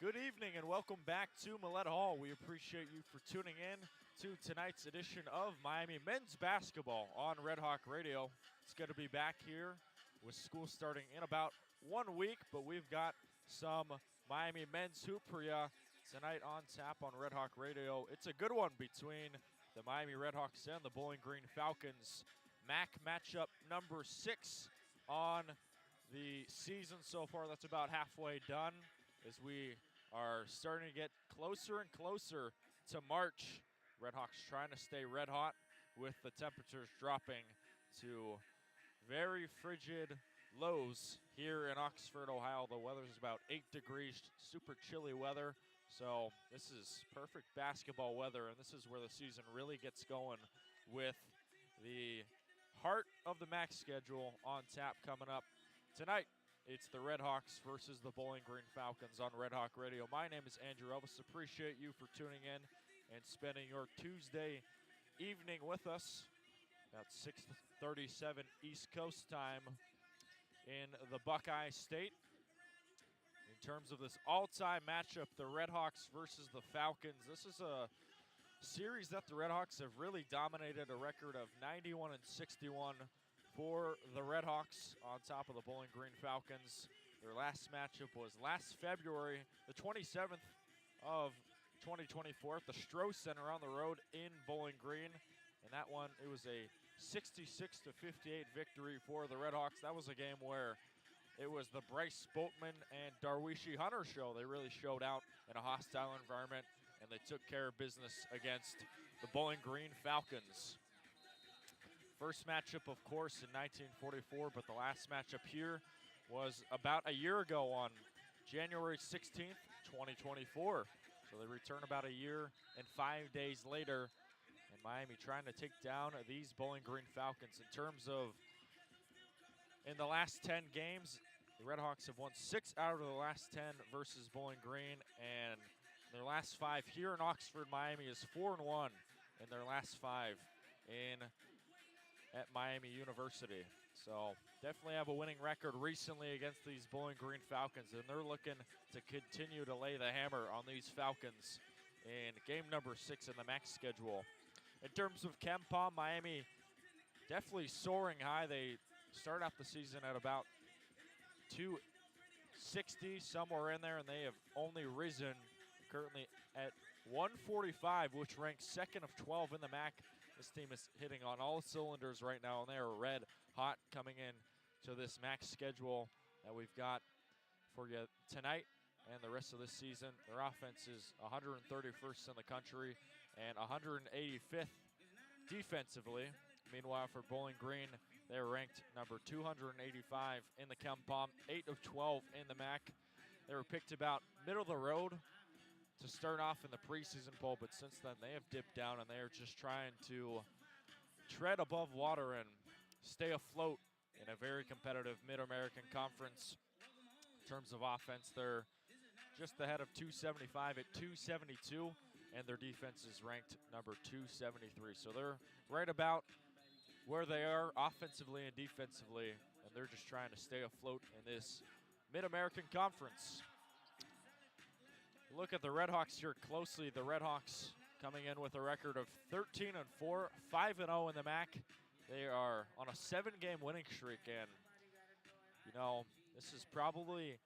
Good evening and welcome back to Millett Hall. We appreciate you for tuning in to tonight's edition of Miami Men's Basketball on RedHawk Radio. It's good to be back here with school starting in about 1 week, but we've got some Miami men's hoop for you tonight on tap on RedHawk Radio. It's a good one between the Miami RedHawks and the Bowling Green Falcons. MAC matchup number 6 on the season so far. That's about halfway done as we are starting to get closer and closer to March. RedHawks trying to stay red hot with the temperatures dropping to very frigid lows here in Oxford, Ohio. The weather's about 8 degrees, super chilly weather. So this is perfect basketball weather, and this is where the season really gets going with the heart of the MAC schedule on tap coming up tonight. It's the RedHawks versus the Bowling Green Falcons on RedHawk Radio. My name is Andrew Relvas. Appreciate you for tuning in and spending your Tuesday evening with us. About 6:37 East Coast time in the Buckeye State. In terms of this all-time matchup, the RedHawks versus the Falcons, this is a series that the RedHawks have really dominated, a record of 91-61 for the RedHawks on top of the Bowling Green Falcons. Their last matchup was last February, the 27th of 2024 at the Stroh Center on the road in Bowling Green. And that one, it was a 66-58 victory for the RedHawks. That was a game where it was the Bryce Boatman and Darwishi Hunter show. They really showed out in a hostile environment, and they took care of business against the Bowling Green Falcons. First matchup, of course, in 1944, but the last matchup here was about a year ago on January 16th, 2024. So they return about a year and 5 days later, and Miami trying to take down these Bowling Green Falcons. In terms of in the last 10 games, the RedHawks have won 6 out of the last 10 versus Bowling Green, and their last 5 here in Oxford, Miami is 4-1 in their last 5 at Miami University. So definitely have a winning record recently against these Bowling Green Falcons, and they're looking to continue to lay the hammer on these Falcons in game number 6 in the MAC schedule. In terms of KenPom, Miami definitely soaring high. They start out the season at about 260, somewhere in there, and they have only risen currently at 145, which ranks second of 12 in the MAC. This team is hitting on all cylinders right now, and they are red hot coming in to this MAC schedule that we've got for you tonight and the rest of this season. Their offense is 131st in the country and 185th defensively. Meanwhile, for Bowling Green, they're ranked number 285 in the KenPom, 8 of 12 in the MAC. They were picked about middle of the road to start off in the preseason poll, but since then they have dipped down, and they are just trying to tread above water and stay afloat in a very competitive Mid-American Conference. In terms of offense, they're just ahead of 275 at 272, and their defense is ranked number 273. So they're right about where they are offensively and defensively, and they're just trying to stay afloat in this Mid-American Conference. Look at the RedHawks here closely. The RedHawks coming in with a record of 13-4, 5-0 in the MAC. They are on a 7-game winning streak, and you know, this is probably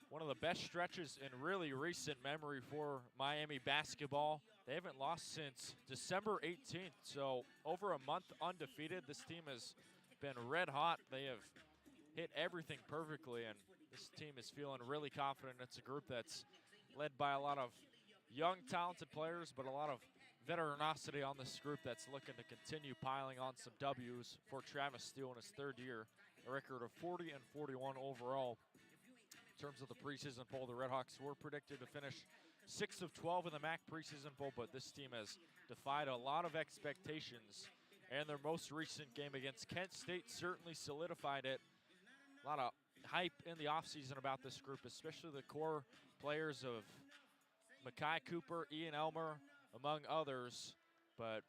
one of the best stretches in really recent memory for Miami basketball. They haven't lost since December 18th, so over a month undefeated. This team has been red hot. They have hit everything perfectly, and this team is feeling really confident. It's a group that's led by a lot of young, talented players, but a lot of veteranosity on this group that's looking to continue piling on some W's for Travis Steele in his 3rd year. A record of 40-41 overall. In terms of the preseason poll, the RedHawks were predicted to finish 6 of 12 in the MAC preseason poll, but this team has defied a lot of expectations, and their most recent game against Kent State certainly solidified it. A lot of hype in the offseason about this group, especially the core players of Makai Cooper, Ian Elmer, among others. But,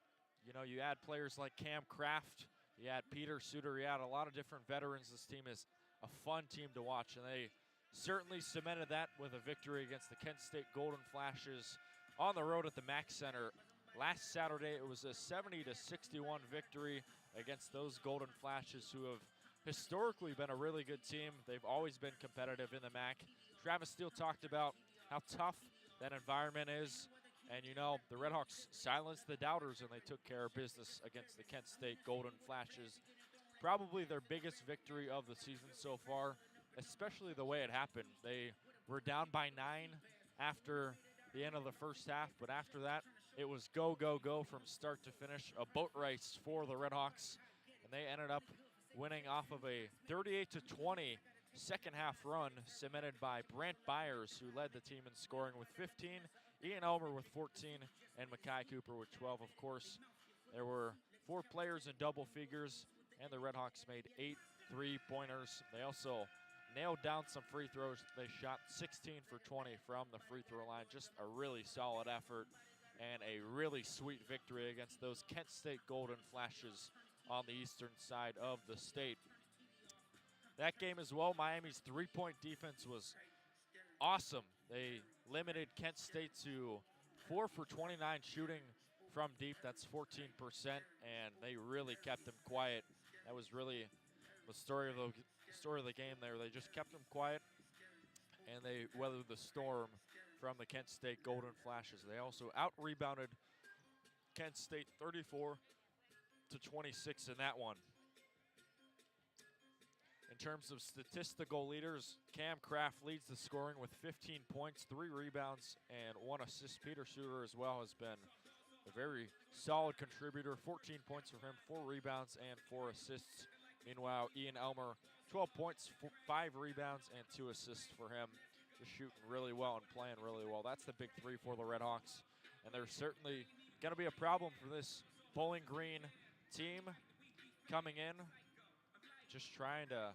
you know, you add players like Cam Kraft, you add Peter Suter, you add a lot of different veterans. This team is a fun team to watch, and they certainly cemented that with a victory against the Kent State Golden Flashes on the road at the Mack Center. Last Saturday, it was a 70-61 victory against those Golden Flashes, who have historically been a really good team. They've always been competitive in the MAC. Travis Steele talked about how tough that environment is. And, you know, the RedHawks silenced the doubters, and they took care of business against the Kent State Golden Flashes. Probably their biggest victory of the season so far, especially the way it happened. They were down by 9 after the end of the first half, but after that, it was go, go, go from start to finish, a boat race for the RedHawks, and they ended up winning off of a 38-20 second half run cemented by Brant Byers, who led the team in scoring with 15, Ian Elmer with 14, and Makai Cooper with 12. Of course, there were 4 players in double figures, and the RedHawks made 8 3-pointers. They also nailed down some free throws. They shot 16 for 20 from the free throw line. Just a really solid effort and a really sweet victory against those Kent State Golden Flashes on the eastern side of the state. That game as well, Miami's 3-point defense was awesome. They limited Kent State to 4 for 29 shooting from deep. That's 14%, and they really kept them quiet. That was really the story of the game there. They just kept them quiet, and they weathered the storm from the Kent State Golden Flashes. They also out-rebounded Kent State 34-26 in that one. In terms of statistical leaders, Cam Kraft leads the scoring with 15 points, 3 rebounds, and 1 assist. Peter Suter as well has been a very solid contributor. 14 points for him, 4 rebounds, and 4 assists. Meanwhile, Ian Elmer, 12 points, 5 rebounds, and 2 assists for him. Just shooting really well and playing really well. That's the big 3 for the RedHawks. And they're certainly going to be a problem for this Bowling Green team coming in, just trying to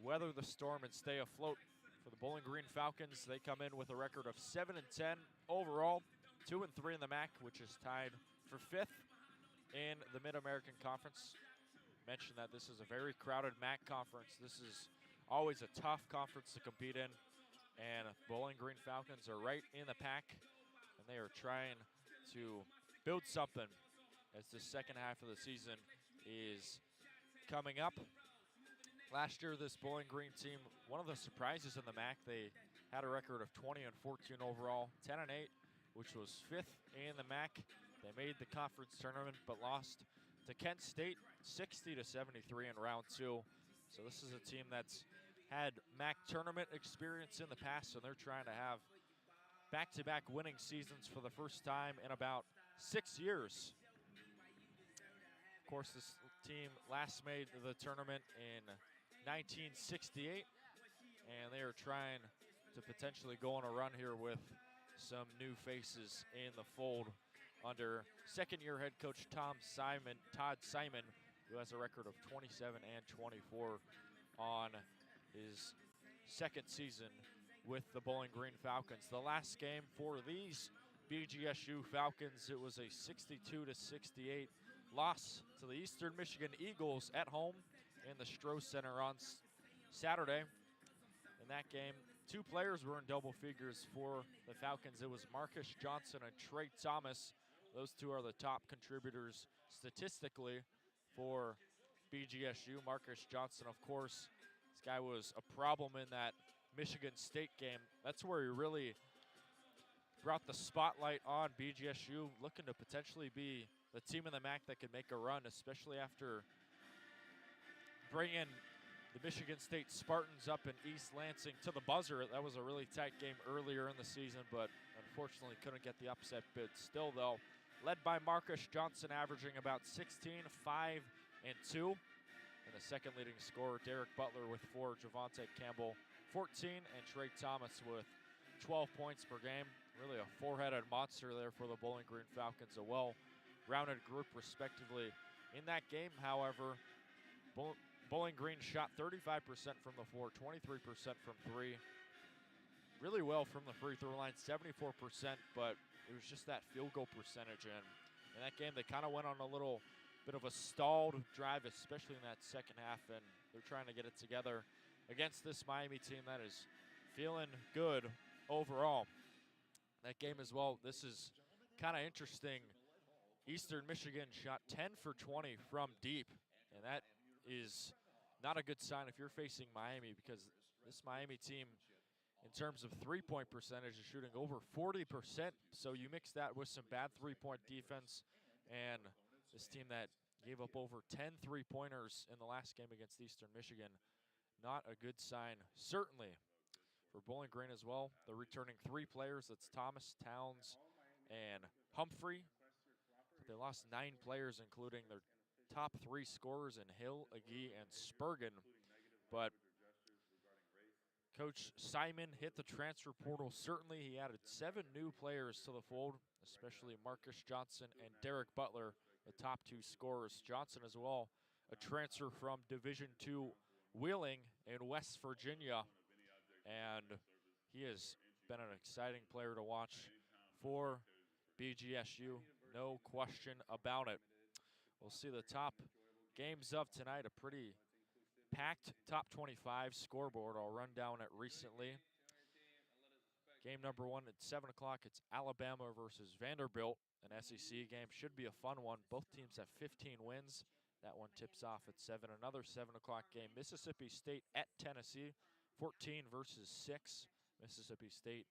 weather the storm and stay afloat. For the Bowling Green Falcons, they come in with a record of 7-10 overall, 2-3 in the MAC, which is tied for 5th in the Mid-American Conference. Mentioned that this is a very crowded MAC conference. This is always a tough conference to compete in, and Bowling Green Falcons are right in the pack, and they are trying to build something as the second half of the season is coming up. Last year, this Bowling Green team, one of the surprises in the MAC, they had a record of 20-14 overall, 10-8, which was 5th in the MAC. They made the conference tournament, but lost to Kent State 60-73 in round 2. So this is a team that's had MAC tournament experience in the past, and they're trying to have back-to-back winning seasons for the first time in about 6 years. Of course, this team last made the tournament in 1968, and they are trying to potentially go on a run here with some new faces in the fold under second-year head coach Todd Simon, who has a record of 27-24 on his second season with the Bowling Green Falcons. The last game for these BGSU Falcons, it was a 62-68 loss to the Eastern Michigan Eagles at home in the Stroh Center on Saturday. In that game, 2 players were in double figures for the Falcons. It was Marcus Johnson and Trey Thomas. Those 2 are the top contributors statistically for BGSU. Marcus Johnson, of course, this guy was a problem in that Michigan State game. That's where he really brought the spotlight on BGSU, looking to potentially be the team in the MAC that could make a run, especially after bringing the Michigan State Spartans up in East Lansing to the buzzer. That was a really tight game earlier in the season, but unfortunately couldn't get the upset bid. Still, though, led by Marcus Johnson, averaging about 16, 5, and 2. And the second leading scorer, Derek Butler with 4, Javante Campbell 14, and Trey Thomas with 12 points per game. Really a 4-headed monster there for the Bowling Green Falcons. A well-rounded group, respectively. In that game, however, Bowling Green shot 35% from the floor, 23% from 3. Really well from the free throw line, 74%, but it was just that field goal percentage. And in that game, they kind of went on a little bit of a stalled drive, especially in that second half, and they're trying to get it together against this Miami team that is feeling good overall. That game as well, this is kind of interesting. Eastern Michigan shot 10 for 20 from deep, and that is not a good sign if you're facing Miami, because this Miami team, in terms of three-point percentage, is shooting over 40%. So you mix that with some bad three-point defense, and this team that gave up over 10 three-pointers in the last game against Eastern Michigan, not a good sign, certainly, for Bowling Green as well. They're returning 3 players. That's Thomas, Towns, and Humphrey. But they lost 9 players, including their top 3 scorers in Hill, Agee, and Spurgeon. But Coach Simon hit the transfer portal. Certainly, he added 7 new players to the fold, especially Marcus Johnson and Derek Butler, the top 2 scorers. Johnson as well, a transfer from Division II Wheeling in West Virginia. And he has been an exciting player to watch for BGSU, no question about it. We'll see the top games of tonight, a pretty packed top 25 scoreboard. I'll run down it recently. Game number 1 at 7 o'clock, it's Alabama versus Vanderbilt. An SEC game, should be a fun one. Both teams have 15 wins. That one tips off at 7. Another 7 o'clock game, Mississippi State at Tennessee. 14 versus 6. Mississippi State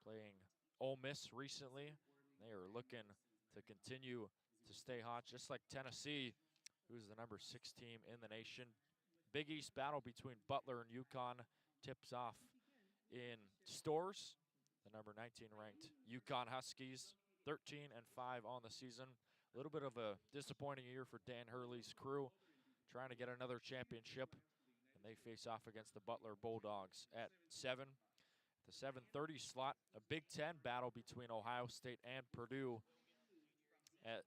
playing Ole Miss recently. They are looking to continue to stay hot, just like Tennessee, who's the number 6 team in the nation. Big East battle between Butler and UConn tips off in Stores. The number 19 ranked UConn Huskies, 13-5 on the season. A little bit of a disappointing year for Dan Hurley's crew, trying to get another championship. They face off against the Butler Bulldogs at 7. The 7:30 slot, a Big Ten battle between Ohio State and Purdue at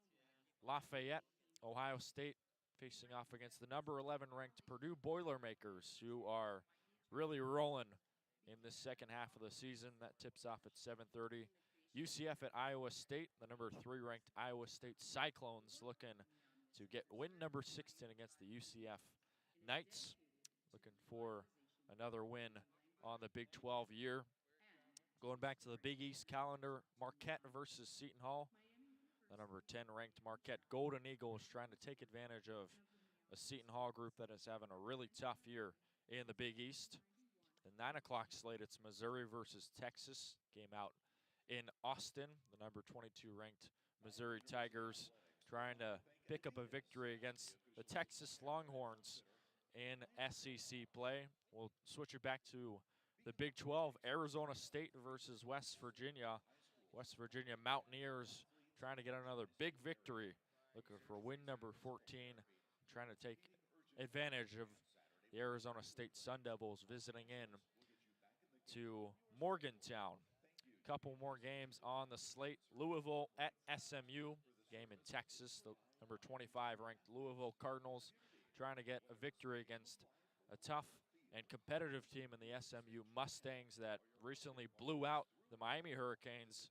Lafayette. Ohio State facing off against the number 11 ranked Purdue Boilermakers, who are really rolling in the second half of the season. That tips off at 7:30. UCF at Iowa State, the number 3 ranked Iowa State Cyclones looking to get win number 16 against the UCF Knights. Looking for another win on the Big 12 year. Going back to the Big East calendar, Marquette versus Seton Hall. The number 10 ranked Marquette Golden Eagles trying to take advantage of a Seton Hall group that is having a really tough year in the Big East. The 9 o'clock slate, it's Missouri versus Texas. Game out in Austin. The number 22 ranked Missouri Tigers trying to pick up a victory against the Texas Longhorns in SEC play. We'll switch it back to the Big 12, Arizona State versus West Virginia. West Virginia Mountaineers trying to get another big victory, looking for win number 14, trying to take advantage of the Arizona State Sun Devils visiting in to Morgantown. Couple more games on the slate. Louisville at SMU, game in Texas. The number 25 ranked Louisville Cardinals trying to get a victory against a tough and competitive team in the SMU Mustangs that recently blew out the Miami Hurricanes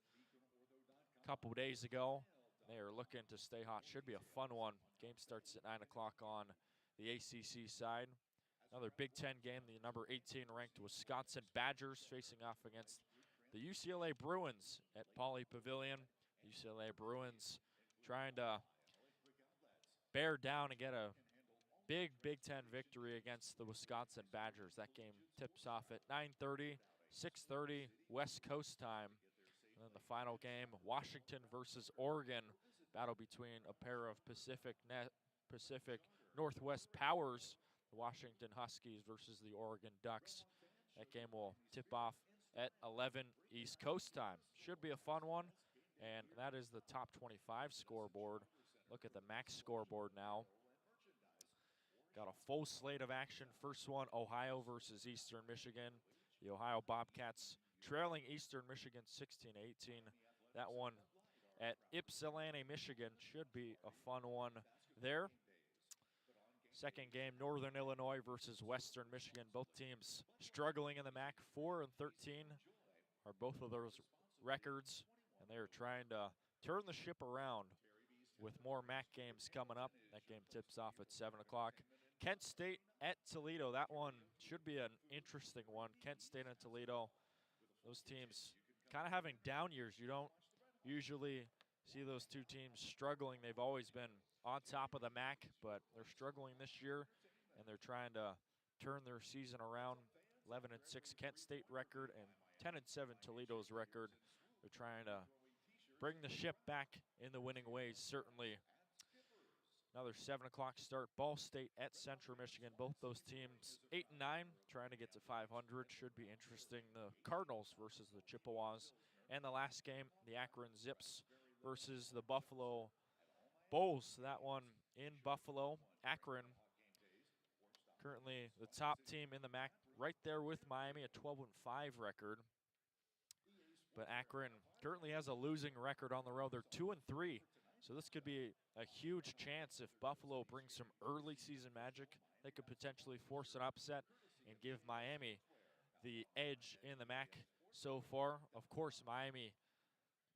a couple days ago. They are looking to stay hot. Should be a fun one. Game starts at 9 o'clock on the ACC side. Another Big Ten game, the number 18 ranked Wisconsin Badgers facing off against the UCLA Bruins at Poley Pavilion. UCLA Bruins trying to bear down and get a big Big Ten victory against the Wisconsin Badgers. That game tips off at 9:30, 6:30 West Coast time. And then the final game, Washington versus Oregon. Battle between a pair of Pacific Northwest powers, the Washington Huskies versus the Oregon Ducks. That game will tip off at 11 East Coast time. Should be a fun one, and that is the top 25 scoreboard. Look at the max scoreboard now. Got a full slate of action. First one, Ohio versus Eastern Michigan. The Ohio Bobcats trailing Eastern Michigan 16-18. That one at Ypsilanti, Michigan. Should be a fun one there. Second game, Northern Illinois versus Western Michigan. Both teams struggling in the MAC. 4-13 are both of those records, and they are trying to turn the ship around with more MAC games coming up. That game tips off at 7 o'clock. Kent State at Toledo. That one should be an interesting one. Kent State and Toledo, those teams kind of having down years. You don't usually see those two teams struggling. They've always been on top of the MAC, but they're struggling this year, and they're trying to turn their season around. 11-6 Kent State record and 10-7 Toledo's record. They're trying to bring the ship back in the winning ways, certainly. Another 7 o'clock start. Ball State at Central Michigan. Both those teams 8-9, trying to get to 500. Should be interesting. The Cardinals versus the Chippewas. And the last game, the Akron Zips versus the Buffalo Bulls. That one in Buffalo. Akron, currently the top team in the MAC, right there with Miami, a 12-5 record. But Akron currently has a losing record on the road. They're 2-3. So this could be a huge chance if Buffalo brings some early season magic. They could potentially force an upset and give Miami the edge in the MAC so far. Of course, Miami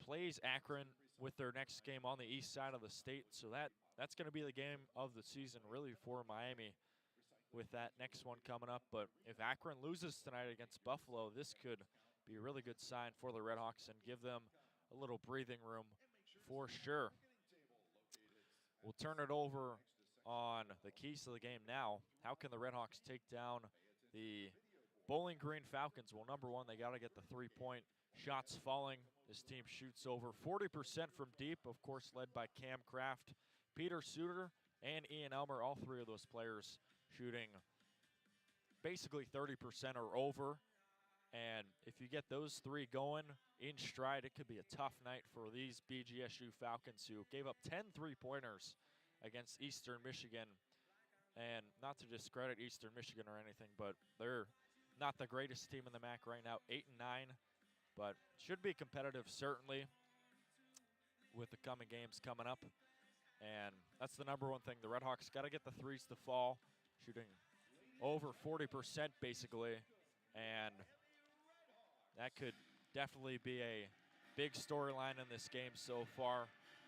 plays Akron with their next game on the east side of the state. So that's going to be the game of the season really for Miami with that next one coming up. But if Akron loses tonight against Buffalo, this could be a really good sign for the RedHawks and give them a little breathing room for sure. We'll turn it over on the keys to the game now. How can the RedHawks take down the Bowling Green Falcons? Well, number one, they got to get the three-point shots falling. This team shoots over 40% from deep, of course, led by Cam Kraft, Peter Suter, and Ian Elmer. All three of those players shooting basically 30% or over. And if you get those three going in stride, it could be a tough night for these BGSU Falcons, who gave up 10 three-pointers against Eastern Michigan. And not to discredit Eastern Michigan or anything, but they're not the greatest team in the MAC right now, 8-9. But should be competitive, certainly, with the coming games coming up. And that's the number one thing. The RedHawks got to get the threes to fall, shooting over 40% basically. And that could definitely be a big storyline in this game so far.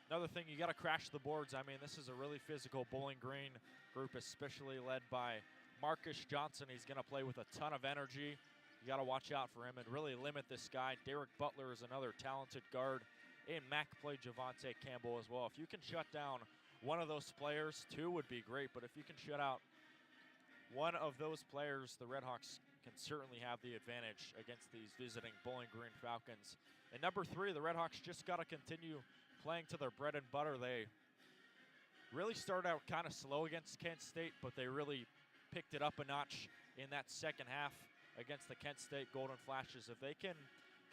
Another thing, you got to crash the boards. I mean, this is a really physical Bowling Green group, especially led by Marcus Johnson. He's going to play with a ton of energy. You got to watch out for him and really limit this guy. Derek Butler is another talented guard. In MAC play, Javante Campbell as well. If you can shut down one of those players, two would be great. But if you can shut out one of those players, the RedHawks can certainly have the advantage against these visiting Bowling Green Falcons. And number three, the RedHawks just got to continue playing to their bread and butter. They really started out kind of slow against Kent State, but they really picked it up a notch in that second half against the Kent State Golden Flashes. If they can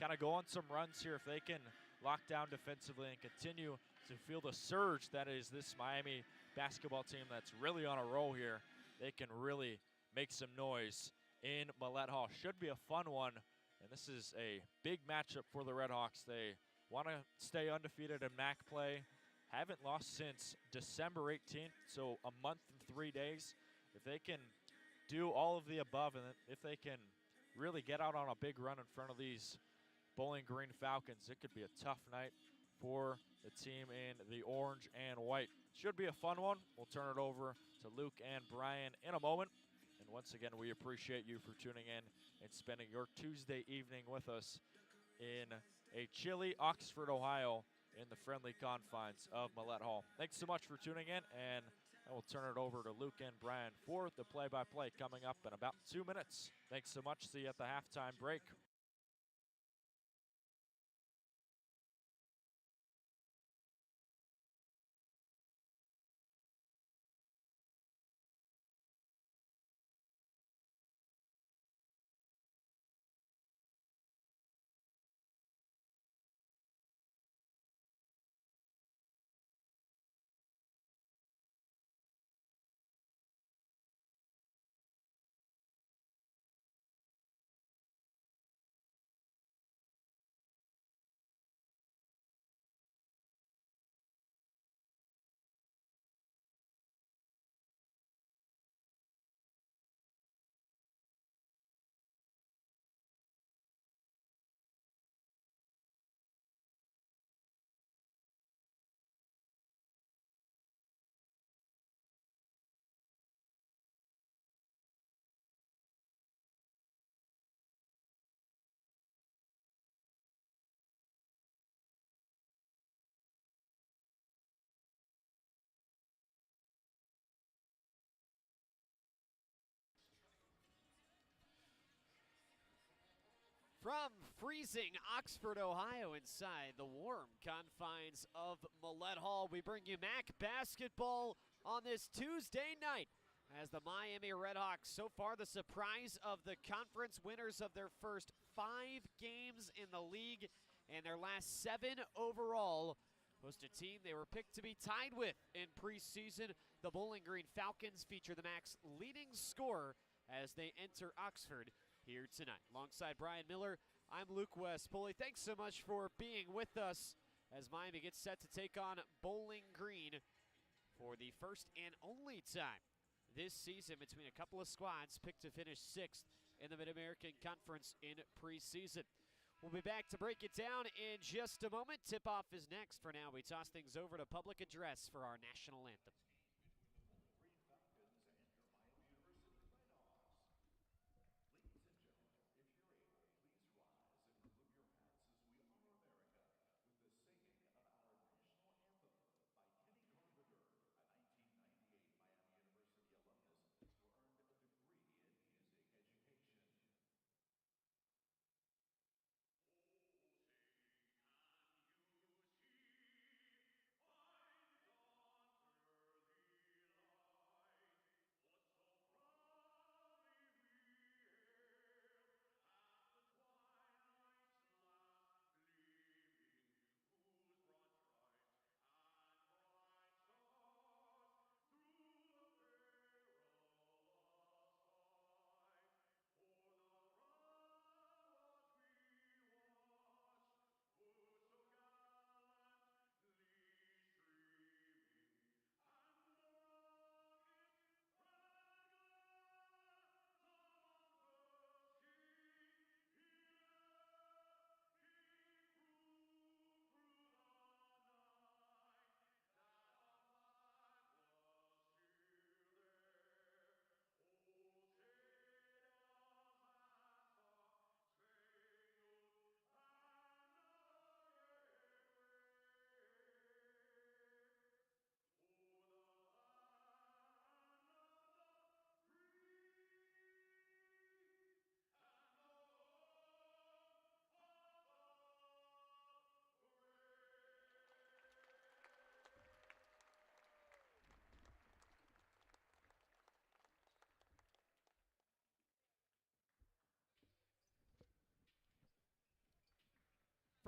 kind of go on some runs here, if they can lock down defensively and continue to feel the surge that is this Miami basketball team that's really on a roll here, they can really make some noise in Millett Hall. Should be a fun one, and this is a big matchup for the RedHawks. They want to stay undefeated in MAC play. Haven't lost since December 18th, so a month and 3 days. If they can do all of the above, and if they can really get out on a big run in front of these Bowling Green Falcons, it could be a tough night for the team in the orange and white. Should be a fun one. We'll turn it over to Luke and Bryan in a moment. And once again, we appreciate you for tuning in and spending your Tuesday evening with us in a chilly Oxford, Ohio, in the friendly confines of Millett Hall. Thanks so much for tuning in, and I will turn it over to Luke and Bryan for the play-by-play coming up in about 2 minutes. Thanks so much. See you at the halftime break. From freezing Oxford, Ohio, inside the warm confines of Millett Hall, we bring you MAC basketball on this Tuesday night as the Miami RedHawks, so far the surprise of the conference, winners of their first 5 games in the league and their last 7 overall, host a team they were picked to be tied with in preseason. The Bowling Green Falcons feature the MAC's leading scorer as they enter Oxford here tonight. Alongside Bryan Miller, I'm Luke West. Poley, thanks so much for being with us as Miami gets set to take on Bowling Green for the first and only time this season between a couple of squads picked to finish 6th in the Mid-American Conference in preseason. We'll be back to break it down in just a moment. Tip-off is next. For now, we toss things over to public address for our national anthem.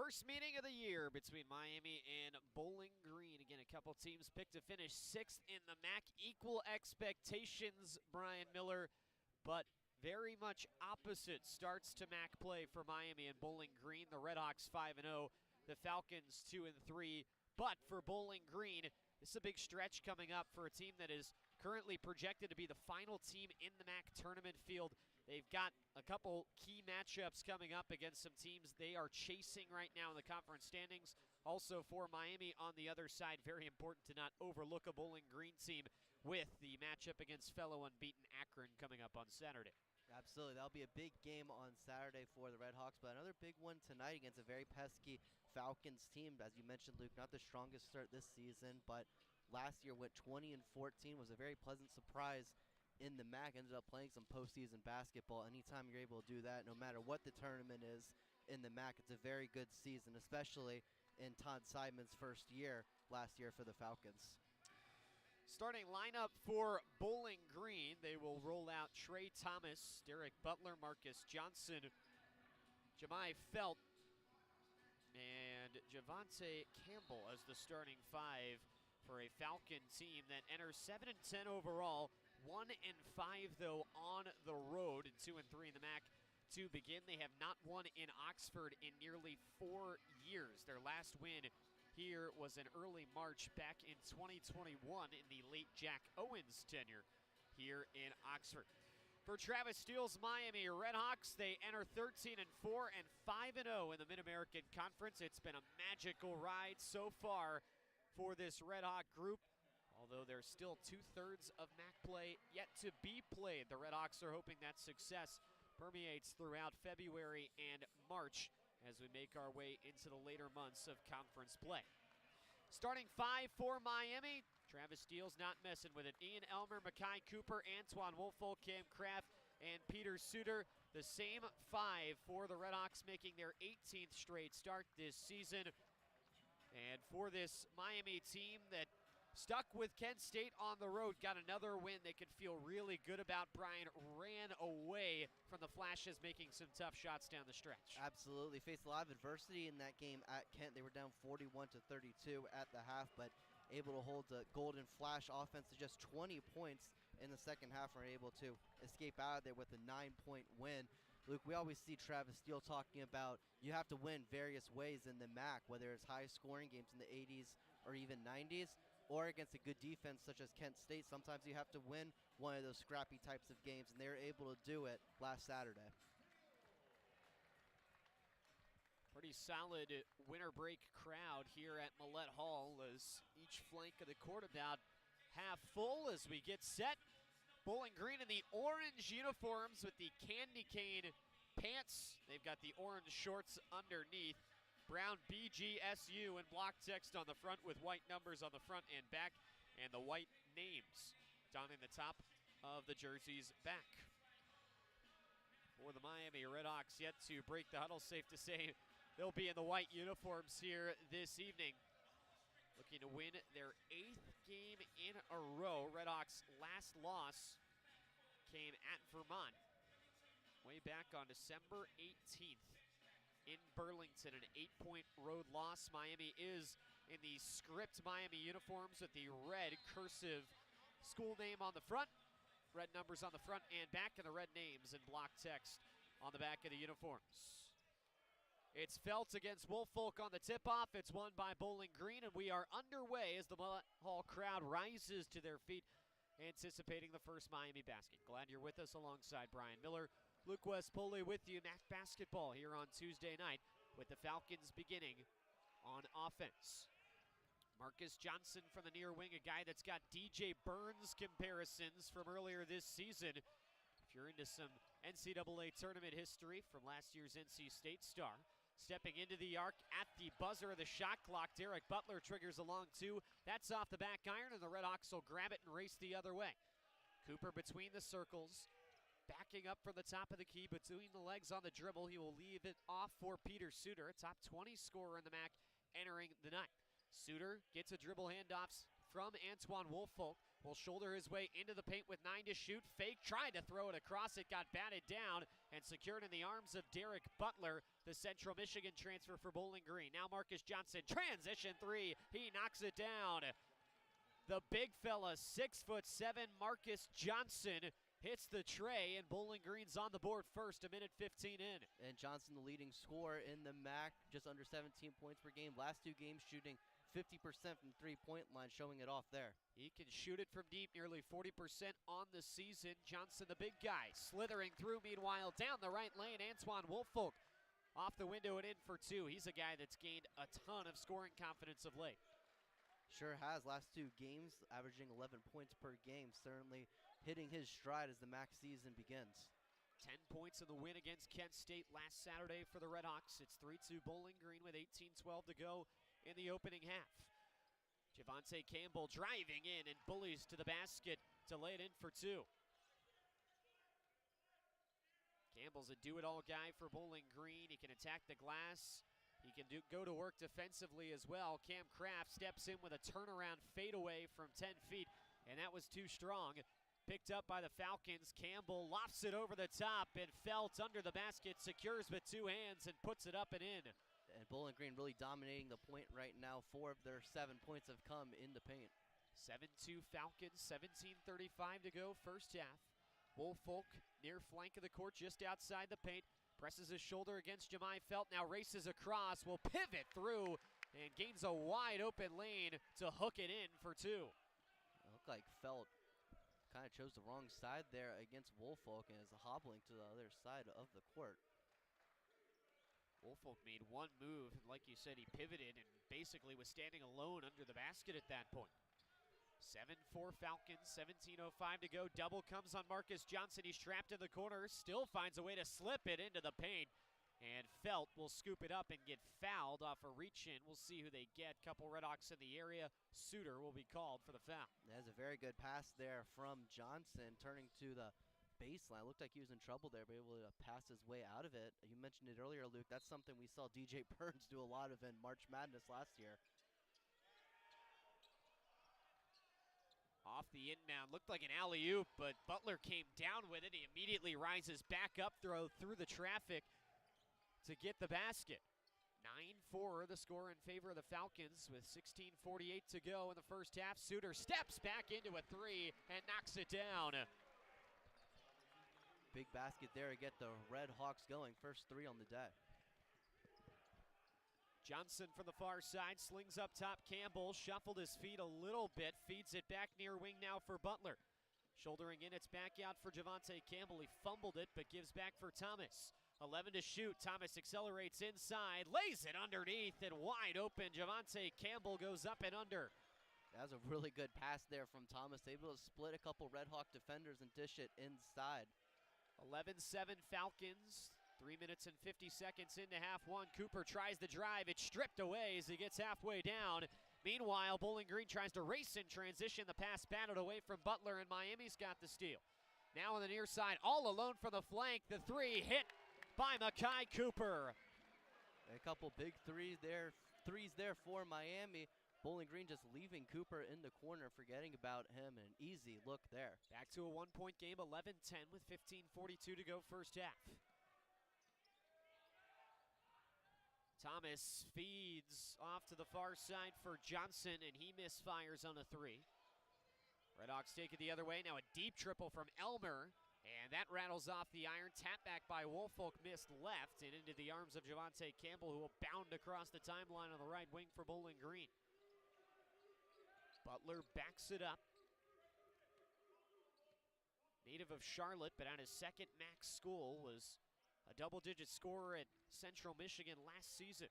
First meeting of the year between Miami and Bowling Green. Again, a couple teams picked to finish 6th in the MAC. Equal expectations, Bryan Miller, but very much opposite starts to MAC play for Miami and Bowling Green. The RedHawks 5-0, the Falcons 2-3. But for Bowling Green, this is a big stretch coming up for a team that is currently projected to be the final team in the MAC tournament field. They've got a couple key matchups coming up against some teams they are chasing right now in the conference standings. Also for Miami on the other side, very important to not overlook a Bowling Green team with the matchup against fellow unbeaten Akron coming up on Saturday. Absolutely, that'll be a big game on Saturday for the RedHawks, but another big one tonight against a very pesky Falcons team. As you mentioned, Luke, not the strongest start this season, but last year went 20-14, was a very pleasant surprise in the MAC, ended up playing some postseason basketball. Anytime you're able to do that, no matter what the tournament is in the MAC, it's a very good season, especially in Todd Simon's first year last year for the Falcons. Starting lineup for Bowling Green, they will roll out Trey Thomas, Derek Butler, Marcus Johnson, Jemai Felt, and Javante Campbell as the starting 5 for a Falcon team that enters 7-10 overall. 1-5 though on the road, and 2-3 in the MAC to begin. They have not won in Oxford in nearly 4 years. Their last win here was in early March back in 2021 in the late Jack Owens tenure here in Oxford. For Travis Steele's Miami RedHawks, they enter 13-4 and 5-0 in the Mid-American Conference. It's been a magical ride so far for this RedHawk group. Although there's still 2/3 of MAC play yet to be played. The RedHawks are hoping that success permeates throughout February and March as we make our way into the later months of conference play. Starting 5 for Miami, Travis Steele's not messing with it. Ian Elmer, Makai Cooper, Antoine Wolfold, Cam Kraft, and Peter Suter. The same 5 for the RedHawks, making their 18th straight start this season. And for this Miami team that stuck with Kent State on the road, got another win they could feel really good about. Bryan ran away from the Flashes, making some tough shots down the stretch. Absolutely. Faced a lot of adversity in that game at Kent. They were down 41-32 at the half, but able to hold the Golden Flash offense to just 20 points in the second half, and are able to escape out of there with a 9-point win. Luke, we always see Travis Steele talking about you have to win various ways in the MAC, whether it's high-scoring games in the 80s or even 90s, or against a good defense such as Kent State. Sometimes you have to win one of those scrappy types of games, and they were able to do it last Saturday. Pretty solid winter break crowd here at Millett Hall, as each flank of the court about half full as we get set. Bowling Green in the orange uniforms with the candy cane pants. They've got the orange shorts underneath. Brown BGSU in block text on the front with white numbers on the front and back, and the white names donning the top of the jerseys back. For the Miami RedHawks, yet to break the huddle, safe to say they'll be in the white uniforms here this evening, looking to win their 8th game in a row. RedHawks' last loss came at Vermont way back on December 18th in Burlington, an 8-point road loss. Miami is in the script Miami uniforms with the red cursive school name on the front, red numbers on the front and back, and the red names in block text on the back of the uniforms. It's Felt against Woolfolk on the tip-off. It's won by Bowling Green, and we are underway as the Millett Hall crowd rises to their feet, anticipating the first Miami basket. Glad you're with us alongside Bryan Miller, Luke West, Poley with you. MAC basketball here on Tuesday night with the Falcons beginning on offense. Marcus Johnson from the near wing, a guy that's got DJ Burns comparisons from earlier this season. If you're into some NCAA tournament history from last year's NC State star. Stepping into the arc at the buzzer of the shot clock, Derek Butler triggers along two. That's off the back iron, and the RedHawks will grab it and race the other way. Cooper between the circles, backing up from the top of the key, between the legs on the dribble. He will leave it off for Peter Suter, a top 20 scorer in the MAC entering the night. Suter gets a dribble handoffs from Antoine Woolfolk. Will shoulder his way into the paint with 9 to shoot. Fake, tried to throw it across. It got batted down and secured in the arms of Derek Butler, the Central Michigan transfer for Bowling Green. Now Marcus Johnson, transition 3. He knocks it down. The big fella, 6'7", Marcus Johnson, hits the tray, and Bowling Green's on the board first, a minute 15 in. And Johnson, the leading scorer in the MAC, just under 17 points per game. Last 2 games shooting 50% from three-point line, showing it off there. He can shoot it from deep, nearly 40% on the season. Johnson, the big guy, slithering through. Meanwhile, down the right lane, Antoine Woolfolk off the window and in for 2. He's a guy that's gained a ton of scoring confidence of late. Sure has. Last 2 games, averaging 11 points per game. Certainly hitting his stride as the MAC season begins. 10 points in the win against Kent State last Saturday for the RedHawks. It's 3-2 Bowling Green with 18:12 to go in the opening half. Javonte Campbell driving in and bullies to the basket to lay it in for 2. Campbell's a do-it-all guy for Bowling Green. He can attack the glass. He can go to work defensively as well. Cam Kraft steps in with a turnaround fadeaway from 10 feet, and that was too strong. Picked up by the Falcons. Campbell lofts it over the top, and Felt under the basket, secures with 2 hands and puts it up and in. And Bowling Green really dominating the point right now. 4 of their 7 points have come in the paint. 7-2 Falcons, 17:35 to go first half. Woolfolk near flank of the court, just outside the paint. Presses his shoulder against Jemai Felt, now races across, will pivot through, and gains a wide open lane to hook it in for 2. It looked like Felt kind of chose the wrong side there against Woolfolk and is hobbling to the other side of the court. Woolfolk made one move, and like you said, he pivoted and basically was standing alone under the basket at that point. 7-4 Falcons, 17:05 to go. Double comes on Marcus Johnson. He's trapped in the corner, still finds a way to slip it into the paint. And Felt will scoop it up and get fouled off a reach-in. We'll see who they get. Couple RedHawks in the area. Suter will be called for the foul. That's a very good pass there from Johnson, turning to the baseline. Looked like he was in trouble there, but able to pass his way out of it. You mentioned it earlier, Luke. That's something we saw DJ Burns do a lot of in March Madness last year. Off the inbound, looked like an alley-oop, but Butler came down with it. He immediately rises back up, throw through the traffic to get the basket. 9-4 the score in favor of the Falcons with 16:48 to go in the first half. Suter steps back into a three and knocks it down. Big basket there to get the RedHawks going. First three on the day. Johnson from the far side slings up top. Campbell shuffled his feet a little bit, feeds it back near wing now for Butler. Shouldering in, it's back out for Javante Campbell. He fumbled it, but gives back for Thomas. 11 to shoot. Thomas accelerates inside, lays it underneath, and wide open. Javante Campbell goes up and under. That was a really good pass there from Thomas. Able to split a couple RedHawk defenders and dish it inside. 11-7 Falcons. 3 minutes and 50 seconds into half one. Cooper tries the drive. It's stripped away as he gets halfway down. Meanwhile, Bowling Green tries to race in transition. The pass batted away from Butler, and Miami's got the steal. Now on the near side, all alone from the flank. The three hit by Makai Cooper. A couple big threes there for Miami. Bowling Green just leaving Cooper in the corner, forgetting about him. An easy look there. Back to a one-point game, 11-10 with 15:42 to go first half. Thomas feeds off to the far side for Johnson, and he misfires on a three. RedHawks take it the other way. Now a deep triple from Elmer, and that rattles off the iron. Tap back by Woolfolk, missed left, and into the arms of Javante Campbell, who will bound across the timeline on the right wing for Bowling Green. Butler backs it up. Native of Charlotte, but at his second MAC school, was a double-digit scorer at Central Michigan last season.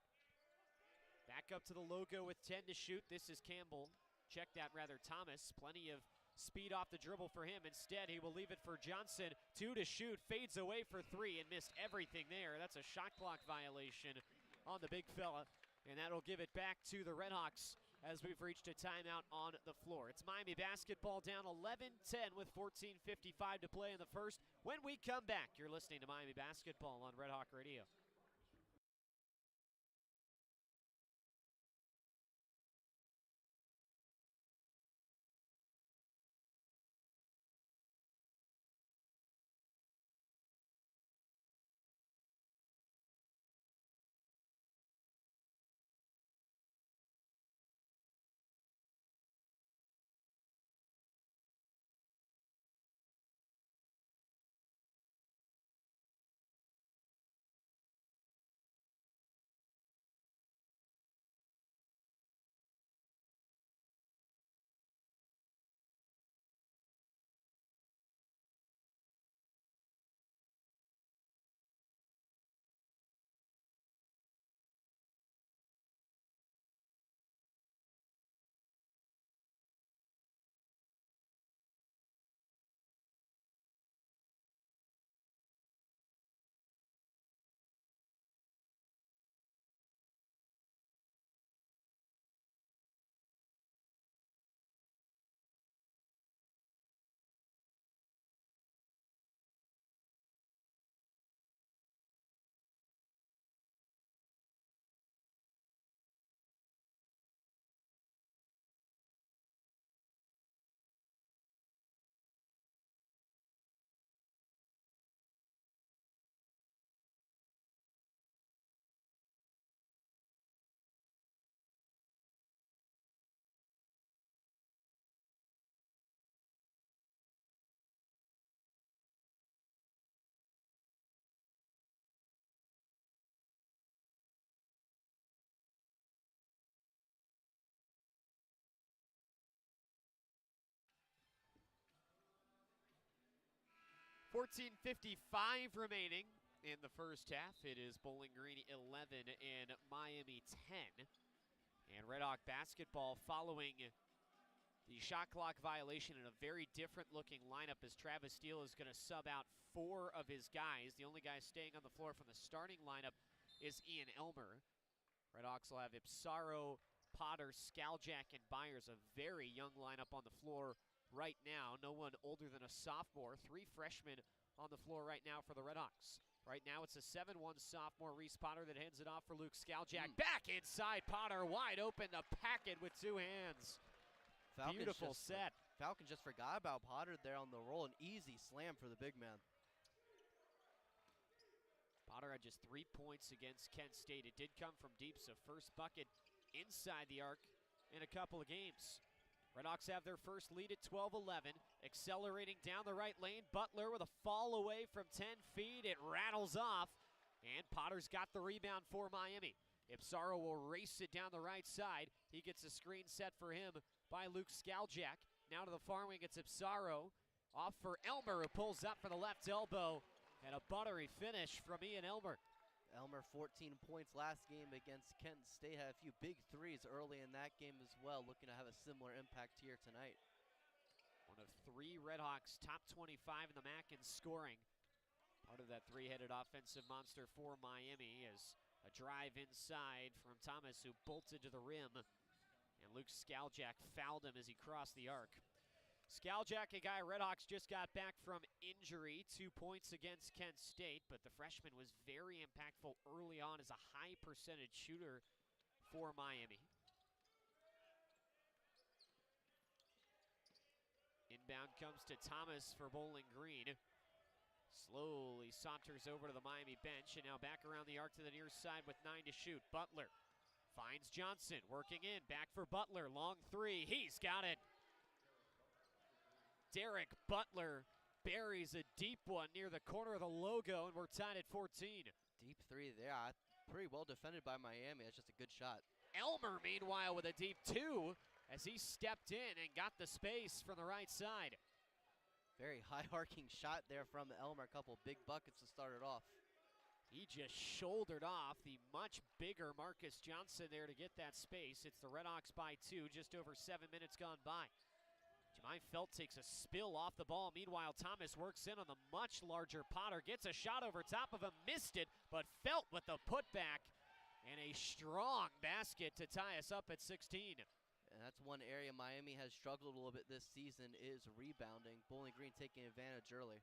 Back up to the logo with 10 to shoot. This is Campbell. Check that, rather, Thomas. Plenty of speed off the dribble for him. Instead, he will leave it for Johnson. 2 to shoot. Fades away for 3 and missed everything there. That's a shot clock violation on the big fella. And that'll give it back to the RedHawks as we've reached a timeout on the floor. It's Miami basketball down 11-10 with 14:55 to play in the first. When we come back, you're listening to Miami basketball on RedHawk Radio. $14.55 remaining in the first half. It is Bowling Green 11 and Miami 10. And RedHawk basketball following the shot clock violation in a very different looking lineup as Travis Steele is going to sub out 4 of his guys. The only guy staying on the floor from the starting lineup is Ian Elmer. RedHawks will have Ipsaro, Potter, Skaljak, and Byers. A very young lineup on the floor right now. No one older than a sophomore. 3 freshmen on the floor right now for the RedHawks. Right now it's a 7-1 sophomore Reese Potter that hands it off for Luke Skaljak. Back inside, Potter wide open to pack it with 2 hands. Beautiful set. Falcons just forgot about Potter there on the roll. An easy slam for the big man. Potter had just 3 points against Kent State. It did come from deep, so first bucket inside the arc in a couple of games. RedHawks have their first lead at 12-11. Accelerating down the right lane. Butler with a fall away from 10 feet. It rattles off, and Potter's got the rebound for Miami. Ipsaro will race it down the right side. He gets a screen set for him by Luke Skaljak. Now to the far wing, it's Ipsaro. Off for Elmer, who pulls up for the left elbow. And a buttery finish from Ian Elmer. Elmer 14 points last game against Kent State. Had a few big threes early in that game as well. Looking to have a similar impact here tonight. One of 3 RedHawks top 25 in the MAC in scoring. Part of that 3-headed offensive monster for Miami is a drive inside from Thomas, who bolted to the rim. And Luke Skaljak fouled him as he crossed the arc. Skaljak, a guy RedHawks just got back from injury, 2 points against Kent State, but the freshman was very impactful early on as a high percentage shooter for Miami. Inbound comes to Thomas for Bowling Green. Slowly saunters over to the Miami bench, and now back around the arc to the near side with 9 to shoot. Butler finds Johnson, working in, back for Butler, long 3, he's got it. Derek Butler buries a deep one near the corner of the logo, and we're tied at 14. Deep 3 there. Pretty well defended by Miami. That's just a good shot. Elmer, meanwhile, with a deep 2 as he stepped in and got the space from the right side. Very high arcing shot there from Elmer. A couple big buckets to start it off. He just shouldered off the much bigger Marcus Johnson there to get that space. It's the RedHawks by 2, just over 7 minutes gone by. Jemai Felt takes a spill off the ball. Meanwhile, Thomas works in on the much larger Potter. Gets a shot over top of him, missed it, but Felt with the putback. And a strong basket to tie us up at 16. And that's one area Miami has struggled a little bit this season, is rebounding. Bowling Green taking advantage early.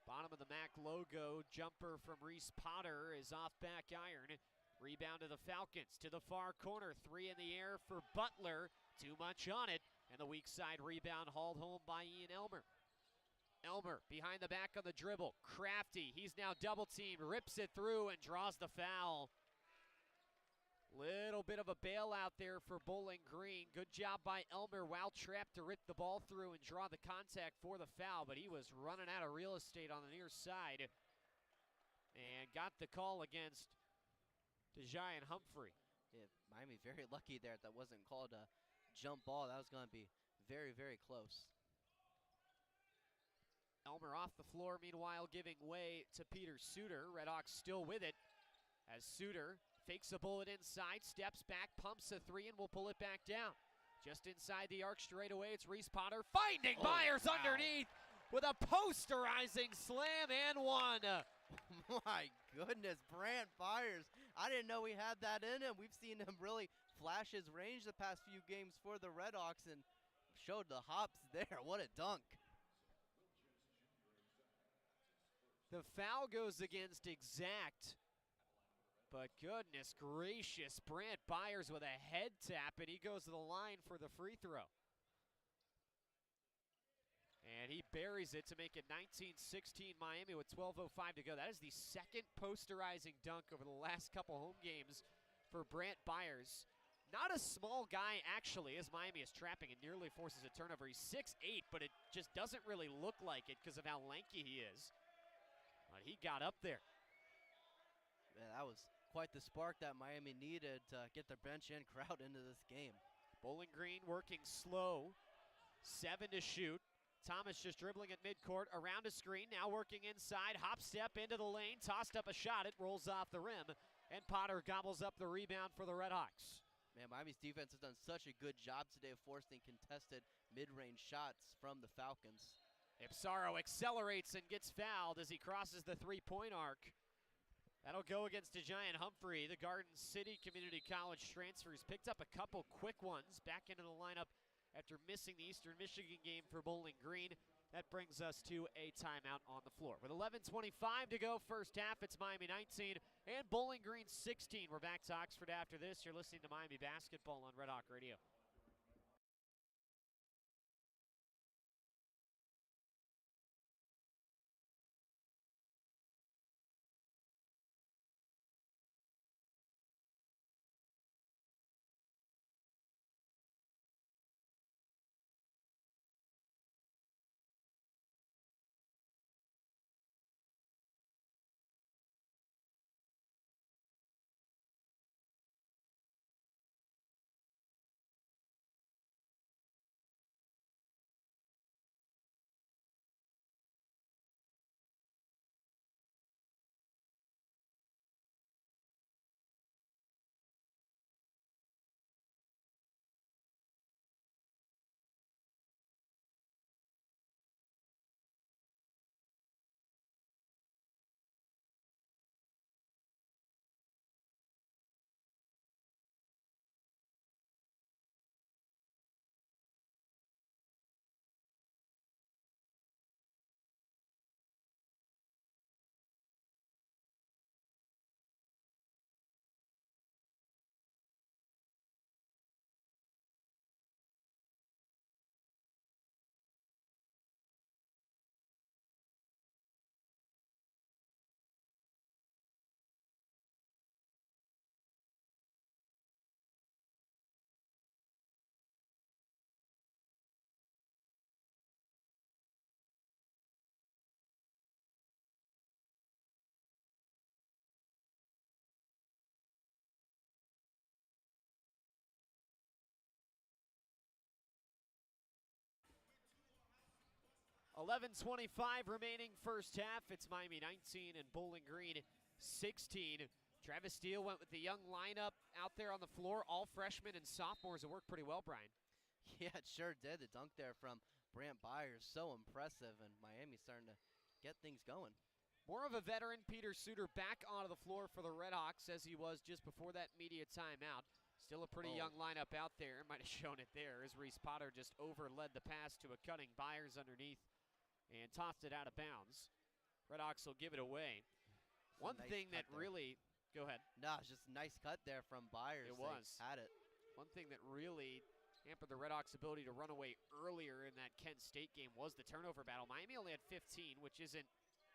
Bottom of the MAC logo, jumper from Reese Potter is off back iron. Rebound to the Falcons, to the far corner. 3 in the air for Butler. Too much on it. And the weak side rebound hauled home by Ian Elmer. Elmer behind the back on the dribble. Crafty, he's now double teamed, rips it through and draws the foul. Little bit of a bailout there for Bowling Green. Good job by Elmer, while trapped, to rip the ball through and draw the contact for the foul, but he was running out of real estate on the near side and got the call against DeJian Humphrey. Yeah, Miami very lucky there that wasn't called a jump ball. That was going to be very, very close. Elmer off the floor, meanwhile giving way to Peter Suter. RedHawks still with it as Suter fakes a bullet inside, steps back, pumps a 3, and will pull it back down. Just inside the arc straight away, it's Reese Potter finding Byers underneath with a posterizing slam and 1. My goodness, Brant Byers. I didn't know he had that in him. We've seen him really flash his range the past few games for the RedHawks and showed the hops there. What a dunk. The foul goes against Exact. But goodness gracious, Brant Byers with a head tap, and he goes to the line for the free throw. And he buries it to make it 19-16 Miami with 12:05 to go. That is the second posterizing dunk over the last couple home games for Brant Byers. Not a small guy, actually, as Miami is trapping and nearly forces a turnover. He's 6'8", but it just doesn't really look like it because of how lanky he is. But he got up there. Man, that was quite the spark that Miami needed to get the bench and crowd into this game. Bowling Green working slow. 7 to shoot. Thomas just dribbling at midcourt, around a screen, now working inside, hop step into the lane, tossed up a shot, it rolls off the rim, and Potter gobbles up the rebound for the RedHawks. Man, Miami's defense has done such a good job today of forcing contested mid-range shots from the Falcons. Ipsaro accelerates and gets fouled as he crosses the three-point arc. That'll go against DeJian Humphrey. The Garden City Community College transfers picked up a couple quick ones back into the lineup after missing the Eastern Michigan game for Bowling Green. That brings us to a timeout on the floor. With 11:25 to go, first half, it's Miami 19 and Bowling Green 16. We're back to Oxford after this. You're listening to Miami Basketball on Red Hawk Radio. $11:25 remaining first half. It's Miami 19 and Bowling Green 16. Travis Steele went with the young lineup out there on the floor. All freshmen and sophomores. It worked pretty well, Bryan. Yeah, it sure did. The dunk there from Brant Byers, so impressive, and Miami's starting to get things going. More of a veteran, Peter Suter, back onto the floor for the RedHawks as he was just before that media timeout. Still a pretty young lineup out there. Might have shown it there as Reese Potter just overled the pass to a cutting Byers underneath and tossed it out of bounds. RedHawks will give it away. One thing that really, go ahead. No, it's just a nice cut there from Byers. It was. Had it. One thing that really hampered the RedHawks' ability to run away earlier in that Kent State game was the turnover battle. Miami only had 15, which isn't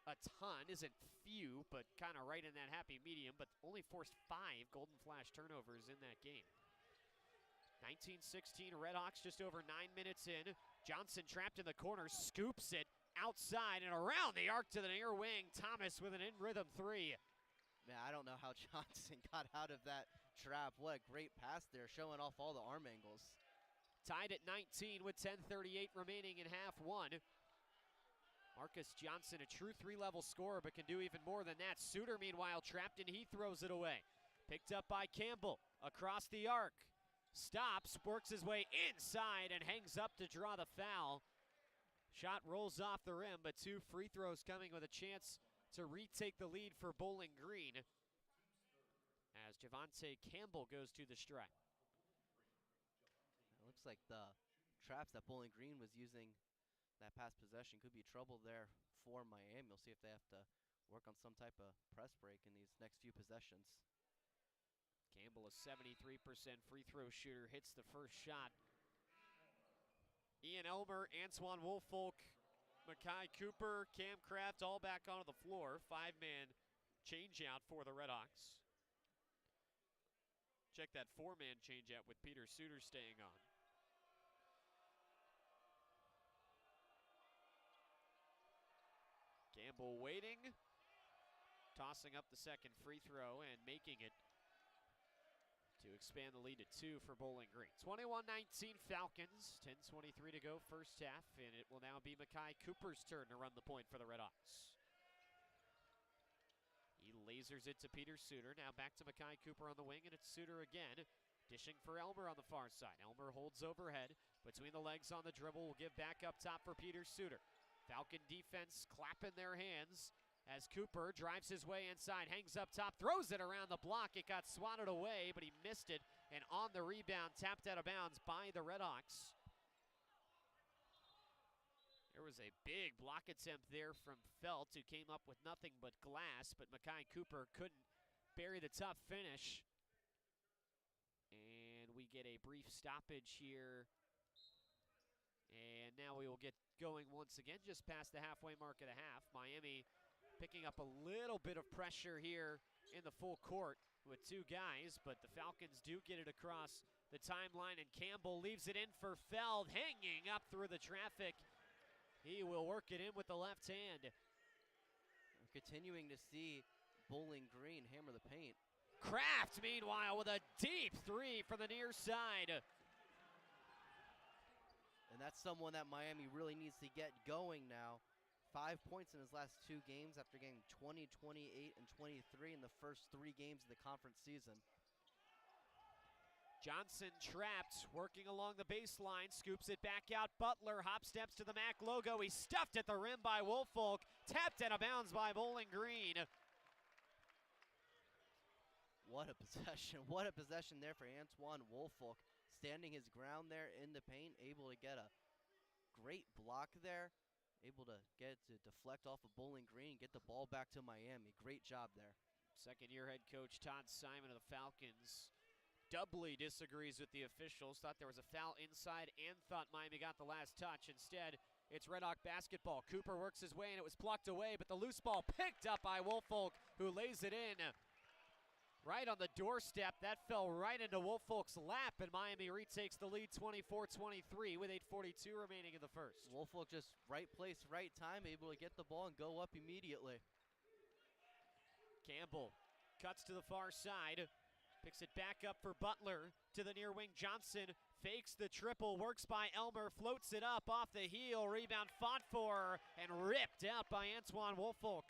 a ton, isn't few, but kind of right in that happy medium, but only forced 5 Golden Flash turnovers in that game. 19-16 RedHawks, just over 9 minutes in. Johnson trapped in the corner, scoops it outside and around the arc to the near wing. Thomas with an in-rhythm three. Man, I don't know how Johnson got out of that trap. What a great pass there, showing off all the arm angles. Tied at 19 with 10:38 remaining in half one. Marcus Johnson, a true three-level scorer, but can do even more than that. Suter, meanwhile, trapped and he throws it away. Picked up by Campbell, across the arc. Stops, works his way inside and hangs up to draw the foul. Shot rolls off the rim, but 2 free throws coming with a chance to retake the lead for Bowling Green as Javante Campbell goes to the stripe. It looks like the traps that Bowling Green was using that past possession could be trouble there for Miami. We'll see if they have to work on some type of press break in these next few possessions. Campbell, a 73% free throw shooter, hits the first shot. Ian Elmer, Antoine Woolfolk, Makai Cooper, Cam Kraft all back onto the floor. 5-man change out for the RedHawks. Check that 4-man change out with Peter Suter staying on. Campbell waiting, tossing up the second free throw and making it to expand the lead to 2 for Bowling Green. 21-19 Falcons, 10:23 to go first half, and it will now be Makai Cooper's turn to run the point for the RedHawks. He lasers it to Peter Suter, now back to Makai Cooper on the wing, and it's Suter again, dishing for Elmer on the far side. Elmer holds overhead, between the legs on the dribble, will give back up top for Peter Suter. Falcon defense clapping their hands as Cooper drives his way inside, hangs up top, throws it around the block. It got swatted away, but he missed it, and on the rebound, tapped out of bounds by the RedHawks. There was a big block attempt there from Felt, who came up with nothing but glass, but Makai Cooper couldn't bury the tough finish. And we get a brief stoppage here. And now we will get going once again, just past the halfway mark of the half. Miami picking up a little bit of pressure here in the full court with two guys, but the Falcons do get it across the timeline, and Campbell leaves it in for Feld, hanging up through the traffic. He will work it in with the left hand. We're continuing to see Bowling Green hammer the paint. Kraft, meanwhile, with a deep three from the near side. And that's someone that Miami really needs to get going now. 5 points in his last 2 games after getting 20, 28, and 23 in the first 3 games of the conference season. Johnson trapped, working along the baseline, scoops it back out. Butler hop steps to the MAC logo. He's stuffed at the rim by Woolfolk, tapped out of bounds by Bowling Green. What a possession. What a possession there for Antoine Woolfolk. Standing his ground there in the paint, able to get a great block there. Able to get it to deflect off of Bowling Green and get the ball back to Miami. Great job there. Second-year head coach Todd Simon of the Falcons doubly disagrees with the officials. Thought there was a foul inside and thought Miami got the last touch. Instead, it's RedHawk basketball. Cooper works his way and it was plucked away, but the loose ball picked up by Woolfolk, who lays it in right on the doorstep. That fell right into Woolfolk's lap, and Miami retakes the lead 24-23 with 8:42 remaining in the first. Woolfolk just right place, right time, able to get the ball and go up immediately. Campbell cuts to the far side, picks it back up for Butler to the near wing. Johnson fakes the triple, works by Elmer, floats it up off the heel, rebound fought for and ripped out by Antoine Woolfolk.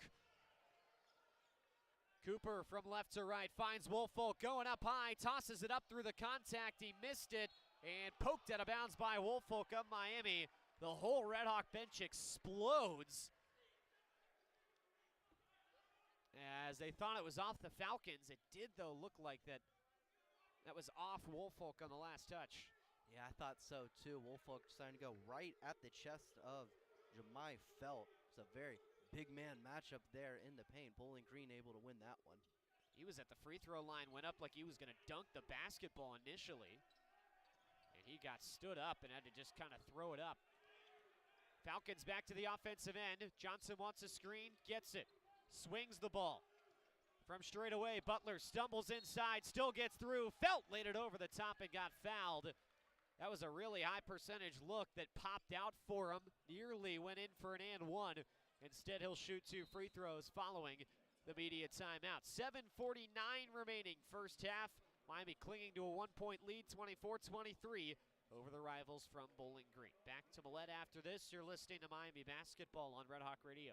Cooper from left to right finds Woolfolk going up high, tosses it up through the contact. He missed it and poked out of bounds by Woolfolk of Miami. The whole RedHawk bench explodes as they thought it was off the Falcons. It did, though, look like that was off Woolfolk on the last touch. Yeah, I thought so, too. Woolfolk starting to go right at the chest of Jemai Felt. It's a very big man matchup there in the paint. Bowling Green able to win that one. He was at the free throw line, went up like he was going to dunk the basketball initially, and he got stood up and had to just kind of throw it up. Falcons back to the offensive end. Johnson wants a screen, gets it, swings the ball. From straight away, Butler stumbles inside, still gets through. Felt laid it over the top and got fouled. That was a really high percentage look that popped out for him. Nearly went in for an and one. Instead, he'll shoot 2 free throws following the media timeout. 7:49 remaining first half. Miami clinging to a 1-point lead, 24-23 over the rivals from Bowling Green. Back to Millett after this. You're listening to Miami Basketball on RedHawk Radio.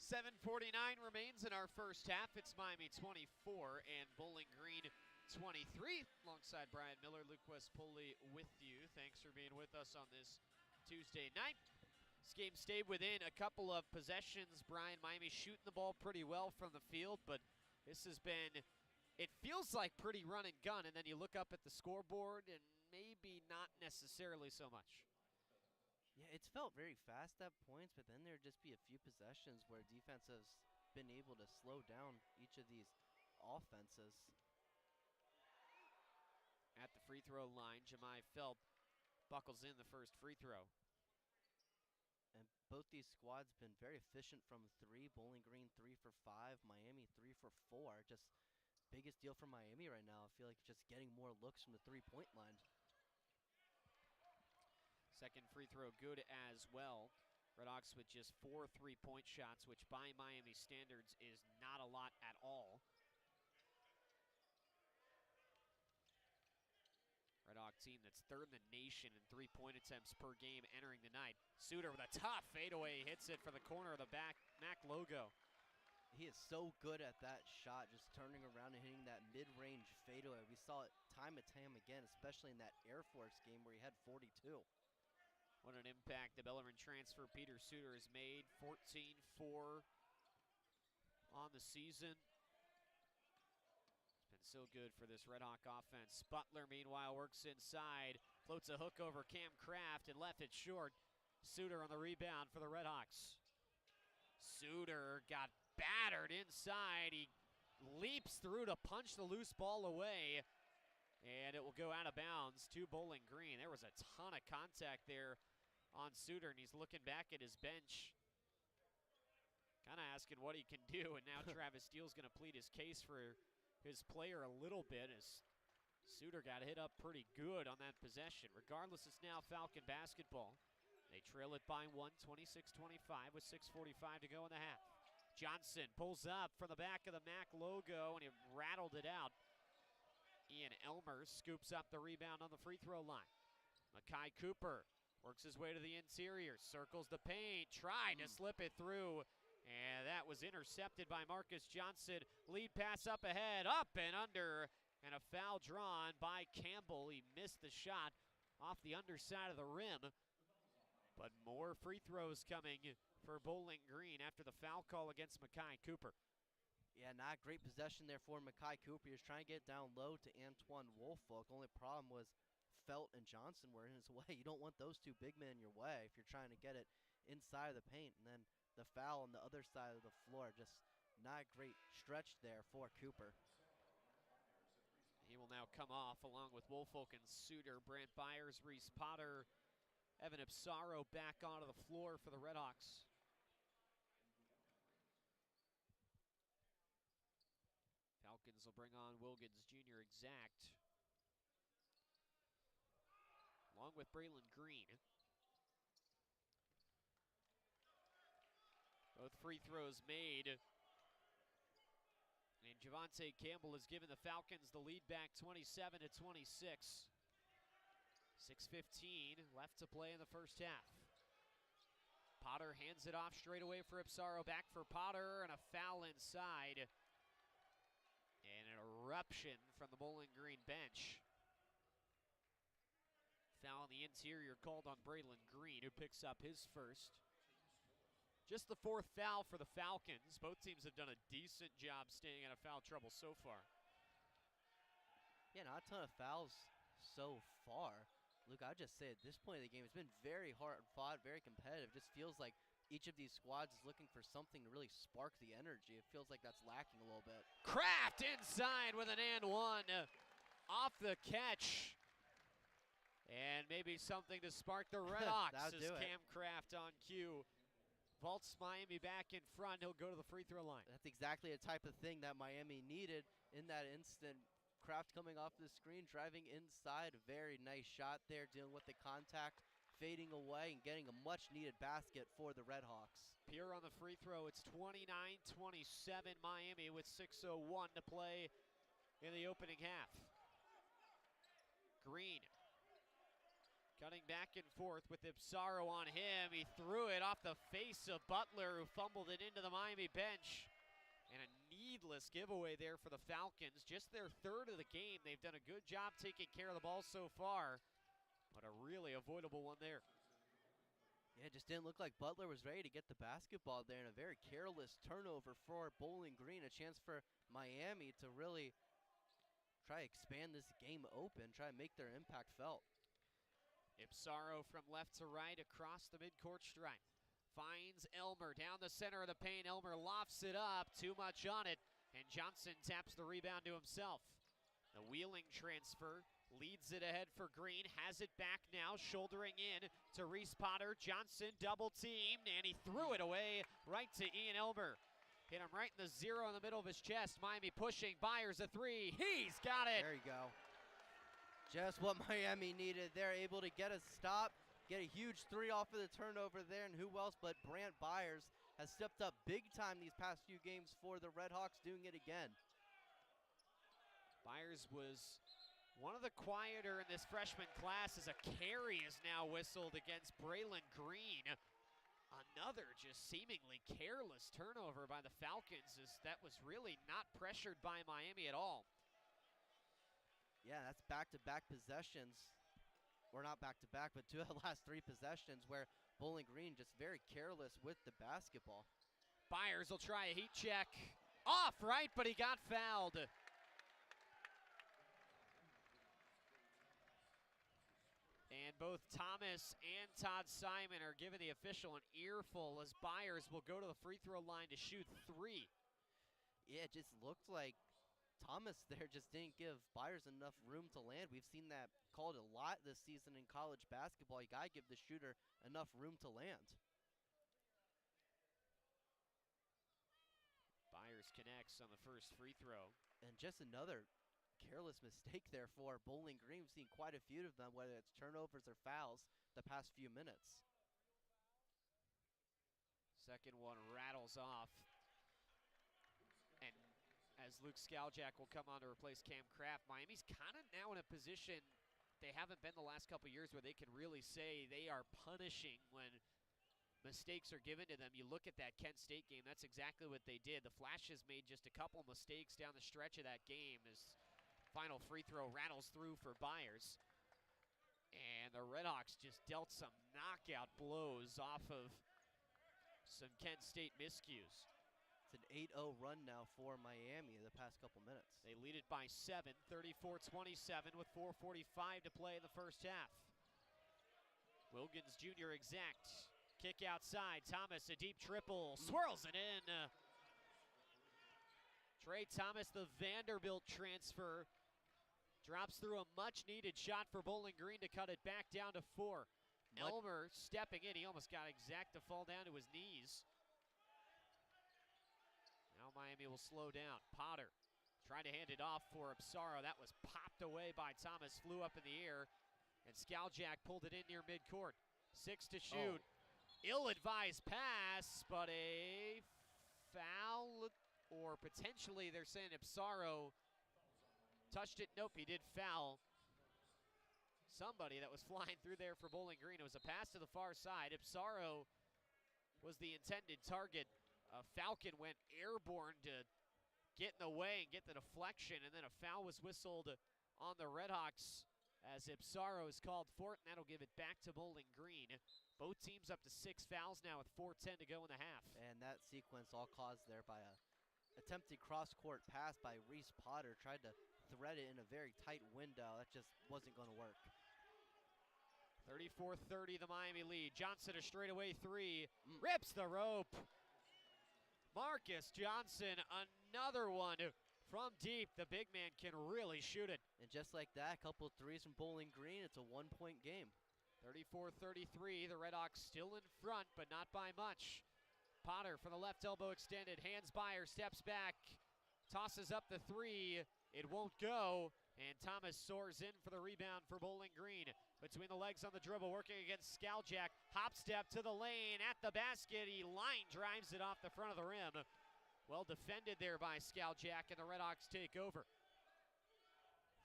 7:49 remains in our first half. It's Miami 24 and Bowling Green 23. Alongside Bryan Miller, Luke West Poley with you. Thanks for being with us on this Tuesday night. This game stayed within a couple of possessions. Bryan, Miami shooting the ball pretty well from the field, but this has been, it feels like pretty run and gun, and then you look up at the scoreboard and maybe not necessarily so much. Yeah, it's felt very fast at points, but then there'd just be a few possessions where defense has been able to slow down each of these offenses. At the free throw line, Jemai Felt buckles in the first free throw. And both these squads been very efficient from three. Bowling Green 3 for 5, Miami 3 for 4. Just biggest deal for Miami right now. I feel like just getting more looks from the three-point line. Second free throw good as well. RedHawks with just 4 3-point shots, which by Miami standards is not a lot at all. RedHawk team that's third in the nation in 3-point attempts per game entering the night. Suter with a tough fadeaway, hits it for the corner of the back MAC logo. He is so good at that shot, just turning around and hitting that mid-range fadeaway. We saw it time and time again, especially in that Air Force game where he had 42. What an impact the Bellarmine transfer Peter Suter has made. 14-4 on the season. It's been so good for this RedHawk offense. Butler, meanwhile, works inside. Floats a hook over Cam Kraft and left it short. Suter on the rebound for the RedHawks. Suter got battered inside. He leaps through to punch the loose ball away. And it will go out of bounds to Bowling Green. There was a ton of contact there on Suter, and he's looking back at his bench, kind of asking what he can do. And now Travis Steele's going to plead his case for his player a little bit as Suter got hit up pretty good on that possession. Regardless, it's now Falcon basketball. They trail it by 1, 26-25 with 6:45 to go in the half. Johnson pulls up from the back of the MAC logo, and he rattled it out. Ian Elmer scoops up the rebound on the free throw line. Makai Cooper works his way to the interior, circles the paint, tried to slip it through, and that was intercepted by Marcus Johnson. Lead pass up ahead, up and under, and a foul drawn by Campbell. He missed the shot off the underside of the rim, but more free throws coming for Bowling Green after the foul call against Makai Cooper. Yeah, not great possession there for Makai Cooper. He was trying to get down low to Antoine Woolfolk. Only problem was Felt and Johnson were in his way. You don't want those two big men in your way if you're trying to get it inside of the paint. And then the foul on the other side of the floor, just not great stretch there for Cooper. He will now come off along with Woolfolk and Suter. Brant Byers, Reese Potter, Evan Ipsaro back onto the floor for the RedHawks. Falcons will bring on Wilkins Jr. exact, along with Braylon Green. Both free throws made. And Javante Campbell has given the Falcons the lead back 27-26. 6:15 left to play in the first half. Potter hands it off straight away for Ipsaro. Back for Potter, and a foul inside. And an eruption from the Bowling Green bench. Foul on the interior called on Braylon Green, who picks up his first. Just the fourth foul for the Falcons. Both teams have done a decent job staying out of foul trouble so far. Yeah, not a ton of fouls so far. Luke, I would just say at this point of the game, it's been very hard fought, very competitive. It just feels like each of these squads is looking for something to really spark the energy. It feels like that's lacking a little bit. Kraft inside with an and one off the catch. And maybe something to spark the RedHawks as Cam Kraft on cue vaults Miami back in front. He'll go to the free throw line. That's exactly the type of thing that Miami needed in that instant. Kraft coming off the screen, driving inside. Very nice shot there, dealing with the contact, fading away, and getting a much-needed basket for the RedHawks. Pierre on the free throw. It's 29-27 Miami with 6:01 to play in the opening half. Green cutting running back and forth with Ipsaro on him. He threw it off the face of Butler, who fumbled it into the Miami bench. And a needless giveaway there for the Falcons. Just their third of the game. They've done a good job taking care of the ball so far, but a really avoidable one there. Yeah, it just didn't look like Butler was ready to get the basketball there, and a very careless turnover for Bowling Green. A chance for Miami to really try to expand this game open, try to make their impact felt. Ipsaro from left to right across the midcourt stripe. Finds Elmer down the center of the paint. Elmer lofts it up, too much on it, and Johnson taps the rebound to himself. The Wheeling transfer leads it ahead for Green, has it back now, shouldering in to Reese Potter. Johnson double teamed, and he threw it away right to Ian Elmer. Hit him right in the zero in the middle of his chest. Miami pushing, Byers a three, he's got it. There you go. Just what Miami needed. They're able to get a stop, get a huge three off of the turnover there, and who else but Brant Byers has stepped up big time these past few games for the RedHawks, doing it again. Byers was one of the quieter in this freshman class, as a carry is now whistled against Braylon Green. Another just seemingly careless turnover by the Falcons, as that was really not pressured by Miami at all. Yeah, that's back-to-back possessions. Or not back-to-back, but two of the last three possessions where Bowling Green just very careless with the basketball. Byers will try a heat check. Off, right, but he got fouled. And both Thomas and Todd Simon are giving the official an earful, as Byers will go to the free throw line to shoot three. Yeah, it just looked like Thomas there just didn't give Byers enough room to land. We've seen that called a lot this season in college basketball. You gotta give the shooter enough room to land. Byers connects on the first free throw. And just another careless mistake there for Bowling Green. We've seen quite a few of them, whether it's turnovers or fouls, the past few minutes. Second one rattles off. And as Luke Skaljak will come on to replace Cam Kraft, Miami's kind of now in a position they haven't been the last couple years where they can really say they are punishing when mistakes are given to them. You look at that Kent State game, that's exactly what they did. The Flashes made just a couple mistakes down the stretch of that game, as final free throw rattles through for Byers. And the RedHawks just dealt some knockout blows off of some Kent State miscues. It's an 8-0 run now for Miami the past couple minutes. They lead it by 7, 34-27 with 4:45 to play in the first half. Wilkins Jr. exact. Kick outside, Thomas, a deep triple, swirls it in. Trey Thomas, the Vanderbilt transfer, drops through a much-needed shot for Bowling Green to cut it back down to 4. Elmer stepping in, he almost got exact to fall down to his knees. Now Miami will slow down. Potter trying to hand it off for Ipsaro. That was popped away by Thomas, flew up in the air, and Skaljak pulled it in near midcourt. 6 to shoot. Ill-advised pass, but a foul, or potentially they're saying Ipsaro touched it. Nope, he did foul somebody that was flying through there for Bowling Green. It was a pass to the far side. Ipsaro was the intended target. Falcon went airborne to get in the way and get the deflection, and then a foul was whistled on the RedHawks as Ipsaro is called for it, and that'll give it back to Bowling Green. Both teams up to 6 fouls now with 4:10 to go in the half. And that sequence all caused there by a attempted cross-court pass by Reese Potter. Tried to thread it in a very tight window. That just wasn't going to work. 34-30 the Miami lead. Johnson a straightaway three. Rips the rope. Marcus Johnson, another one from deep. The big man can really shoot it. And just like that, a couple of threes from Bowling Green. It's a one-point game. 34-33, the RedHawks still in front, but not by much. Potter from the left elbow extended, hands Byers, steps back, tosses up the three. It won't go, and Thomas soars in for the rebound for Bowling Green. Between the legs on the dribble, working against Skaljak. Hop step to the lane, at the basket. He line drives it off the front of the rim. Well defended there by Skaljak, and the RedHawks take over.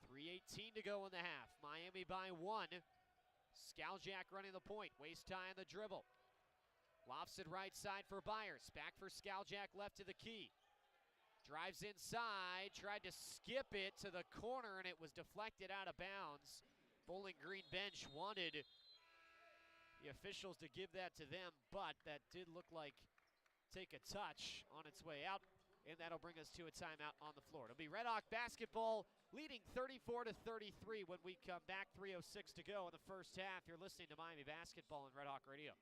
3:18 to go in the half. Miami by 1. Skaljak running the point, waist high on the dribble. Lofts it right side for Byers. Back for Skaljak, left to the key. Drives inside, tried to skip it to the corner, and it was deflected out of bounds. Bowling Green bench wanted the officials to give that to them, but that did look like take a touch on its way out, and that'll bring us to a timeout on the floor. It'll be RedHawk basketball leading 34-33 when we come back. 3:06 to go in the first half. You're listening to Miami Basketball on RedHawk Radio.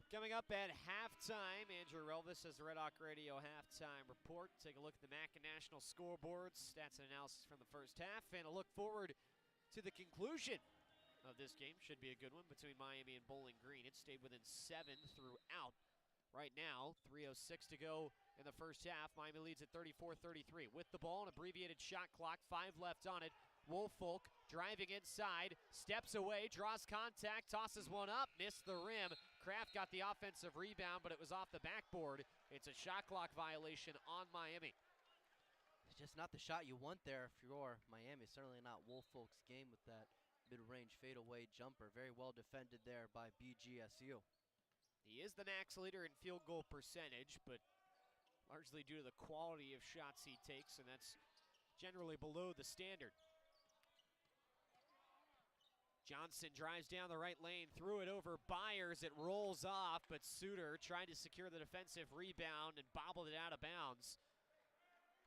Coming up at halftime, Andrew Relvas has the RedHawk Radio halftime report. Take a look at the MAC and National scoreboards, stats and analysis from the first half, and a look forward to the conclusion of this game. Should be a good one between Miami and Bowling Green. It stayed within 7 throughout. Right now, 3:06 to go in the first half. Miami leads at 34-33. With the ball, an abbreviated shot clock, 5 left on it. Woolfolk driving inside, steps away, draws contact, tosses one up, missed the rim. Kraft got the offensive rebound, but it was off the backboard. It's a shot clock violation on Miami. It's just not the shot you want there if you're Miami. Certainly not Woolfolk's game with that mid-range fadeaway jumper. Very well defended there by BGSU. He is the MAC's leader in field goal percentage, but largely due to the quality of shots he takes, and that's generally below the standard. Johnson drives down the right lane, threw it over Byers. It rolls off, but Suter tried to secure the defensive rebound and bobbled it out of bounds.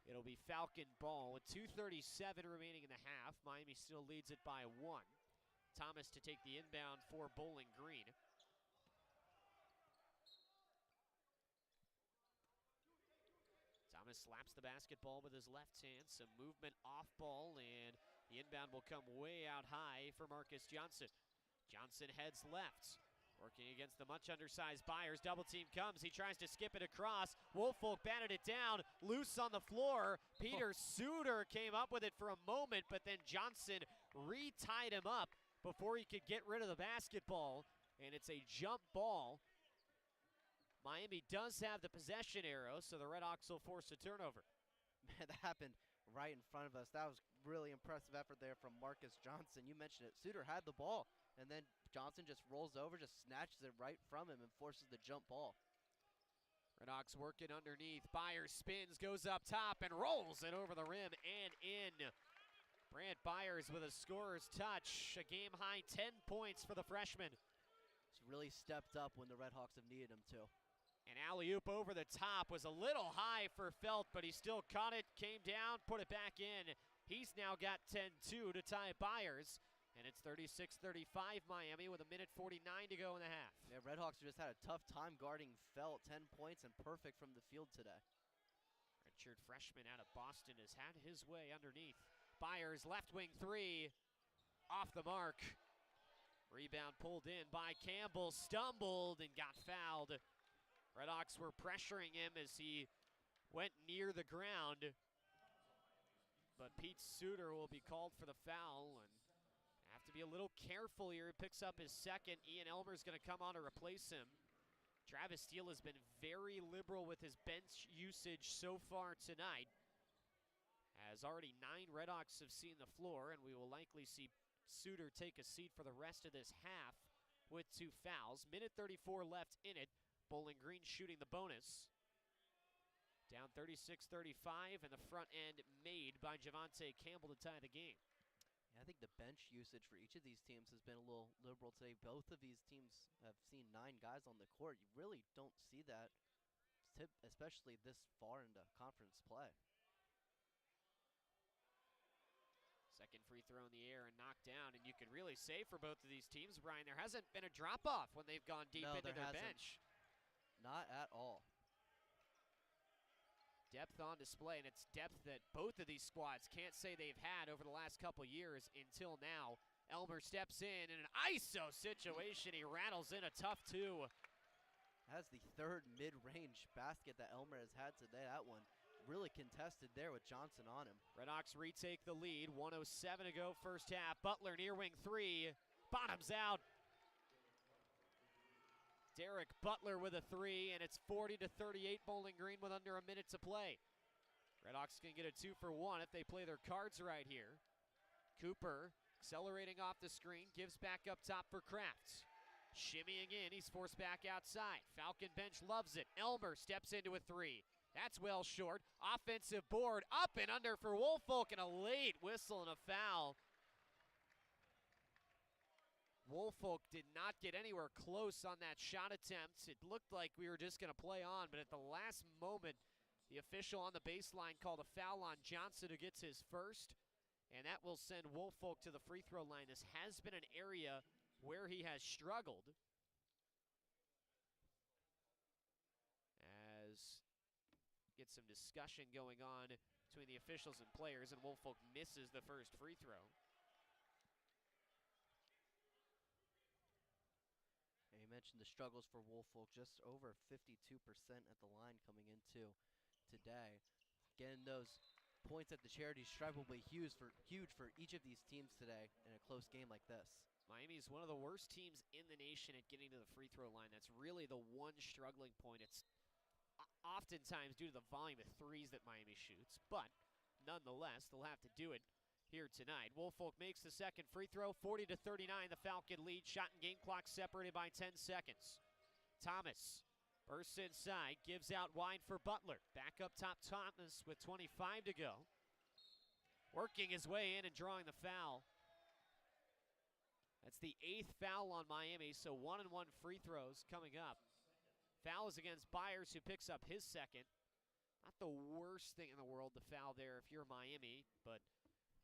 It'll be Falcon ball with 2:37 remaining in the half. Miami still leads it by 1. Thomas to take the inbound for Bowling Green. Thomas slaps the basketball with his left hand. Some movement off ball, and the inbound will come way out high for Marcus Johnson. Johnson heads left, working against the much undersized Byers. Double team comes. He tries to skip it across. Woolfolk batted it down, loose on the floor. Peter Suter came up with it for a moment, but then Johnson re-tied him up before he could get rid of the basketball, and it's a jump ball. Miami does have the possession arrow, so the RedHawks will force a turnover. Man, that happened right in front of us. That was really impressive effort there from Marcus Johnson. You mentioned it. Suter had the ball, and then Johnson just rolls over, just snatches it right from him and forces the jump ball. RedHawks working underneath. Byers spins, goes up top, and rolls it over the rim and in. Brant Byers with a scorer's touch. A game-high 10 points for the freshman. He's really stepped up when the RedHawks have needed him to. An alley-oop over the top was a little high for Felt, but he still caught it, came down, put it back in. He's now got 10-2 to tie Byers, and it's 36-35 Miami with 1:49 to go in the half. Yeah, RedHawks just had a tough time guarding Felt. 10 points and perfect from the field today. featured freshman out of Boston, has had his way underneath. Byers, left wing three, off the mark. Rebound pulled in by Campbell, stumbled and got fouled. RedHawks were pressuring him as he went near the ground, but Pete Suter will be called for the foul and have to be a little careful here. He picks up his second. Ian Elmer's going to come on to replace him. Travis Steele has been very liberal with his bench usage so far tonight, as already 9 RedHawks have seen the floor, and we will likely see Suter take a seat for the rest of this half with 2 fouls. Minute 34 left in it. Bowling Green shooting the bonus. Down 36-35, and the front end made by Javante Campbell to tie the game. Yeah, I think the bench usage for each of these teams has been a little liberal today. Both of these teams have seen 9 guys on the court. You really don't see that, especially this far into conference play. Second free throw in the air and knocked down, and you can really say for both of these teams, Bryan, there hasn't been a drop-off when they've gone deep into their bench. Not at all. Depth on display, and it's depth that both of these squads can't say they've had over the last couple years until now. Elmer steps in an ISO situation. He rattles in a tough 2. That's the 3rd mid-range basket that Elmer has had today. That one really contested there with Johnson on him. RedHawks retake the lead. 1:07 to go first half. Butler near wing 3. Bottoms out. Derek Butler with a 3, and it's 40-38 Bowling Green with under a minute to play. RedHawks can get a 2 for 1 if they play their cards right here. Cooper accelerating off the screen, gives back up top for Kraft. Shimmying in, he's forced back outside. Falcon bench loves it. Elmer steps into a 3. That's well short. Offensive board up and under for Woolfolk, and a late whistle and a foul. Woolfolk did not get anywhere close on that shot attempt. It looked like we were just going to play on, but at the last moment, the official on the baseline called a foul on Johnson, who gets his first, and that will send Woolfolk to the free throw line. This has been an area where he has struggled, as get some discussion going on between the officials and players, and Woolfolk misses the first free throw. You mentioned the struggles for Woolfolk, just over 52% at the line coming into today. Getting those points at the charity stripe will be huge for each of these teams today in a close game like this. Miami is one of the worst teams in the nation at getting to the free throw line. That's really the one struggling point. It's oftentimes due to the volume of threes that Miami shoots, but nonetheless, they'll have to do it here tonight. Woolfolk makes the second free throw. 40-39, the Falcon lead. Shot and game clock separated by 10 seconds. Thomas bursts inside, gives out wide for Butler. Back up top, Thomas with 25 to go. Working his way in and drawing the foul. That's the 8th foul on Miami, so 1-and-1 free throws coming up. Foul is against Byers, who picks up his second. Not the worst thing in the world to foul there if you're Miami, but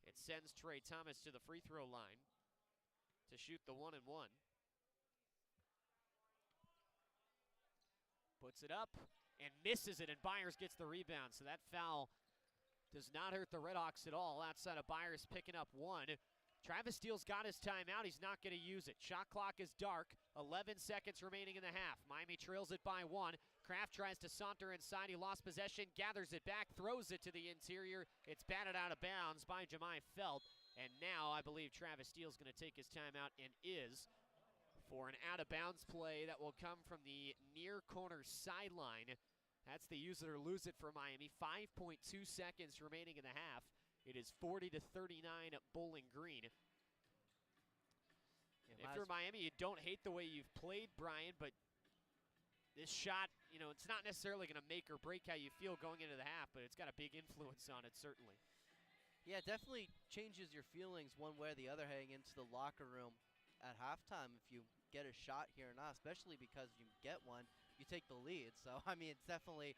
it sends Trey Thomas to the free throw line to shoot the 1-and-1. Puts it up and misses it, and Byers gets the rebound. So that foul does not hurt the RedHawks at all. Outside of Byers picking up 1. Travis Steele's got his timeout. He's not going to use it. Shot clock is dark. 11 seconds remaining in the half. Miami trails it by 1. Kraft tries to saunter inside. He lost possession, gathers it back, throws it to the interior. It's batted out of bounds by Jemai Felt. And now I believe Travis Steele's going to take his timeout, and is, for an out-of-bounds play that will come from the near corner sideline. That's the use it or lose it for Miami. 5.2 seconds remaining in the half. It is 40-39 at Bowling Green. If you're Miami, you don't hate the way you've played, Bryan, but this shot, you know, it's not necessarily going to make or break how you feel going into the half, but it's got a big influence on it, certainly. Yeah, it definitely changes your feelings one way or the other heading into the locker room at halftime if you get a shot here or not, especially because you get one, you take the lead. So, I mean, it's definitely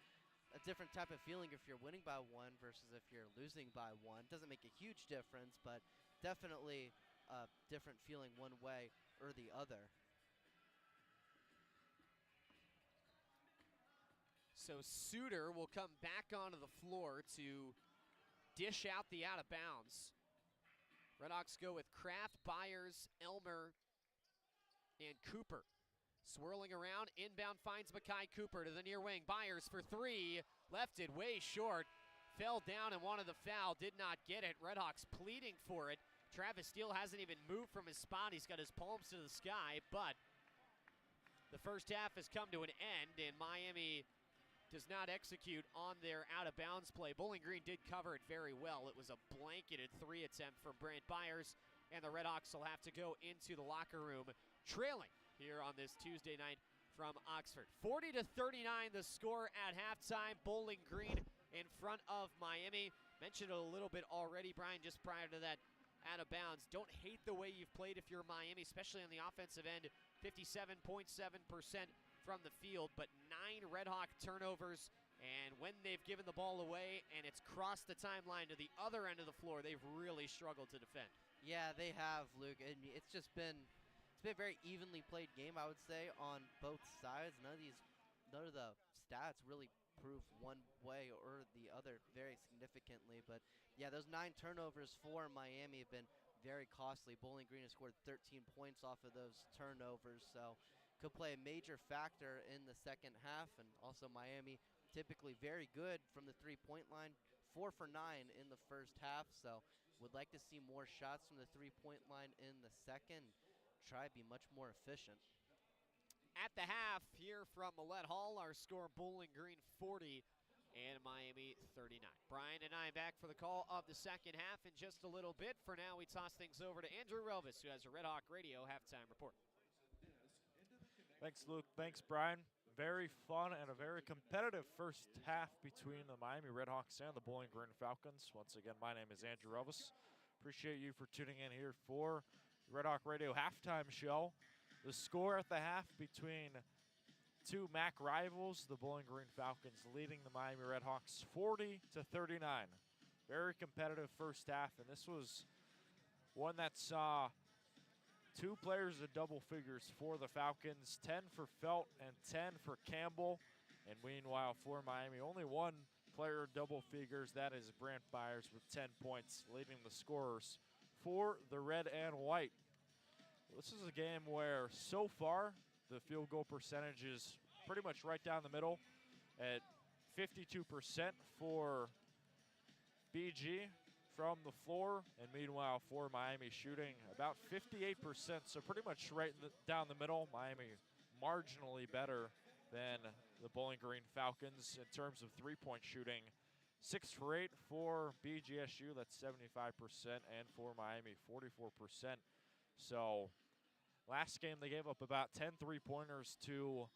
a different type of feeling if you're winning by 1 versus if you're losing by 1. Doesn't make a huge difference, but definitely a different feeling one way or the other. So Suter will come back onto the floor to dish out the out of bounds. RedHawks go with Kraft, Byers, Elmer, and Cooper. Swirling around, inbound finds Makai Cooper to the near wing. Byers for three, left it way short. Fell down and wanted the foul, did not get it. RedHawks pleading for it. Travis Steele hasn't even moved from his spot. He's got his palms to the sky, but the first half has come to an end, and Miami does not execute on their out-of-bounds play. Bowling Green did cover it very well. It was a blanketed three attempt from Brant Byers, and the RedHawks will have to go into the locker room trailing here on this Tuesday night from Oxford. 40-39 the score at halftime. Bowling Green in front of Miami. Mentioned it a little bit already, Brian, just prior to that out of bounds. Don't hate the way you've played if you're Miami, especially on the offensive end. 57.7% from the field, but 9 RedHawk turnovers. And when they've given the ball away and it's crossed the timeline to the other end of the floor, they've really struggled to defend. Yeah, they have, Luke. And it's been a very evenly played game, I would say, on both sides. None of the stats really prove one way or the other very significantly. But yeah, those 9 turnovers for Miami have been very costly. Bowling Green has scored 13 points off of those turnovers, so could play a major factor in the second half. And also Miami typically very good from the three-point line, 4 for 9 in the first half, so would like to see more shots from the three-point line in the second. Try to be much more efficient. At the half here from Millett Hall, our score Bowling Green 40 and Miami 39. Bryan and I back for the call of the second half in just a little bit. For now, we toss things over to Andrew Relvas, who has a RedHawk Radio halftime report. Thanks, Luke. Thanks, Bryan. Very fun and a very competitive first half between the Miami RedHawks and the Bowling Green Falcons. Once again, my name is Andrew Relvas. Appreciate you for tuning in here for the RedHawk Radio halftime show. The score at the half between two MAC rivals, the Bowling Green Falcons leading the Miami RedHawks 40-39. Very competitive first half, and this was one that saw 2 players of double figures for the Falcons, 10 for Felt and 10 for Campbell. And meanwhile, for Miami, only 1 player of double figures. That is Brant Byers with 10 points, leading the scorers for the red and white. This is a game where, so far, the field goal percentage is pretty much right down the middle at 52% for BG from the floor, and meanwhile for Miami shooting about 58%, so pretty much right down the middle. Miami marginally better than the Bowling Green Falcons in terms of three-point shooting. 6 for 8 for BGSU, that's 75%, and for Miami, 44%. So last game they gave up about 10 three-pointers to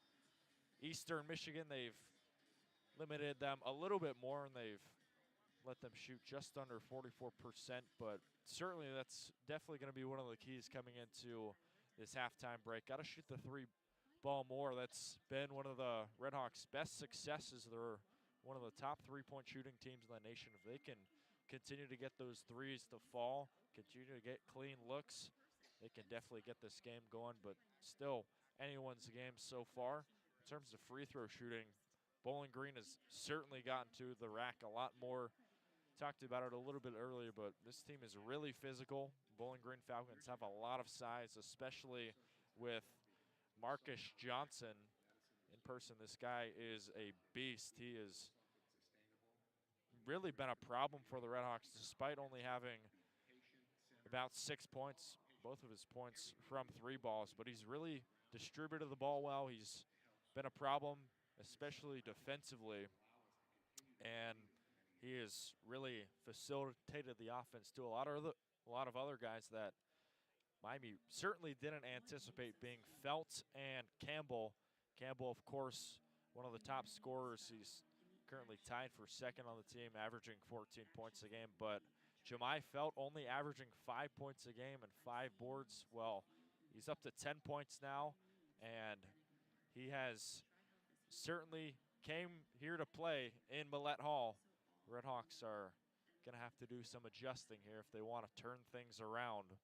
Eastern Michigan. They've limited them a little bit more, and they've let them shoot just under 44%, but certainly that's definitely going to be one of the keys coming into this halftime break. Got to shoot the 3-ball more. That's been one of the RedHawks' best successes. They're one of the top three-point shooting teams in the nation. If they can continue to get those threes to fall, continue to get clean looks, they can definitely get this game going, but still anyone's game so far. In terms of free throw shooting, Bowling Green has certainly gotten to the rack a lot more. Talked about it a little bit earlier, but this team is really physical. Bowling Green Falcons have a lot of size, especially with Marcus Johnson in person. This guy is a beast. He has really been a problem for the RedHawks, despite only having about 6 points, both of his points from 3 balls, but he's really distributed the ball well. He's been a problem, especially defensively, and he has really facilitated the offense to a lot of other guys that Miami certainly didn't anticipate, being Felt and Campbell. Campbell, of course, one of the top scorers. He's currently tied for second on the team, averaging 14 points a game, but Jemai Felt only averaging 5 points a game and 5 boards. Well, he's up to 10 points now, and he has certainly came here to play in Millett Hall. RedHawks are going to have to do some adjusting here if they want to turn things around.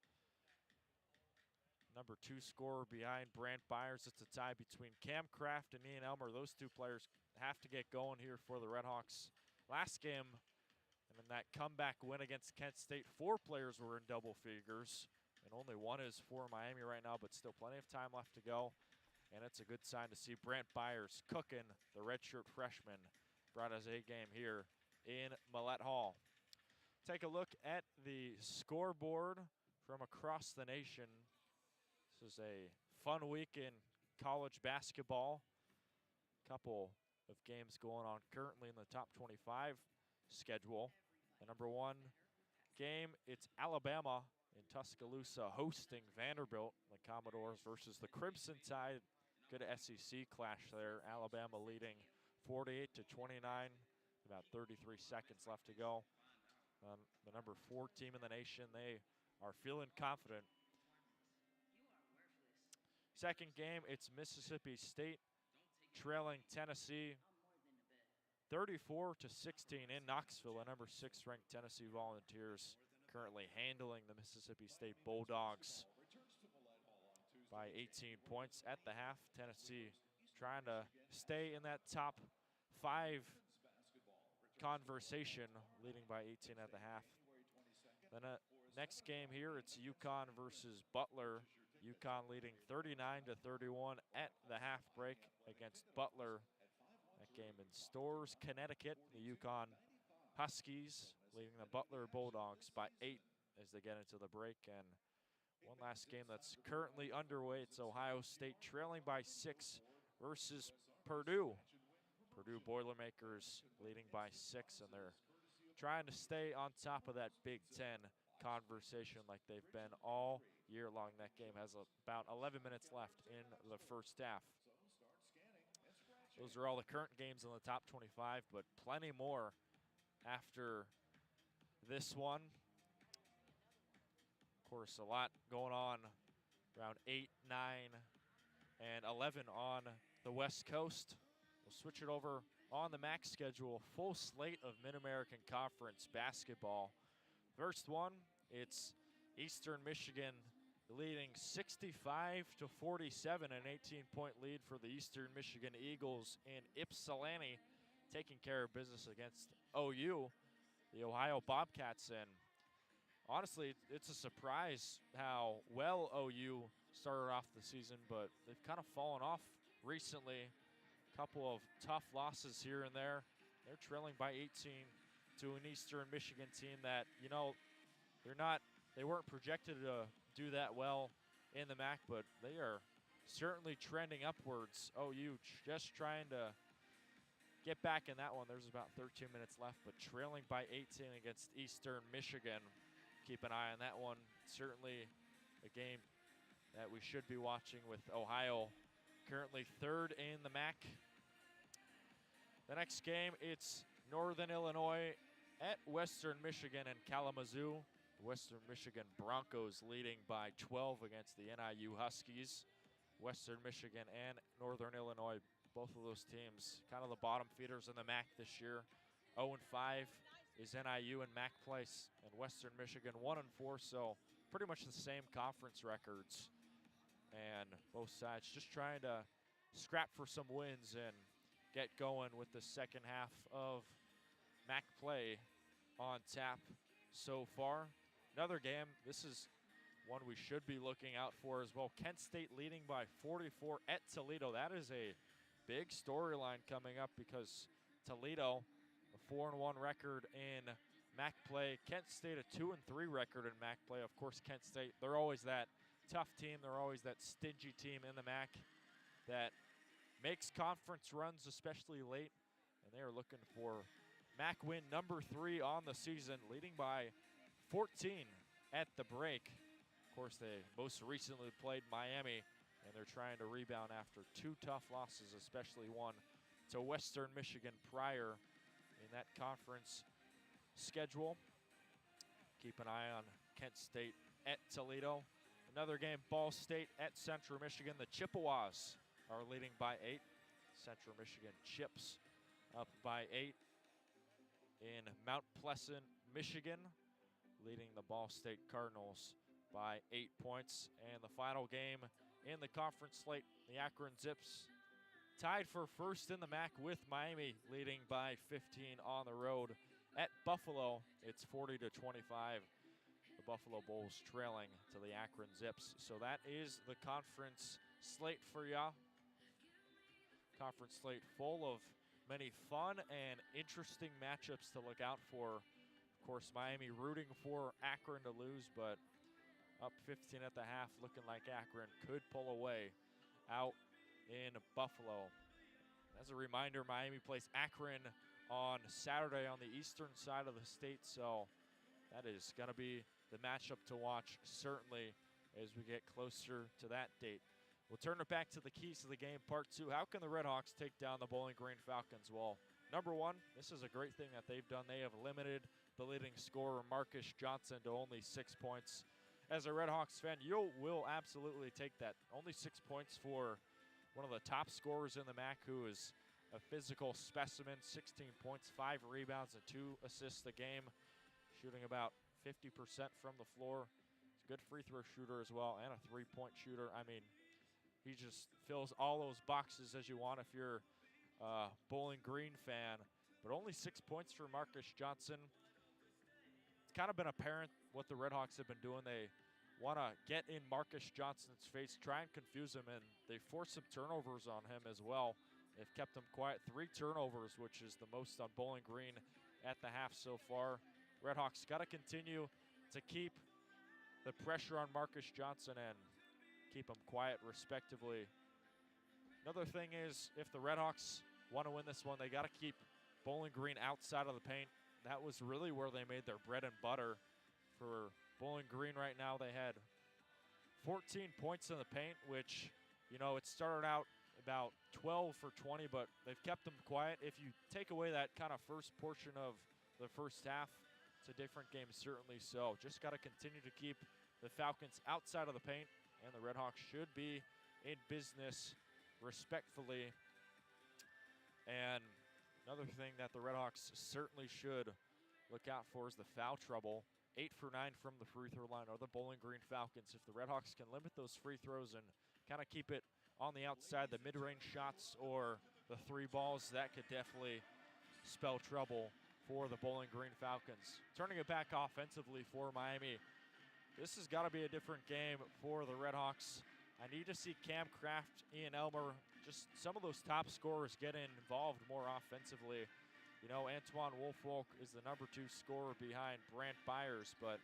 Number 2 scorer behind Brant Byers. It's a tie between Cam Kraft and Ian Elmer. Those 2 players have to get going here for the RedHawks. Last game, and in that comeback win against Kent State, 4 players were in double figures, and only 1 is for Miami right now, but still plenty of time left to go. And it's a good sign to see Brant Byers cooking, the redshirt freshman. Brought his A game here in Millett Hall. Take a look at the scoreboard from across the nation. This is a fun week in college basketball. Couple of games going on currently in the top 25 schedule. The number 1 game, it's Alabama in Tuscaloosa hosting Vanderbilt. The Commodores versus the Crimson Tide. Good SEC clash there. Alabama leading 48-29. About 33 seconds left to go. The number 4 team in the nation, they are feeling confident. Second game, it's Mississippi State trailing Tennessee 34-16 in Knoxville. The number 6 ranked Tennessee Volunteers currently handling the Mississippi State Bulldogs by 18 points at the half. Tennessee trying to stay in that top 5 conversation, leading by 18 at the half. Then next game here, it's UConn versus Butler. UConn leading 39-31 at the half break against Butler. That game in Storrs, Connecticut. The UConn Huskies leading the Butler Bulldogs by 8 as they get into the break. And one last game that's currently underway. It's Ohio State trailing by 6 versus Purdue. Purdue Boilermakers leading by 6, and they're trying to stay on top of that Big Ten conversation like they've been all year long. That game has about 11 minutes left in the first half. Those are all the current games in the top 25, but plenty more after this one. Of course, a lot going on around 8, 9, and 11 on the West Coast. We'll switch it over on the MAC schedule. Full slate of Mid-American Conference basketball. First one, it's Eastern Michigan leading 65-47, an 18-point lead for the Eastern Michigan Eagles in Ypsilanti, taking care of business against OU, the Ohio Bobcats. And honestly, it's a surprise how well OU started off the season, but they've kind of fallen off recently. Couple of tough losses here and there. They're trailing by 18 to an Eastern Michigan team that, you know, they weren't projected to do that well in the MAC, but they are certainly trending upwards. OU just trying to get back in that one. There's about 13 minutes left, but trailing by 18 against Eastern Michigan. Keep an eye on that one. Certainly a game that we should be watching with Ohio currently 3rd in the MAC. The next game, it's Northern Illinois at Western Michigan and Kalamazoo. Western Michigan Broncos leading by 12 against the NIU Huskies. Western Michigan and Northern Illinois, both of those teams kind of the bottom feeders in the MAC this year. 0-5 is NIU in MAC place, and Western Michigan 1-4, so pretty much the same conference records. And both sides just trying to scrap for some wins and get going with the second half of MAC play on tap so far. Another game, this is one we should be looking out for as well. Kent State leading by 44 at Toledo. That is a big storyline coming up because Toledo, a 4-1 record in MAC play. Kent State a 2-3 record in MAC play. Of course, Kent State, they're always that tough team. They're always that stingy team in the MAC that makes conference runs, especially late. And they are looking for MAC win number 3 on the season, leading by 14 at the break. Of course, they most recently played Miami, and they're trying to rebound after 2 tough losses, especially one to Western Michigan prior in that conference schedule. Keep an eye on Kent State at Toledo. Another game, Ball State at Central Michigan. The Chippewas are leading by 8. Central Michigan Chips up by 8 in Mount Pleasant, Michigan, leading the Ball State Cardinals by 8 points. And the final game in the conference slate, the Akron Zips tied for first in the MAC with Miami, leading by 15 on the road at Buffalo. It's 40-25. The Buffalo Bulls trailing to the Akron Zips. So that is the conference slate for ya. Conference slate full of many fun and interesting matchups to look out for. Of course, Miami rooting for Akron to lose, but up 15 at the half, looking like Akron could pull away out in Buffalo. As a reminder, Miami plays Akron on Saturday on the eastern side of the state, so that is going to be the matchup to watch, certainly, as we get closer to that date. We'll turn it back to the keys to the game, part 2. How can the RedHawks take down the Bowling Green Falcons? Well, number one, this is a great thing that they've done. They have limited the leading scorer, Marcus Johnson, to only 6 points. As a RedHawks fan, you will absolutely take that. Only 6 points for one of the top scorers in the MAC, who is a physical specimen. 16 points, 5 rebounds, and 2 assists a game. Shooting about 50% from the floor. He's a good free throw shooter as well, and a three-point shooter. I mean, he just fills all those boxes as you want if you're a Bowling Green fan. But only 6 points for Marcus Johnson. It's kind of been apparent what the RedHawks have been doing. They want to get in Marcus Johnson's face, try and confuse him, and they force some turnovers on him as well. They've kept him quiet. 3 turnovers, which is the most on Bowling Green at the half so far. RedHawks got to continue to keep the pressure on Marcus Johnson and keep him quiet respectively. Another thing is, if the RedHawks want to win this one, they got to keep Bowling Green outside of the paint. That was really where they made their bread and butter. For Bowling Green right now, they had 14 points in the paint, which, you know, it started out about 12 for 20, but they've kept them quiet. If you take away that kind of first portion of the first half, it's a different game, certainly. So just got to continue to keep the Falcons outside of the paint, and the RedHawks should be in business respectfully. And another thing that the RedHawks certainly should look out for is the foul trouble. 8 for 9 from the free throw line are the Bowling Green Falcons. If the RedHawks can limit those free throws and kind of keep it on the outside, the mid-range shots or the 3 balls, that could definitely spell trouble for the Bowling Green Falcons. Turning it back offensively for Miami. This has got to be a different game for the RedHawks. I need to see Cam Kraft, Ian Elmer, just some of those top scorers get involved more offensively. You know, Antoine Woolfolk is the number 2 scorer behind Brant Byers, but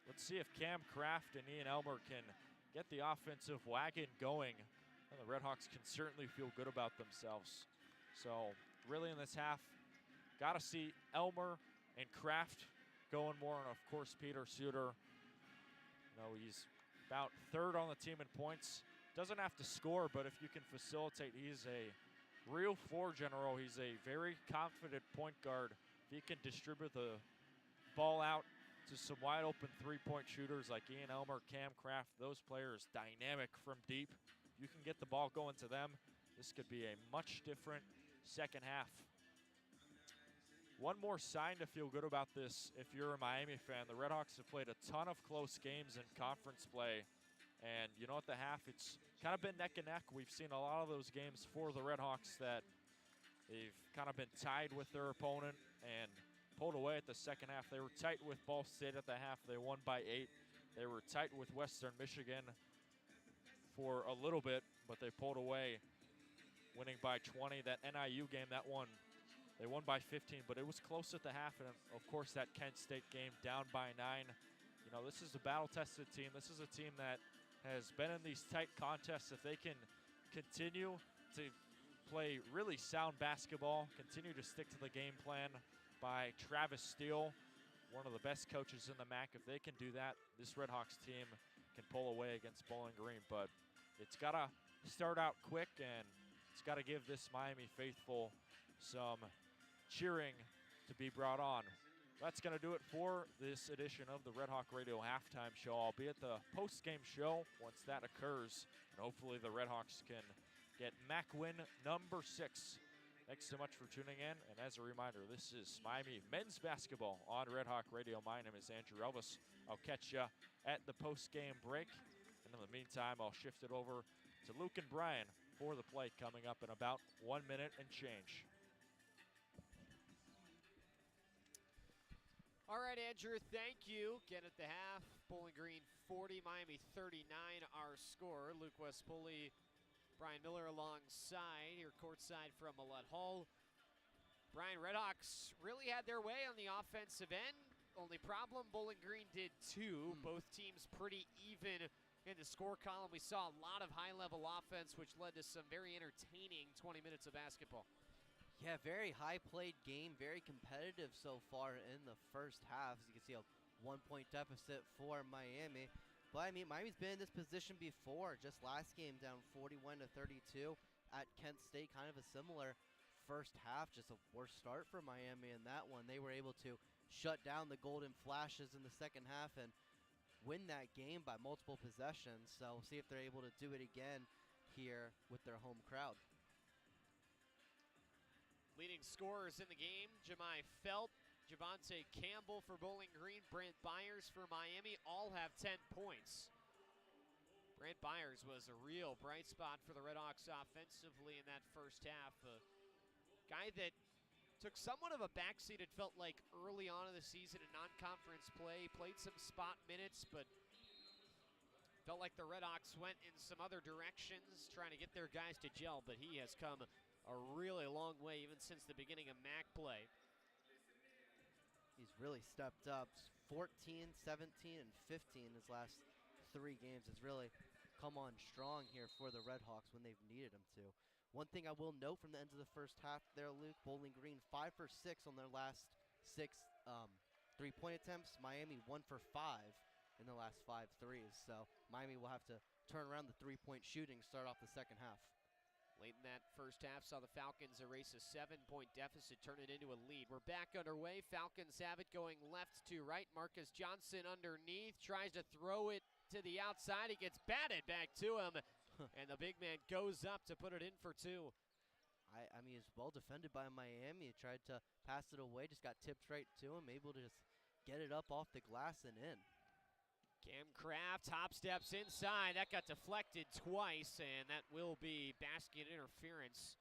let's see if Cam Kraft and Ian Elmer can get the offensive wagon going, and the RedHawks can certainly feel good about themselves. So really in this half, got to see Elmer and Kraft going more, and of course Peter Suter. You know, he's about 3rd on the team in points. Doesn't have to score, but if you can facilitate, he's a real floor general. He's a very confident point guard. If he can distribute the ball out to some wide open 3-point shooters like Ian Elmer, Cam Kraft, those players dynamic from deep. You can get the ball going to them. This could be a much different second half. One more sign to feel good about this, if you're a Miami fan, the RedHawks have played a ton of close games in conference play. And you know, at the half, it's kind of been neck and neck. We've seen a lot of those games for the RedHawks that they've kind of been tied with their opponent and pulled away at the second half. They were tight with Ball State at the half. They won by 8. They were tight with Western Michigan for a little bit, but they pulled away, winning by 20. That NIU game, that one, they won by 15, but it was close at the half. And, of course, that Kent State game down by 9. You know, this is a battle-tested team. This is a team that has been in these tight contests. If they can continue to play really sound basketball, continue to stick to the game plan by Travis Steele, one of the best coaches in the MAC, if they can do that, this RedHawks team can pull away against Bowling Green. But it's got to start out quick, and it's got to give this Miami faithful some cheering to be brought on. That's going to do it for this edition of the RedHawk Radio Halftime Show. I'll be at the post-game show once that occurs, and hopefully the RedHawks can get MAC win number 6. Thanks so much for tuning in, and as a reminder, this is Miami men's basketball on RedHawk Radio. My name is Andrew Relvas. I'll catch you at the post-game break, and in the meantime, I'll shift it over to Luke and Bryan for the play coming up in about 1 minute and change. All right, Andrew, thank you. Again at the half, Bowling Green 40, Miami 39, our score. Luke West Poley, Bryan Miller alongside, here courtside from Millett Hall. Bryan, RedHawks really had their way on the offensive end. Only problem, Bowling Green did too. Both teams pretty even in the score column. We saw a lot of high-level offense, which led to some very entertaining 20 minutes of basketball. Yeah, very high-played game, very competitive so far in the first half. As you can see, a 1-point deficit for Miami. But, I mean, Miami's been in this position before. Just last game, down 41-32 at Kent State. Kind of a similar first half, just a worse start for Miami in that one. They were able to shut down the Golden Flashes in the second half and win that game by multiple possessions. So, we'll see if they're able to do it again here with their home crowd. Leading scorers in the game, Jemai Felt, Javante Campbell for Bowling Green, Brant Byers for Miami, all have 10 points. Brant Byers was a real bright spot for the RedHawks offensively in that first half. A guy that took somewhat of a backseat, it felt like, early on in the season in non-conference play, played some spot minutes, but felt like the RedHawks went in some other directions, trying to get their guys to gel, but he has come a really long way even since the beginning of MAC play. He's really stepped up. 14, 17, and 15 his last 3 games. Has really come on strong here for the RedHawks when they've needed him to. One thing I will note from the end of the first half there, Luke, Bowling Green 5 for 6 on their last 6 3-point attempts. Miami 1 for 5 in the last 5 threes. So Miami will have to turn around the 3-point shooting, start off the second half. Late in that first half, saw the Falcons erase a 7-point deficit, turn it into a lead. We're back underway. Falcons have it going left to right. Marcus Johnson underneath, tries to throw it to the outside. He gets batted back to him, and the big man goes up to put it in for 2. I mean, it's well defended by Miami. He tried to pass it away, just got tipped right to him, able to just get it up off the glass and in. Cam Kraft hop steps inside. That got deflected twice, and that will be basket interference.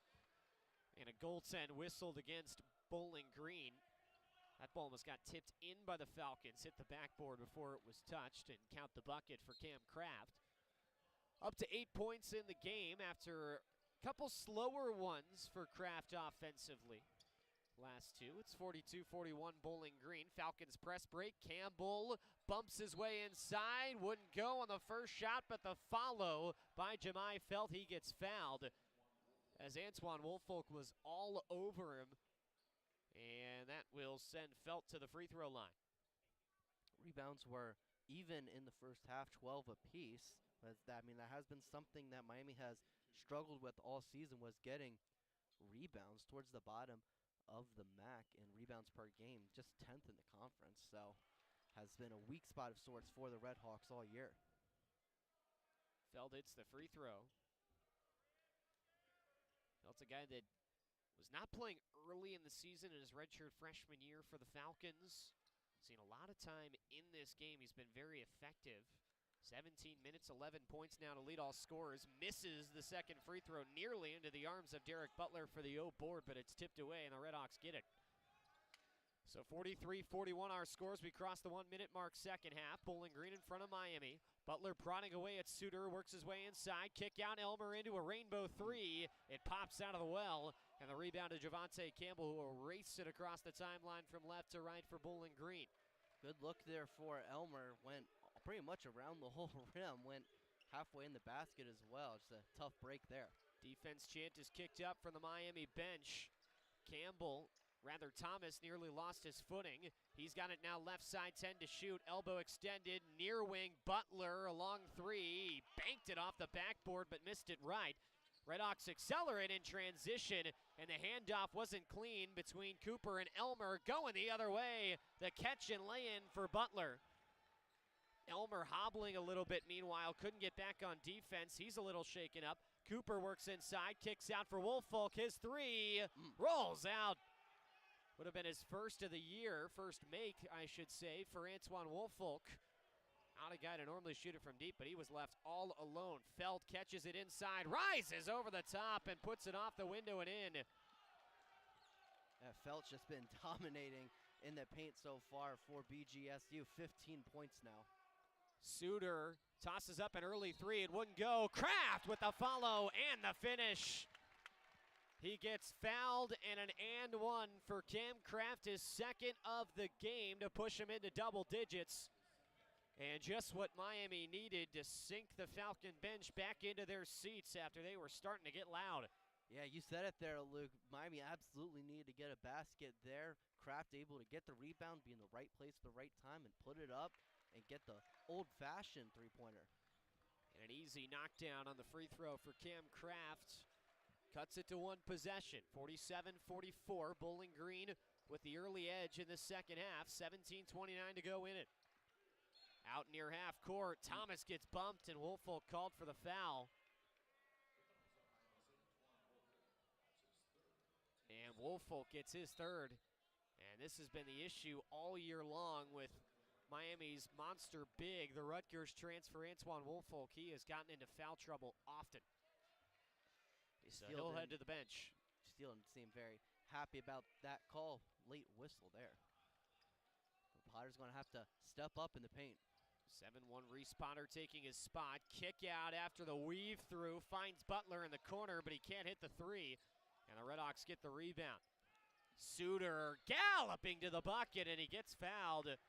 And a goaltend whistled against Bowling Green. That ball almost got tipped in by the Falcons, hit the backboard before it was touched, and count the bucket for Cam Kraft. Up to 8 points in the game after a couple slower ones for Kraft offensively. Last 2, it's 42-41 Bowling Green. Falcons press break. Campbell bumps his way inside. Wouldn't go on the first shot, but the follow by Jemai Felt. He gets fouled as Antoine Woolfolk was all over him. And that will send Felt to the free throw line. Rebounds were even in the first half, 12 apiece. But that has been something that Miami has struggled with all season, was getting rebounds towards the bottom of the MAC in rebounds per game, just 10th in the conference. So has been a weak spot of sorts for the RedHawks all year. Feld hits the free throw. Feld's a guy that was not playing early in the season in his redshirt freshman year for the Falcons. Seen a lot of time in this game. He's been very effective. 17 minutes, 11 points now to lead all scorers. Misses the second free throw nearly into the arms of Derek Butler for the O board, but it's tipped away and the RedHawks get it. So 43-41 our scores. We cross the 1-minute mark second half. Bowling Green in front of Miami. Butler prodding away at Suter, works his way inside. Kick out Elmer into a rainbow 3. It pops out of the well, and the rebound to Javante Campbell, who will race it across the timeline from left to right for Bowling Green. Good look there for Elmer. Went pretty much around the whole rim, went halfway in the basket as well. Just a tough break there. Defense chant is kicked up from the Miami bench. Thomas nearly lost his footing. He's got it now left side, 10 to shoot. Elbow extended, near wing, Butler, a long 3. He banked it off the backboard but missed it right. RedHawks accelerate in transition, and the handoff wasn't clean between Cooper and Elmer. Going the other way, the catch and lay-in for Butler. Elmer hobbling a little bit, meanwhile, couldn't get back on defense. He's a little shaken up. Cooper works inside, kicks out for Woolfolk. His 3 rolls out. Would have been his first of the year, first make, I should say, for Antoine Woolfolk. out a guy to normally shoot it from deep, but he was left all alone. Felt catches it inside, rises over the top, and puts it off the window and in. Felt's just been dominating in the paint so far for BGSU. 15 points now. Suter tosses up an early three. It wouldn't go. Kraft with the follow and the finish. He gets fouled, and an and one for Cam Kraft, his second of the game, to push him into double digits. And just what Miami needed to sink the Falcon bench back into their seats after they were starting to get loud. Yeah, you said it there, Luke. Miami absolutely needed to get a basket there. Kraft able to get the rebound, be in the right place at the right time, and put it up and get the old-fashioned three-pointer. And an easy knockdown on the free throw for Cam Kraft. Cuts it to one possession, 47-44. Bowling Green with the early edge in the second half, 17:29 to go in it. Out near half court, Thomas gets bumped, and Woolfolk called for the foul. And Woolfolk gets his third. And this has been the issue all year long with Miami's monster big, the Rutgers transfer Antoine Woolfolk. He has gotten into foul trouble often. So he'll head to the bench. Steele didn't seem very happy about that call. Late whistle there. Potter's going to have to step up in the paint. 7-1 Reese Potter taking his spot. Kick out after the weave through. Finds Butler in the corner, but he can't hit the three. And the RedHawks get the rebound. Suter galloping to the bucket, and he gets fouled.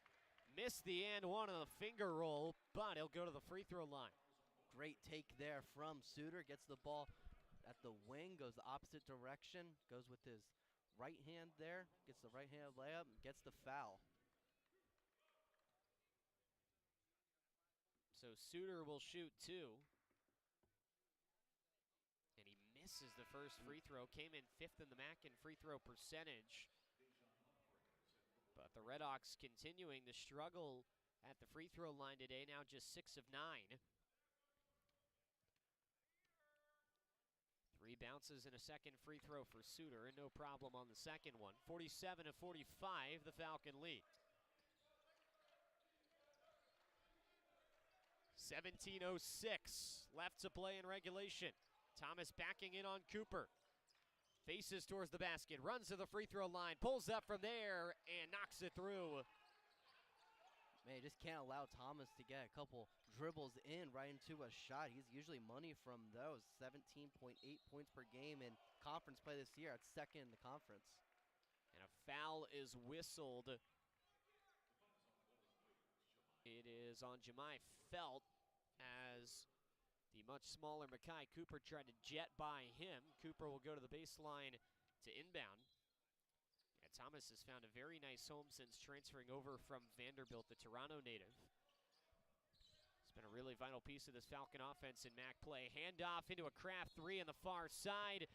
Missed the and one on the finger roll, but he'll go to the free throw line. Great take there from Suter. Gets the ball at the wing, goes the opposite direction, goes with his right hand there, gets the right hand layup, and gets the foul. So Suter will shoot two. And he misses the first free throw. Came in fifth in the MAC in free throw percentage. But the RedHawks continuing to struggle at the free throw line today, now just 6 of 9. Three bounces and a second free throw for Suter, and no problem on the second one. 47-45, the Falcon lead. 17:06 left to play in regulation. Thomas backing in on Cooper. Faces towards the basket, runs to the free throw line, pulls up from there, and knocks it through. Man, you just can't allow Thomas to get a couple dribbles in right into a shot. He's usually money from those. 17.8 points per game in conference play this year. At second in the conference. And a foul is whistled. It is on Jemai Felt as the much smaller Makai Cooper tried to jet by him. Cooper will go to the baseline to inbound. And Thomas has found a very nice home since transferring over from Vanderbilt, the Toronto native. He's been a really vital piece of this Falcon offense in MAC play. Handoff into a Kraft three on the far side.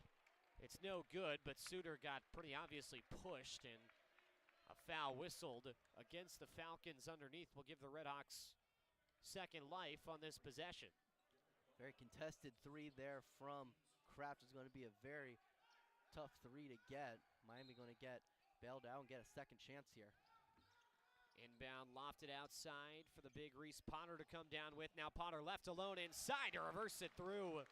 It's no good, but Suter got pretty obviously pushed, and a foul whistled against the Falcons underneath will give the RedHawks second life on this possession. Very contested three there from Kraft. Is going to be a very tough three to get. Miami going to get bailed out and get a second chance here. Inbound lofted outside for the big Reese Potter to come down with. Now Potter left alone inside to reverse it through.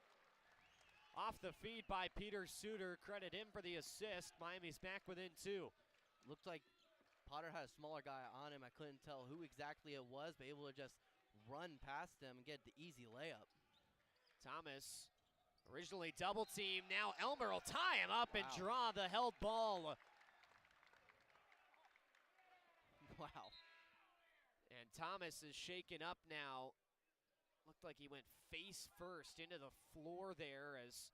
Off the feed by Peter Suter. Credit him for the assist. Miami's back within two. Looked like Potter had a smaller guy on him. I couldn't tell who exactly it was, but able to just run past him and get the easy layup. Thomas, originally double team. Now Elmer will tie him up and draw the held ball. Wow. And Thomas is shaken up now. Looked like he went face first into the floor there as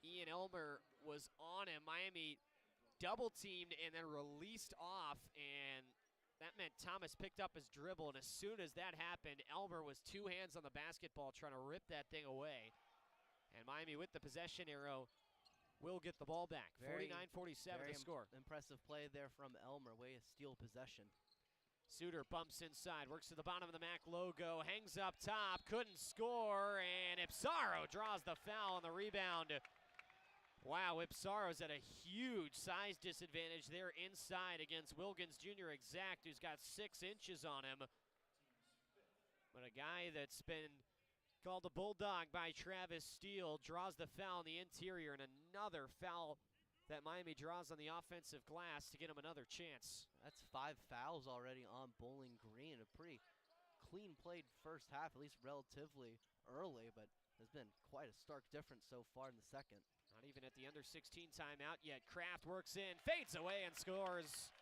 Ian Elmer was on him. Miami double teamed and then released off, and that meant Thomas picked up his dribble, and as soon as that happened, Elmer was two hands on the basketball trying to rip that thing away. And Miami with the possession arrow will get the ball back. 49-47 the score. Impressive play there from Elmer. Way to steal possession. Suter bumps inside, works to the bottom of the MAC logo, hangs up top, couldn't score, and Ipsaro draws the foul on the rebound. Wow, Ipsaro's at a huge size disadvantage there inside against Wilkins Jr. Exact, who's got 6 inches on him. But a guy that's been called a bulldog by Travis Steele draws the foul in the interior, and another foul that Miami draws on the offensive glass to get him another chance. That's 5 fouls already on Bowling Green. A pretty clean played first half, at least relatively early, but there's been quite a stark difference so far in the second. Not even at the under 16 timeout yet. Kraft works in, fades away, and scores.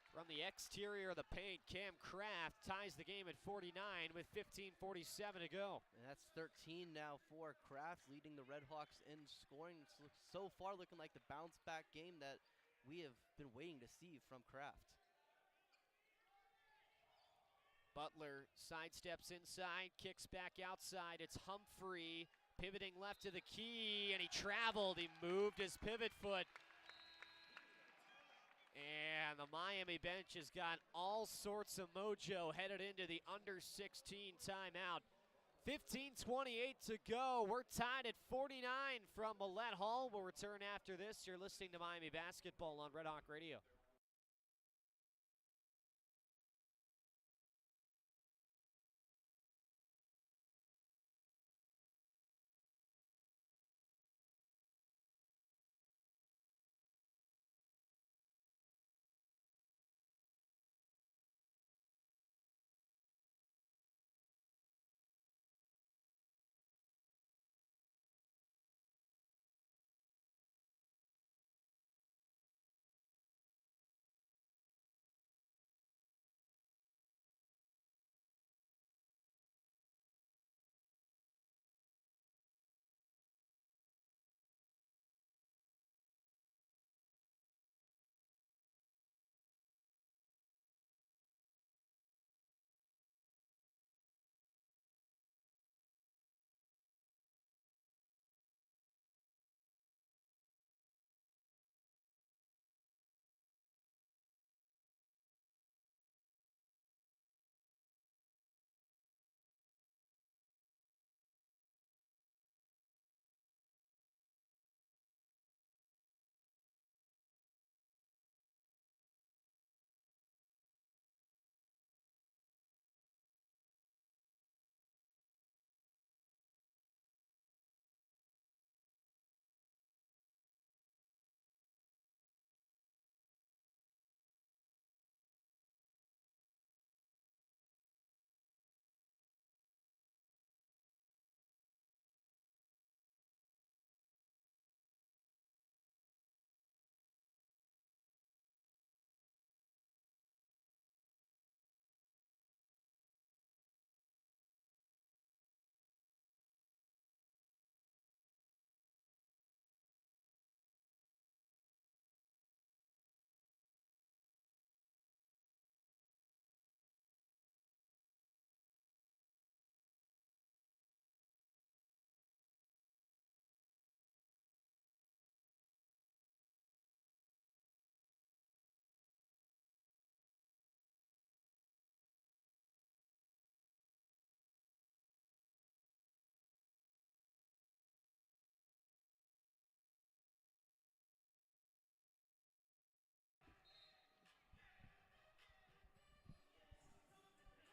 From the exterior of the paint, Cam Kraft ties the game at 49 with 15:47 to go. And that's 13 now for Kraft, leading the RedHawks in scoring. It's so far looking like the bounce back game that we have been waiting to see from Kraft. Butler sidesteps inside, kicks back outside. It's Humphrey pivoting left to the key, and he traveled. He moved his pivot foot. And the Miami bench has got all sorts of mojo headed into the under 16 timeout. 15:28 to go. We're tied at 49 from Millett Hall. We'll return after this. You're listening to Miami Basketball on Red Hawk Radio.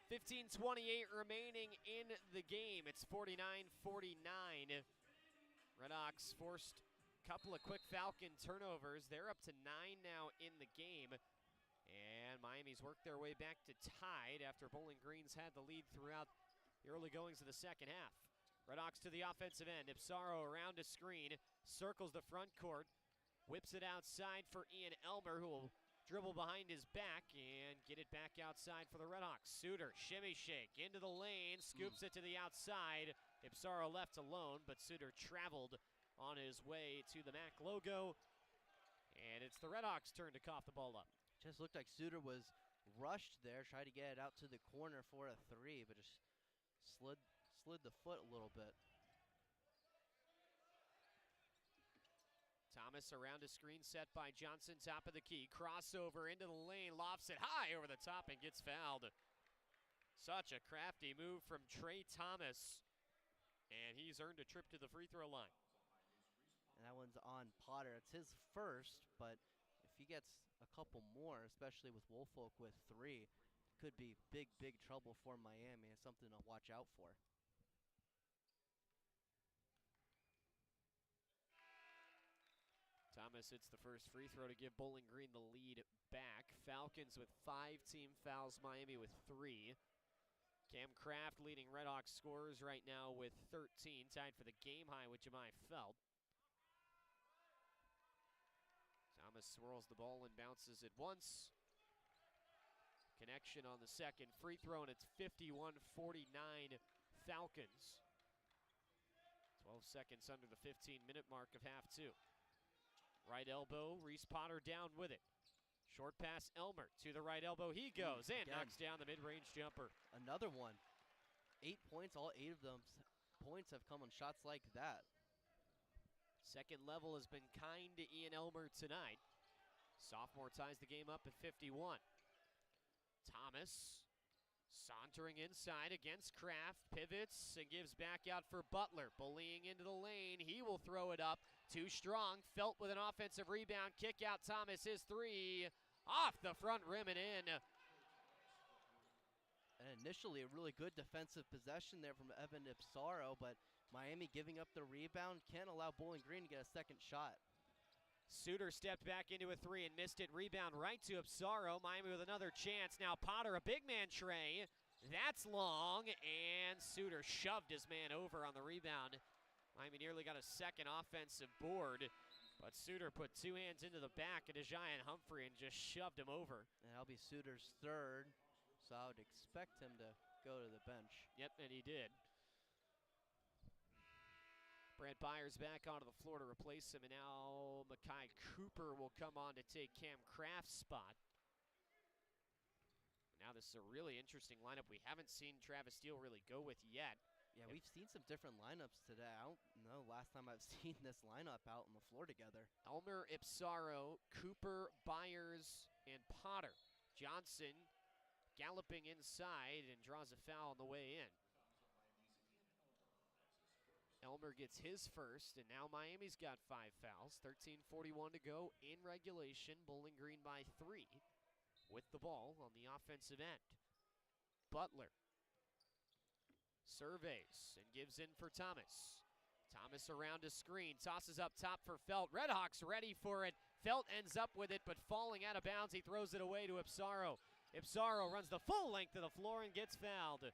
$15:28 remaining in the game. It's 49-49. RedHawks forced a couple of quick Falcon turnovers. They're up to 9 now in the game. And Miami's worked their way back to tied after Bowling Green's had the lead throughout the early goings of the second half. RedHawks to the offensive end. Ipsaro around a screen, circles the front court, whips it outside for Ian Elmer, who will dribble behind his back and get it back outside for the RedHawks. Suter, shimmy shake, into the lane, scoops it to the outside. Ipsaro left alone, but Suter traveled on his way to the MAC logo. And it's the RedHawks' turn to cough the ball up. Just looked like Suter was rushed there, tried to get it out to the corner for a three, but just slid the foot a little bit. Thomas around a screen set by Johnson, top of the key. Crossover into the lane, lofts it high over the top and gets fouled. Such a crafty move from Trey Thomas. And he's earned a trip to the free throw line. and that one's on Potter. It's his first, but if he gets a couple more, especially with Woolfolk with 3, could be big, big trouble for Miami. It's something to watch out for. Thomas hits the first free throw to give Bowling Green the lead back. Falcons with 5 team fouls, Miami with 3. Cam Kraft leading RedHawks scorers right now with 13, tied for the game high with Jemai Felt. Thomas swirls the ball and bounces it once. Connection on the second free throw, and it's 51-49 Falcons. 12 seconds under the 15-minute mark of half 2. Right elbow, Reese Potter down with it. Short pass, Elmer to the right elbow. He goes and knocks down the mid-range jumper. Another one. 8 points, all 8 of them points have come on shots like that. Second level has been kind to Ian Elmer tonight. Sophomore ties the game up at 51. Thomas sauntering inside against Kraft, pivots and gives back out for Butler. Bullying into the lane, he will throw it up. Too strong, Felt with an offensive rebound, kick out Thomas, his 3, off the front rim and in. And initially a really good defensive possession there from Evan Ipsaro, but Miami giving up the rebound can't allow Bowling Green to get a second shot. Suter stepped back into a 3 and missed it. Rebound right to Ipsaro. Miami with another chance. Now Potter, a big man tray. That's long, and Suter shoved his man over on the rebound. Miami nearly got a second offensive board, but Suter put 2 hands into the back of Dejan Humphrey and just shoved him over. And that'll be Suter's 3rd, so I would expect him to go to the bench. Yep, and he did. Brad Byers back onto the floor to replace him, and now Makai Cooper will come on to take Cam Kraft's spot. Now this is a really interesting lineup we haven't seen Travis Steele really go with yet. Yeah, we've seen some different lineups today. I don't know last time I've seen this lineup out on the floor together. Elmer, Ipsaro, Cooper, Byers, and Potter. Johnson galloping inside and draws a foul on the way in. Elmer gets his first, and now Miami's got 5 fouls. 13:41 to go in regulation. Bowling Green by 3 with the ball on the offensive end. Butler surveys and gives in for Thomas. Thomas around a screen, tosses up top for Felt. RedHawks ready for it. Felt ends up with it, but falling out of bounds, he throws it away to Ipsaro. Ipsaro runs the full length of the floor and gets fouled.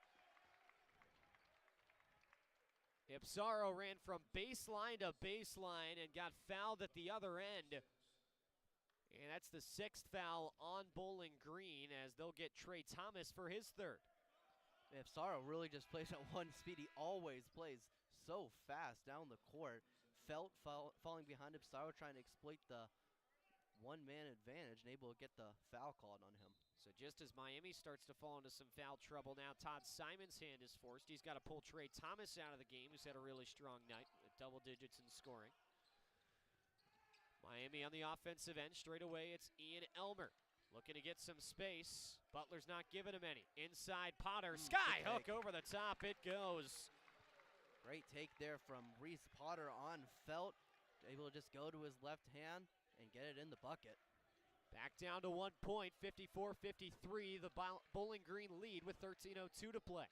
Ipsaro ran from baseline to baseline and got fouled at the other end. And that's the 6th foul on Bowling Green, as they'll get Trey Thomas for his 3rd. Ipsaro really just plays at one speed. He always plays so fast down the court. Felt falling behind Ipsaro, trying to exploit the one-man advantage and able to get the foul called on him. So just as Miami starts to fall into some foul trouble now, Todd Simon's hand is forced. He's got to pull Trey Thomas out of the game, who's had a really strong night, with double digits in scoring. Miami on the offensive end. Straight away, it's Ian Elmer looking to get some space. Butler's not giving him any. Inside Potter, sky hook over the top, it goes. Great take there from Reese Potter on Felt. Able to just go to his left hand and get it in the bucket. Back down to 1 point, 54-53, the Bowling Green lead with 13:02 to play.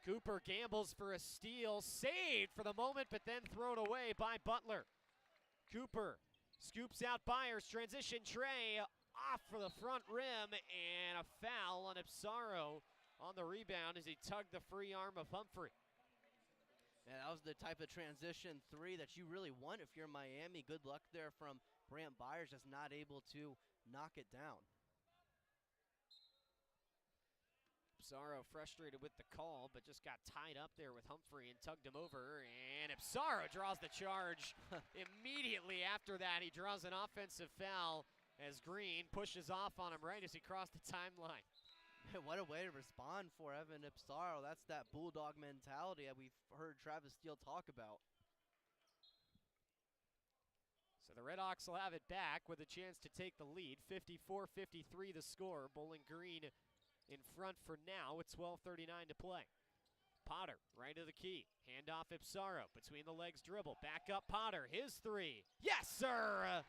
Cooper gambles for a steal, saved for the moment, but then thrown away by Butler. Cooper scoops out Byers, transition tray, off for the front rim, and a foul on Ipsaro on the rebound as he tugged the free arm of Humphrey. Yeah, that was the type of transition 3 that you really want if you're Miami. Good luck there from Brant Byers, just not able to knock it down. Ipsaro frustrated with the call, but just got tied up there with Humphrey and tugged him over, and Ipsaro draws the charge. Immediately after that, he draws an offensive foul as Green pushes off on him right as he crossed the timeline. What a way to respond for Evan Ipsaro. That's that bulldog mentality that we've heard Travis Steele talk about. So the RedHawks will have it back with a chance to take the lead. 54-53 the score. Bowling Green in front for now with 12:39 to play. Potter, right of the key. Handoff Ipsaro, between the legs dribble. Back up Potter, his three. Yes, sir!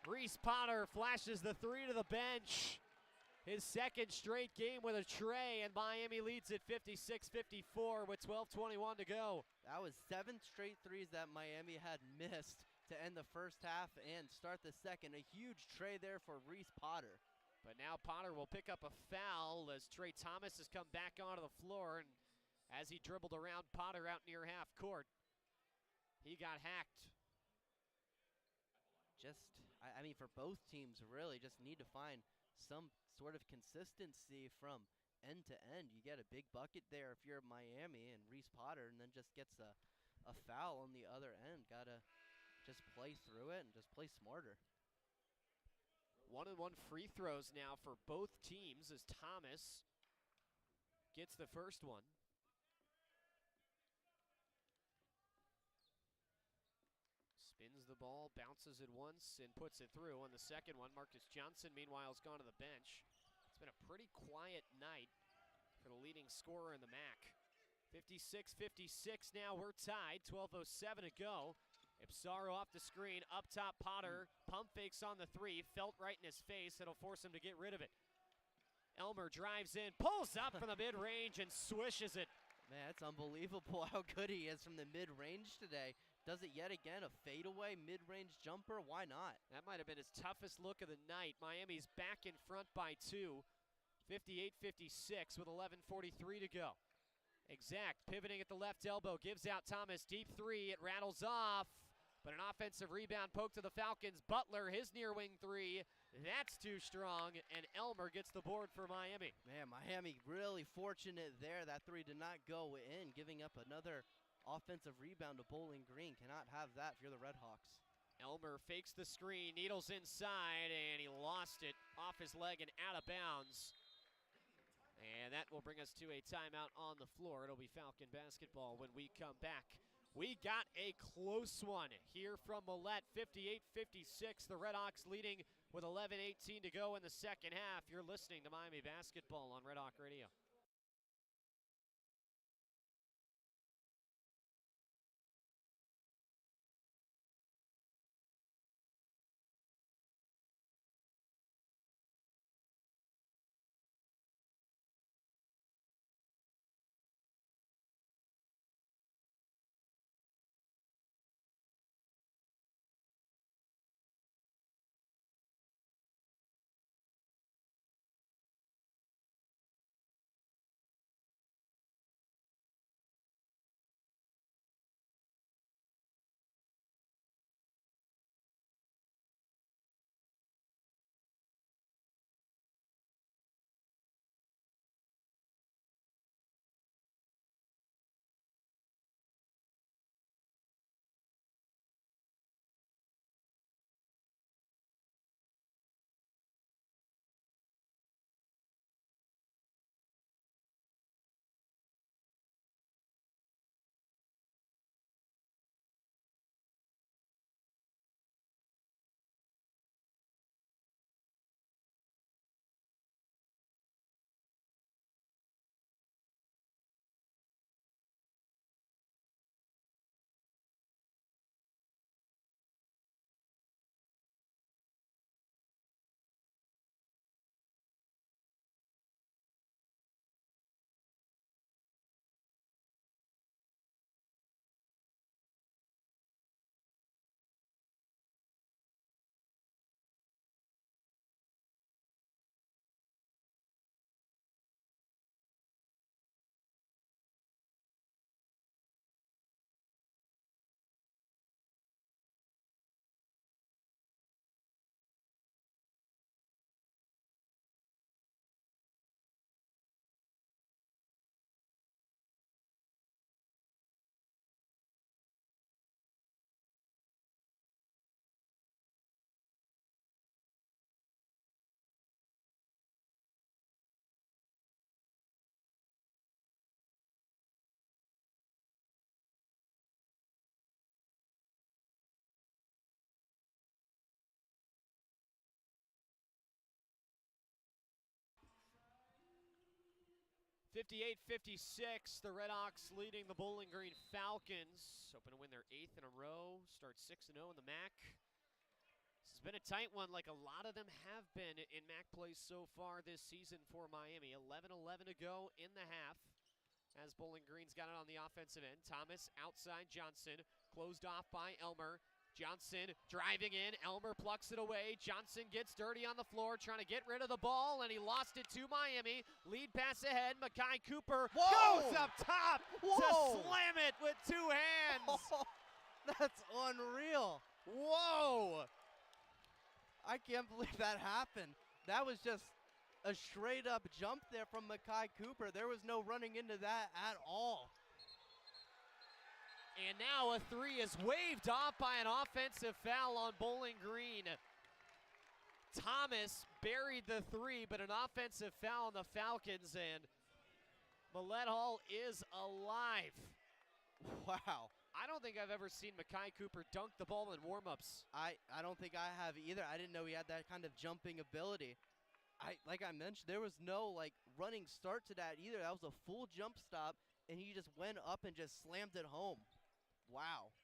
Reese Potter flashes the three to the bench. His second straight game with a tray, and Miami leads it 56-54 with 12:21 to go. That was 7 straight threes that Miami had missed to end the first half and start the second. A huge tray there for Reese Potter. But now Potter will pick up a foul as Trey Thomas has come back onto the floor, and as he dribbled around Potter out near half court, he got hacked. I mean, for both teams, really, just need to find some sort of consistency from end to end. You get a big bucket there if you're Miami and Reese Potter, and then just gets a foul on the other end. Gotta just play through it and just play smarter. 1-and-1 free throws now for both teams as Thomas gets the first one. Spins the ball, bounces it once, and puts it through. On the second one, Marcus Johnson, meanwhile, has gone to the bench. It's been a pretty quiet night for the leading scorer in the MAC. 56-56 now, we're tied, 12:07 to go. Ipsaro off the screen, up top Potter, pump fakes on the three, felt right in his face, it'll force him to get rid of it. Elmer drives in, pulls up from the mid-range and swishes it. Man, it's unbelievable how good he is from the mid-range today. Does it yet again, a fadeaway mid-range jumper, why not? That might have been his toughest look of the night. Miami's back in front by 2, 58-56 with 11:43 to go. Exact, pivoting at the left elbow, gives out Thomas, deep three, it rattles off, but an offensive rebound poke to the Falcons. Butler, his near wing three, that's too strong, and Elmer gets the board for Miami. Man, Miami really fortunate there. That three did not go in, giving up another offensive rebound to Bowling Green. Cannot have that if you're the RedHawks. Elmer fakes the screen, needles inside, and he lost it off his leg and out of bounds. And that will bring us to a timeout on the floor. It'll be Falcon basketball when we come back. We got a close one here from Millett, 58-56. The RedHawks leading with 11:18 to go in the second half. You're listening to Miami Basketball on RedHawk Radio. 58-56, the RedHawks leading the Bowling Green Falcons. Hoping to win their 8th in a row, start 6-0 in the MAC. This has been a tight one like a lot of them have been in MAC play so far this season for Miami. 11-11 to go in the half as Bowling Green's got it on the offensive end. Thomas outside Johnson, closed off by Elmer. Johnson driving in, Elmer plucks it away. Johnson gets dirty on the floor, trying to get rid of the ball, and he lost it to Miami. Lead pass ahead, Makai Cooper goes up top to slam it with 2 hands. That's unreal. Whoa! I can't believe that happened. That was just a straight up jump there from Makai Cooper. There was no running into that at all. And now a 3 is waved off by an offensive foul on Bowling Green. Thomas buried the 3, but an offensive foul on the Falcons, and Millett is alive. Wow. I don't think I've ever seen Makai Cooper dunk the ball in warm-ups. I don't think I have either. I didn't know he had that kind of jumping ability. Like I mentioned, there was no running start to that either. That was a full jump stop, and he just went up and just slammed it home. Wow.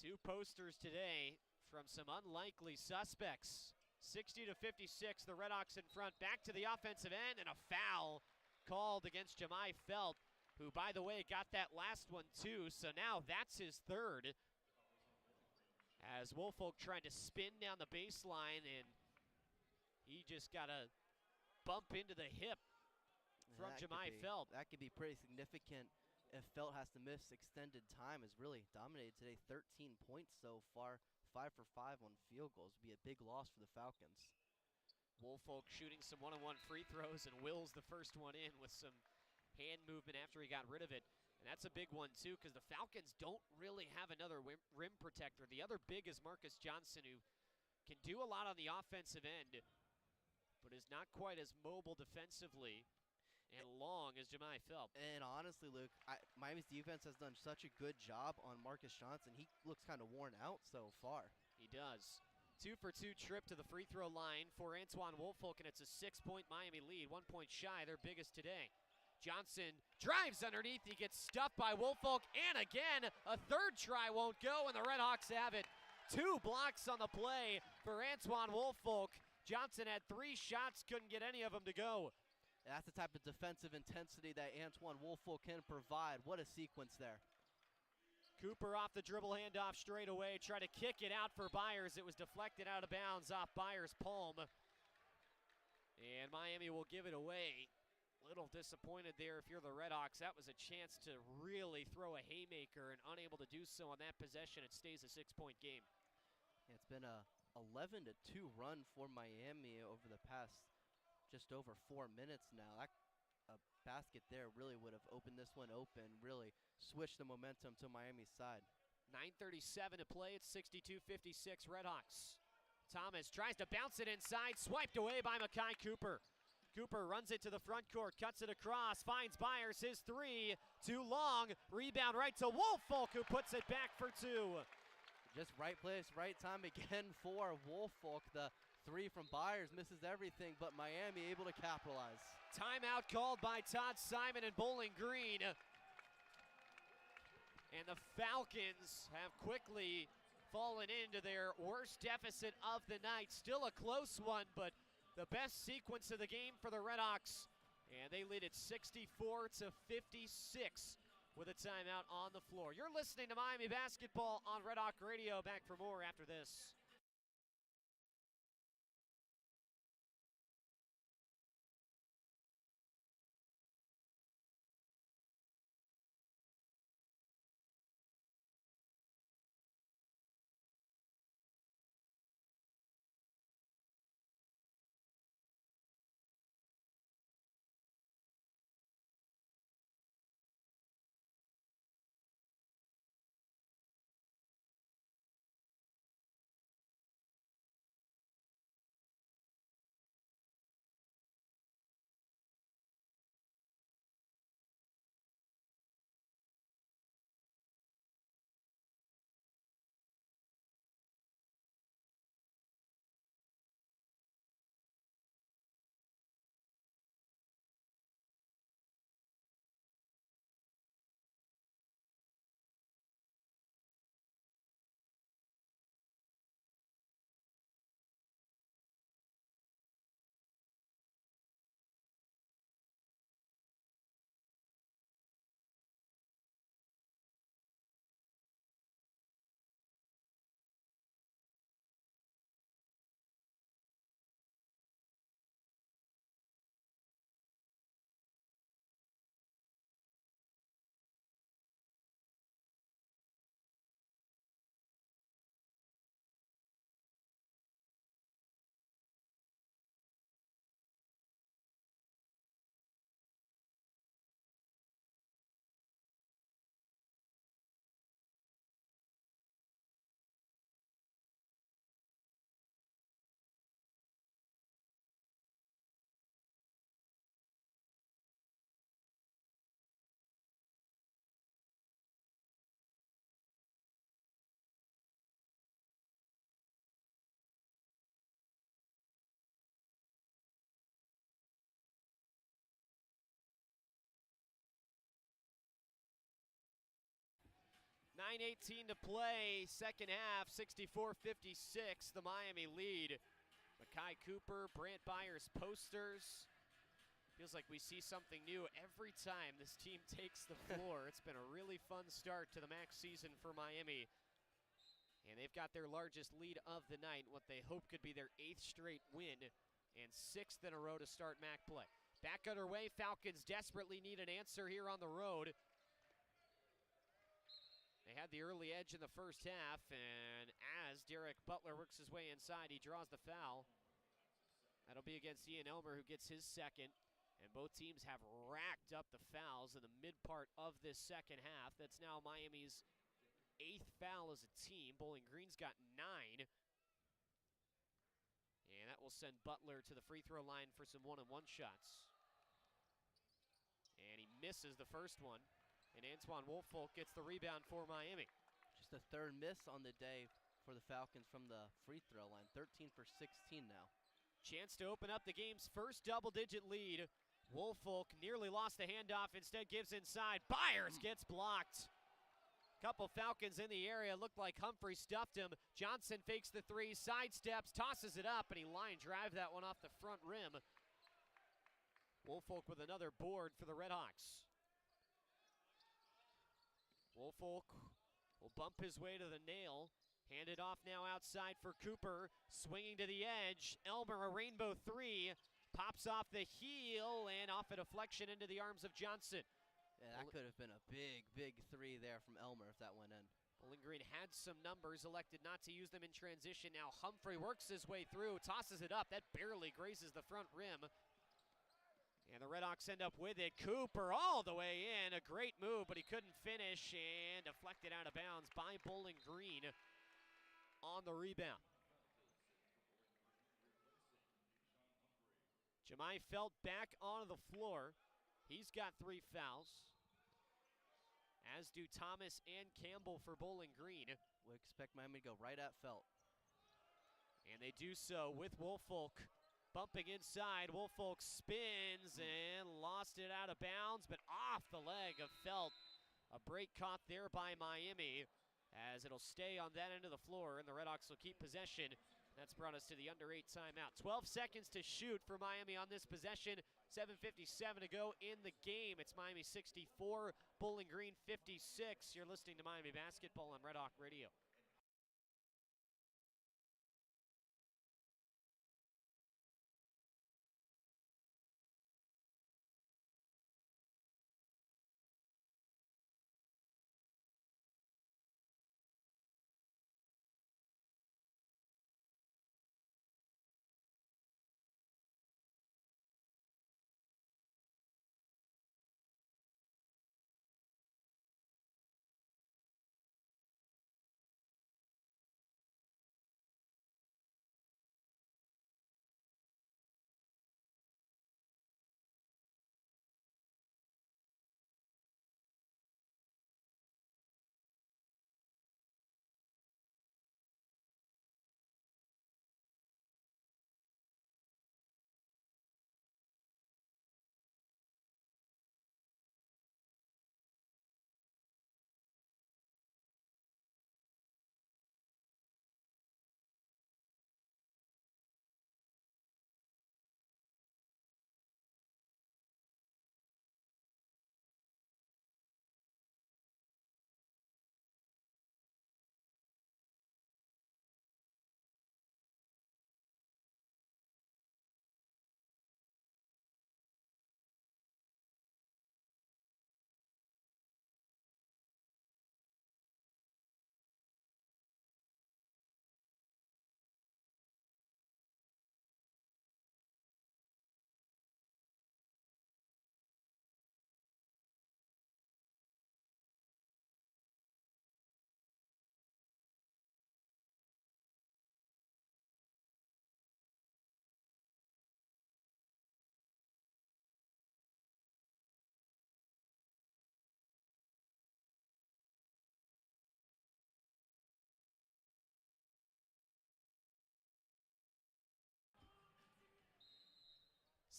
2 posters today from some unlikely suspects. 60-56, the RedHawks in front. Back to the offensive end, and a foul called against Jemai Felt, who, by the way, got that last one too, so now that's his 3rd. As Woolfolk tried to spin down the baseline, and he just got a bump into the hip from Jemai Felt. That could be pretty significant if Felt has to miss extended time. Has really dominated today. 13 points so far, 5 for 5 on field goals. Would be a big loss for the Falcons. Woolfolk shooting some one-on-one free throws and wills the first one in with some hand movement after he got rid of it. And that's a big one too, because the Falcons don't really have another rim protector. The other big is Marcus Johnson, who can do a lot on the offensive end, but is not quite as mobile defensively and long as Jemai Felt. And honestly, Luke, Miami's defense has done such a good job on Marcus Johnson. He looks kind of worn out so far. He does. 2 for 2 trip to the free throw line for Antoine Woolfolk, and it's a 6-point Miami lead, 1 point shy, their biggest today. Johnson drives underneath, he gets stuffed by Woolfolk, and again, a 3rd try won't go, and the RedHawks have it. 2 blocks on the play for Antoine Woolfolk. Johnson had 3 shots, couldn't get any of them to go. That's the type of defensive intensity that Antoine Woolfolk can provide. What a sequence there. Cooper off the dribble handoff straight away, try to kick it out for Byers. It was deflected out of bounds off Byers' palm. And Miami will give it away. Little disappointed there if you're the RedHawks. That was a chance to really throw a haymaker, and unable to do so on that possession. It stays a 6-point game. It's been a 11-2 run for Miami over the past just over 4 minutes now. A basket there really would have opened this one open, really switched the momentum to Miami's side. 9:37 to play. It's 62-56 RedHawks. Thomas tries to bounce it inside, swiped away by Makai Cooper. Cooper runs it to the front court, cuts it across, finds Byers, his 3, too long. Rebound right to Woolfolk, who puts it back for 2. Just right place, right time again for Woolfolk. The 3 from Byers misses everything, but Miami able to capitalize. Timeout called by Todd Simon and Bowling Green. And the Falcons have quickly fallen into their worst deficit of the night. Still a close one, but the best sequence of the game for the RedHawks. And they lead it 64-56 with a timeout on the floor. You're listening to Miami Basketball on Red Hawk Radio. Back for more after this. 9:18 to play, second half, 64-56, the Miami lead. Makai Cooper, Brant Byers posters. Feels like we see something new every time this team takes the floor. It's been a really fun start to the MAC season for Miami. And they've got their largest lead of the night, what they hope could be their 8th straight win and 6th in a row to start MAC play. Back underway, Falcons desperately need an answer here on the road. They had the early edge in the first half, and as Derek Butler works his way inside, he draws the foul. That'll be against Ian Elmer, who gets his second. And both teams have racked up the fouls in the mid part of this second half. That's now Miami's 8th foul as a team. Bowling Green's got 9. And that will send Butler to the free throw line for some 1-and-1 shots. And he misses the first one. And Antoine Woolfolk gets the rebound for Miami. Just a third miss on the day for the Falcons from the free throw line. 13 for 16 now. Chance to open up the game's first double-digit lead. Woolfolk nearly lost the handoff, instead gives inside. Byers gets blocked. Couple Falcons in the area, looked like Humphrey stuffed him. Johnson fakes the three, sidesteps, tosses it up, and he line drive that one off the front rim. Woolfolk with another board for the RedHawks. Woolfolk will bump his way to the nail. Handed off now outside for Cooper, swinging to the edge. Elmer, a rainbow three, pops off the heel and off a deflection into the arms of Johnson. Yeah, that could have been a big, big three there from Elmer if that went in. Bowling Green had some numbers, elected not to use them in transition. Now Humphrey works his way through, tosses it up. That barely grazes the front rim. And the RedHawks end up with it. Cooper all the way in. A great move, but he couldn't finish and deflected out of bounds by Bowling Green on the rebound. Jemai Felt back onto the floor. He's got 3 fouls, as do Thomas and Campbell for Bowling Green. We expect Miami to go right at Felt. And they do so with Woolfolk bumping inside. Woolfolk spins and lost it out of bounds, but off the leg of Felt. A break caught there by Miami, as it'll stay on that end of the floor, and the RedHawks will keep possession. That's brought us to the under 8 timeout. 12 seconds to shoot for Miami on this possession. 7:57 to go in the game. It's Miami 64, Bowling Green 56. You're listening to Miami Basketball on Red Hawk Radio.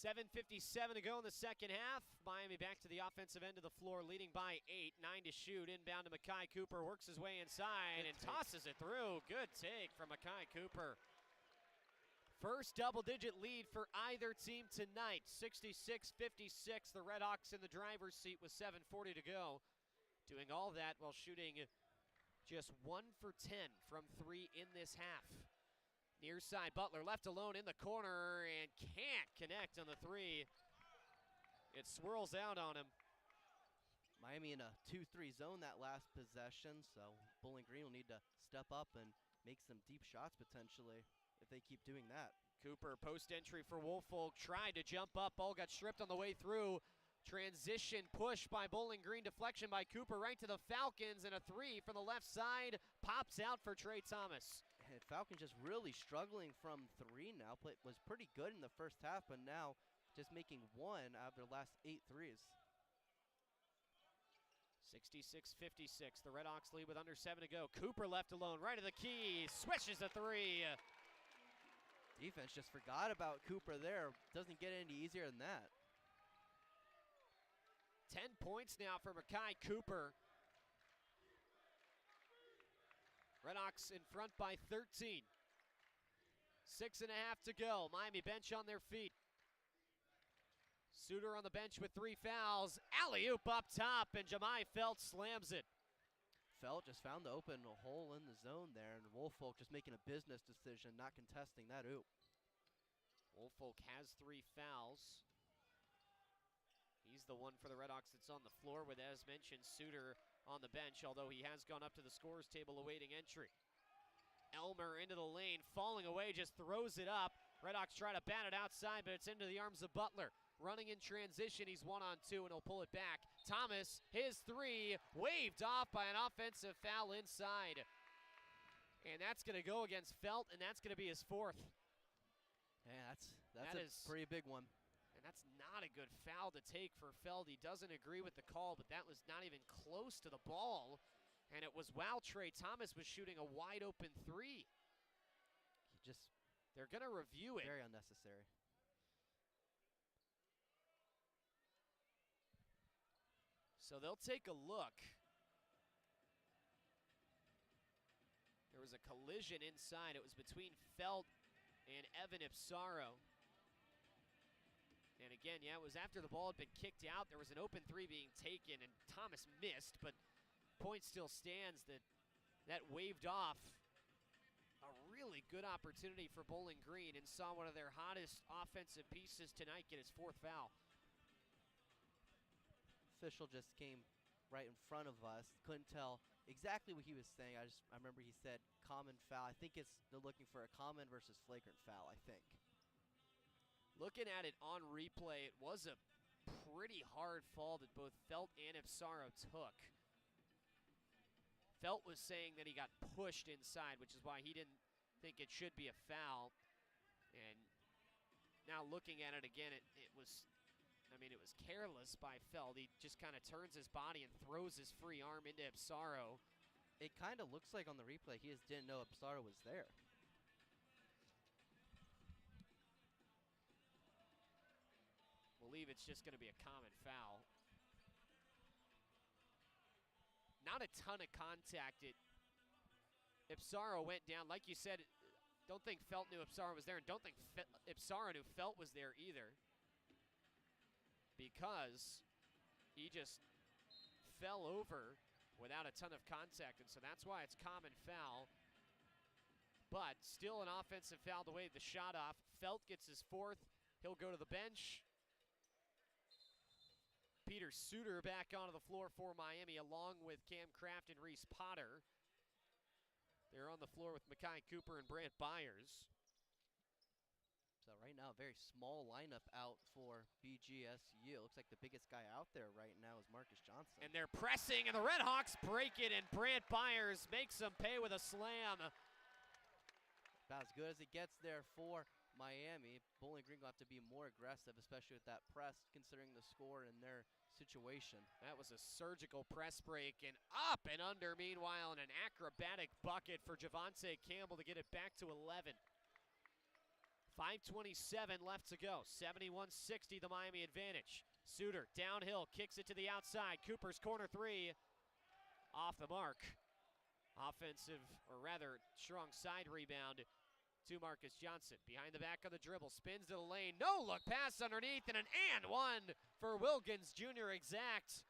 7:57 to go in the second half. Miami back to the offensive end of the floor, leading by 8. 9 to shoot. Inbound to Makai Cooper, works his way inside and tosses it through. Good take from Makai Cooper. First double-digit lead for either team tonight. 66-56. The RedHawks in the driver's seat with 7:40 to go. Doing all that while shooting just 1 for 10 from 3 in this half. Near side, Butler left alone in the corner and can't connect on the 3. It swirls out on him. Miami in a 2-3 zone that last possession, so Bowling Green will need to step up and make some deep shots potentially if they keep doing that. Cooper, post entry for Woolfolk, tried to jump up, ball got stripped on the way through. Transition push by Bowling Green, deflection by Cooper right to the Falcons, and a 3 from the left side pops out for Trey Thomas. And Falcons just really struggling from 3 now. Was pretty good in the first half, but now just making 1 out of their last 8 threes. 66-56, the RedHawks lead with under 7 to go. Cooper left alone, right of the key, swishes the 3. Defense just forgot about Cooper there. Doesn't get any easier than that. 10 points now for Makai Cooper. RedHawks in front by 13. 6.5 to go. Miami bench on their feet. Suter on the bench with 3 fouls. Alley-oop up top, and Jemai Felt slams it. Felt just found the open hole in the zone there, and Woolfolk just making a business decision, not contesting that oop. Woolfolk has 3 fouls. He's the one for the RedHawks that's on the floor with, as mentioned, Suter on the bench, although he has gone up to the scorer's table awaiting entry. Elmer into the lane, falling away, just throws it up. RedHawks try to bat it outside, but it's into the arms of Butler. Running in transition, he's 1-on-2, and he'll pull it back. Thomas, his 3, waved off by an offensive foul inside. And that's going to go against Felt, and that's going to be his 4th. Yeah, that's a pretty big one. And that's not a good foul to take for Feld. He doesn't agree with the call, but that was not even close to the ball. And it was while Trey Thomas was shooting a wide open 3. They're going to review it. Very unnecessary. So they'll take a look. There was a collision inside. It was between Felt and Evan Ipsaro. And again, yeah, it was after the ball had been kicked out. There was an open 3 being taken, and Thomas missed, but point still stands that waved off. A really good opportunity for Bowling Green, and saw one of their hottest offensive pieces tonight get his 4th foul. Official just came right in front of us. Couldn't tell exactly what he was saying. I remember he said common foul. I think they're looking for a common versus flagrant foul, I think. Looking at it on replay, it was a pretty hard fall that both Felt and Ipsaro took. Felt was saying that he got pushed inside, which is why he didn't think it should be a foul. And now looking at it again, it was careless by Felt. He just kind of turns his body and throws his free arm into Ipsaro. It kind of looks like on the replay he just didn't know Ipsaro was there. Believe it's just going to be a common foul. Not a ton of contact. Ipsaro went down. Like you said, don't think Felt knew Ipsaro was there, and don't think Ipsaro knew Felt was there either, because he just fell over without a ton of contact, and so that's why it's common foul. But still an offensive foul to wave the shot off. Felt gets his 4th. He'll go to the bench. Peter Suter back onto the floor for Miami, along with Cam Kraft and Reese Potter. They're on the floor with Makai Cooper and Brant Byers. So right now, a very small lineup out for BGSU. Looks like the biggest guy out there right now is Marcus Johnson. And they're pressing, and the RedHawks break it, and Brant Byers makes them pay with a slam. About as good as it gets there for Miami. Bowling Green will have to be more aggressive, especially with that press, considering the score and their situation. That was a surgical press break, and up and under, meanwhile, and an acrobatic bucket for Javonte Campbell to get it back to 11. 5:27 left to go. 71-60 the Miami advantage. Suter downhill, kicks it to the outside. Cooper's corner three off the mark. Offensive, or rather strong side rebound to Marcus Johnson. Behind the back of the dribble, spins to the lane. No look pass underneath, and an and one for Wilkins Jr. exact.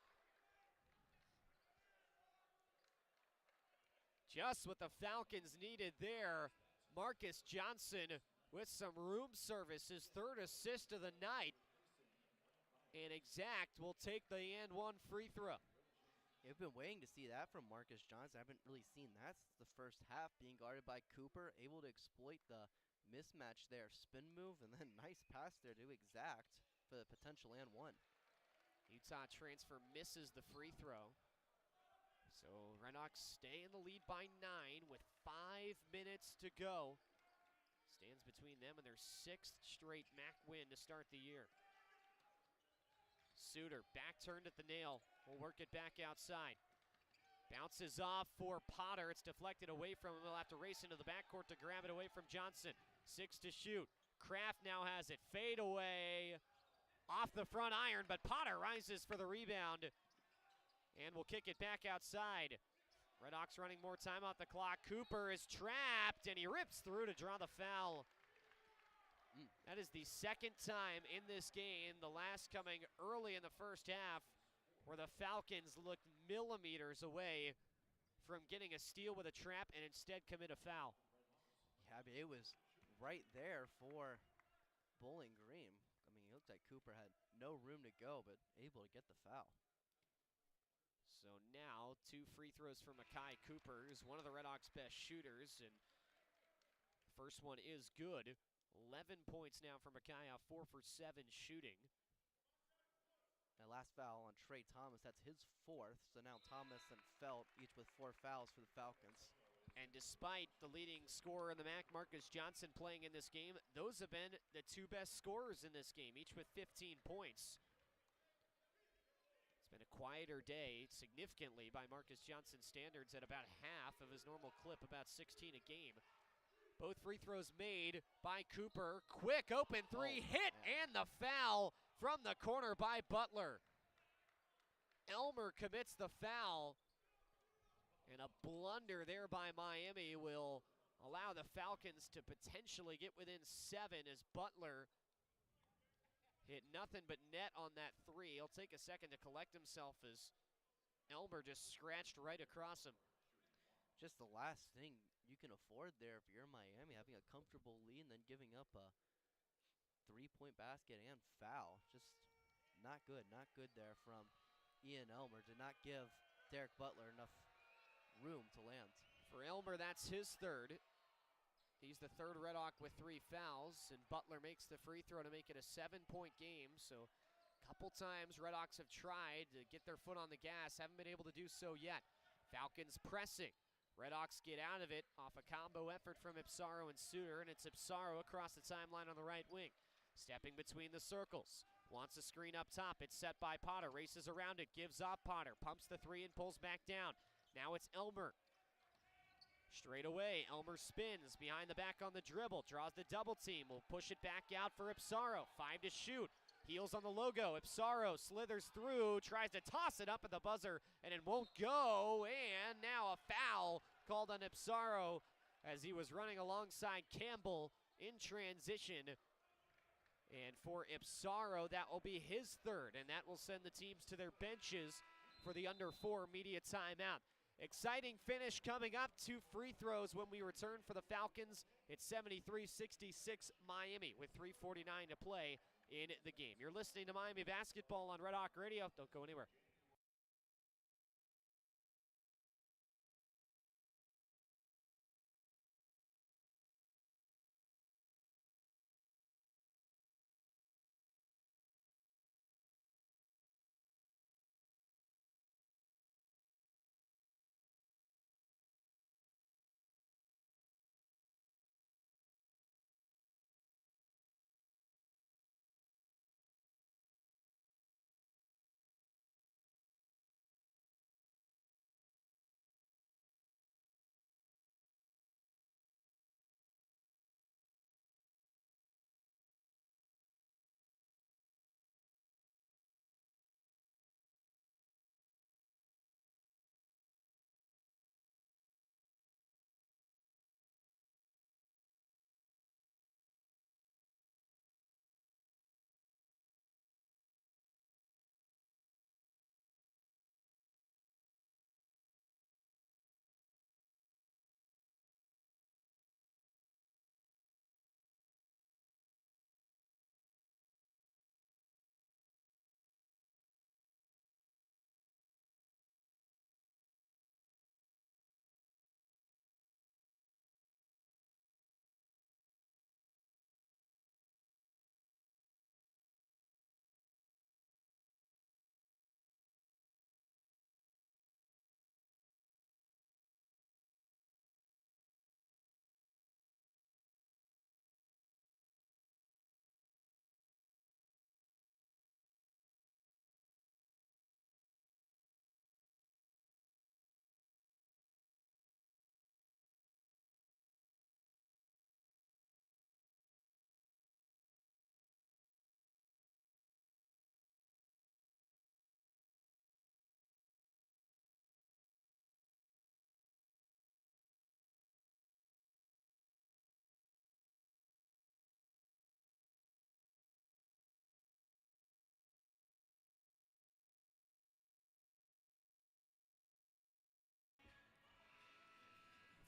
Just what the Falcons needed there. Marcus Johnson with some room service, his third assist of the night. And exact will take the and one free throw. You've been waiting to see that from Marcus Johnson. I haven't really seen that since the first half, being guarded by Cooper, able to exploit the mismatch there. Spin move, and then nice pass there to exact for the potential and one. Utah transfer misses the free throw. So RedHawks stay in the lead by 9 with 5 minutes to go. Stands between them and their 6th straight MAC win to start the year. Suter, back turned at the nail, will work it back outside. Bounces off for Potter, it's deflected away from him. He'll have to race into the backcourt to grab it away from Johnson. 6 to shoot. Kraft now has it, fade away, off the front iron, but Potter rises for the rebound and will kick it back outside. RedHawks running more time off the clock. Cooper is trapped, and he rips through to draw the foul. That is the second time in this game, the last coming early in the first half, where the Falcons looked millimeters away from getting a steal with a trap and instead commit a foul. Yeah, I mean, it was right there for Bowling Green. I mean, it looked like Cooper had no room to go, but able to get the foul. So now 2 free throws for Makai Cooper, who's one of the RedHawks' best shooters, and the first one is good. 11 points now for Makai, 4 for 7 shooting. That last foul on Trey Thomas, that's his 4th. So now Thomas and Felt each with 4 fouls for the Falcons. And despite the leading scorer in the MAC, Marcus Johnson, playing in this game, those have been the 2 best scorers in this game, each with 15 points. It's been a quieter day, significantly by Marcus Johnson's standards, at about half of his normal clip, about 16 a game. Both free throws made by Cooper. Quick open three, hit, and the foul from the corner by Butler. Elmer commits the foul, and a blunder there by Miami will allow the Falcons to potentially get within 7 as Butler hit nothing but net on that 3. He'll take a second to collect himself as Elmer just scratched right across him. Just the last thing you can afford there if you're Miami, having a comfortable lead and then giving up a 3-point basket and foul. Just not good there from Ian Elmer. Did not give Derek Butler enough room to land. For Elmer, that's his 3rd. He's the 3rd RedHawk with 3 fouls, and Butler makes the free throw to make it a 7-point game. So a couple times RedHawks have tried to get their foot on the gas, haven't been able to do so yet. Falcons pressing. RedHawks get out of it off a combo effort from Ipsaro and Suter, and it's Ipsaro across the timeline on the right wing. Stepping between the circles. Wants a screen up top. It's set by Potter. Races around it. Gives off Potter. Pumps the 3 and pulls back down. Now it's Elmer. Straight away, Elmer spins behind the back on the dribble. Draws the double team. Will push it back out for Ipsaro. 5 to shoot. Heels on the logo. Ipsaro slithers through, tries to toss it up at the buzzer, and it won't go. And now a foul called on Ipsaro as he was running alongside Campbell in transition. And for Ipsaro, that will be his 3rd, and that will send the teams to their benches for the under 4 media timeout. Exciting finish coming up. 2 free throws when we return for the Falcons. It's 73-66 Miami with 3:49 to play in the game. You're listening to Miami Basketball on Red Hawk Radio. Don't go anywhere.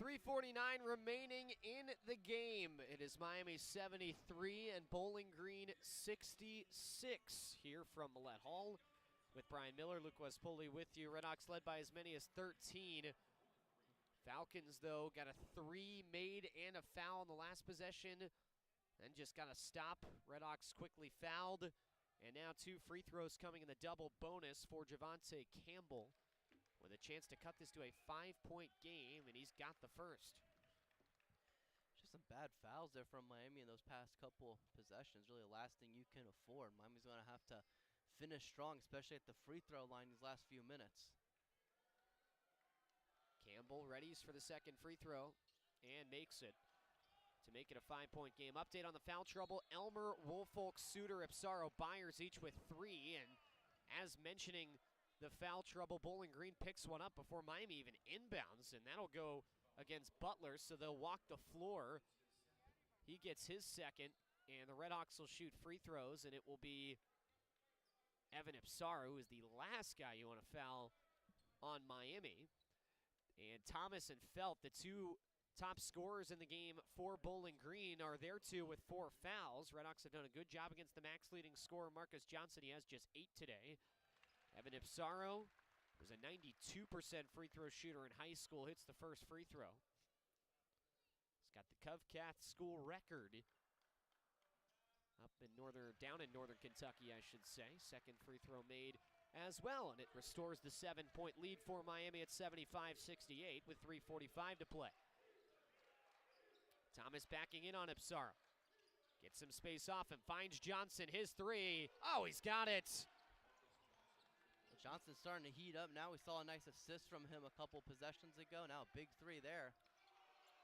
3:49 remaining in the game. It is Miami 73 and Bowling Green 66 here from Millett Hall. With Bryan Miller, Poley with you. RedHawks led by as many as 13. Falcons, though, got a 3 made and a foul in the last possession. Then just got a stop. RedHawks quickly fouled. And now 2 free throws coming in the double bonus for Javante Campbell, with a chance to cut this to a 5-point game, and he's got the first. Just some bad fouls there from Miami in those past couple possessions. Really the last thing you can afford. Miami's going to have to finish strong, especially at the free throw line these last few minutes. Campbell readies for the second free throw and makes it to make it a 5-point game. Update on the foul trouble. Elmer, Woolfolk, Suter, Ipsaro, Byers each with 3. And as mentioning the foul trouble, Bowling Green picks one up before Miami even inbounds, and that'll go against Butler, so they'll walk the floor. He gets his second, and the RedHawks will shoot free throws, and it will be Evan Ipsaro, who is the last guy you want to foul on Miami. And Thomas and Felt, the 2 top scorers in the game for Bowling Green, are there too with 4 fouls. RedHawks have done a good job against the max leading scorer, Marcus Johnson. He has just 8 today. Evan Ipsaro was a 92% free throw shooter in high school, hits the first free throw. He's got the Covcath school record down in northern Kentucky, I should say. Second free throw made as well, and it restores the 7-point lead for Miami at 75-68 with 3:45 to play. Thomas backing in on Ipsaro. Gets some space off and finds Johnson, his 3. Oh, he's got it. Johnson's starting to heat up now. We saw a nice assist from him a couple possessions ago. Now a big 3 there.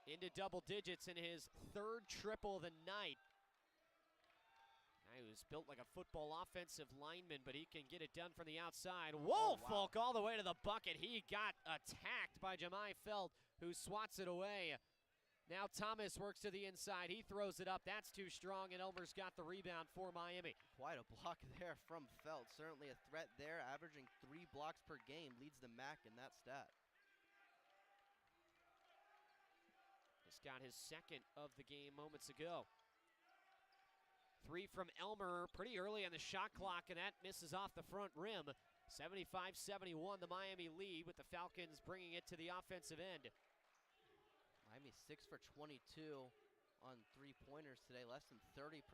Into double digits in his 3rd triple of the night. Guy who's built like a football offensive lineman, but he can get it done from the outside. Woolfolk all the way to the bucket. He got attacked by Jemai Felt, who swats it away. Now Thomas works to the inside. He throws it up. That's too strong, and Elmer's got the rebound for Miami. Quite a block there from Felt. Certainly a threat there, averaging 3 blocks per game. Leads the MAC in that stat. Just got his second of the game moments ago. 3 from Elmer pretty early on the shot clock, and that misses off the front rim. 75-71, the Miami lead, with the Falcons bringing it to the offensive end. Miami 6 for 22 on 3-pointers today, less than 30%.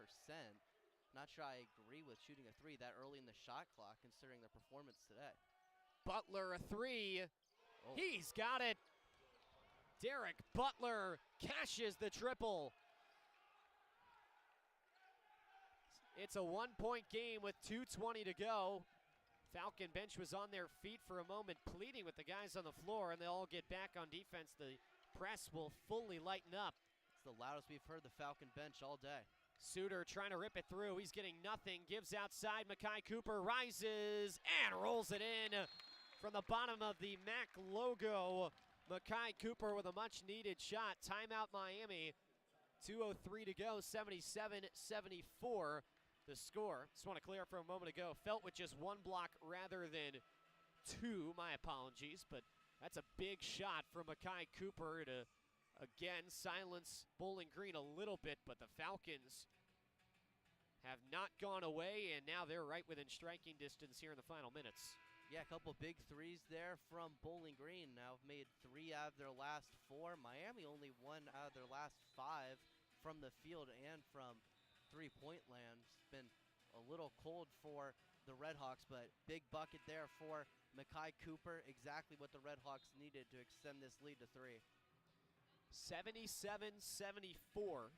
Not sure I agree with shooting a 3 that early in the shot clock, considering their performance today. Butler a 3. Oh. He's got it. Derek Butler cashes the triple. It's a 1-point game with 2:20 to go. Falcon bench was on their feet for a moment, pleading with the guys on the floor, and they all get back on defense. The press will fully lighten up. It's the loudest we've heard the Falcon bench all day. Suter trying to rip it through. He's getting nothing. Gives outside. Makai Cooper rises and rolls it in from the bottom of the MAC logo. Makai Cooper with a much-needed shot. Timeout Miami. 2:03 to go. 77-74 the score. Just want to clear up for a moment ago. Felt with just 1 block rather than 2. My apologies, but that's a big shot from Makai Cooper to, again, silence Bowling Green a little bit, but the Falcons have not gone away, and now they're right within striking distance here in the final minutes. Yeah, a couple big 3s there from Bowling Green. Now have made 3 out of their last 4. Miami only 1 out of their last 5 from the field and from 3-point land. It's been a little cold for the RedHawks, but big bucket there for Makai Cooper, exactly what the RedHawks needed to extend this lead to 3. 77-74.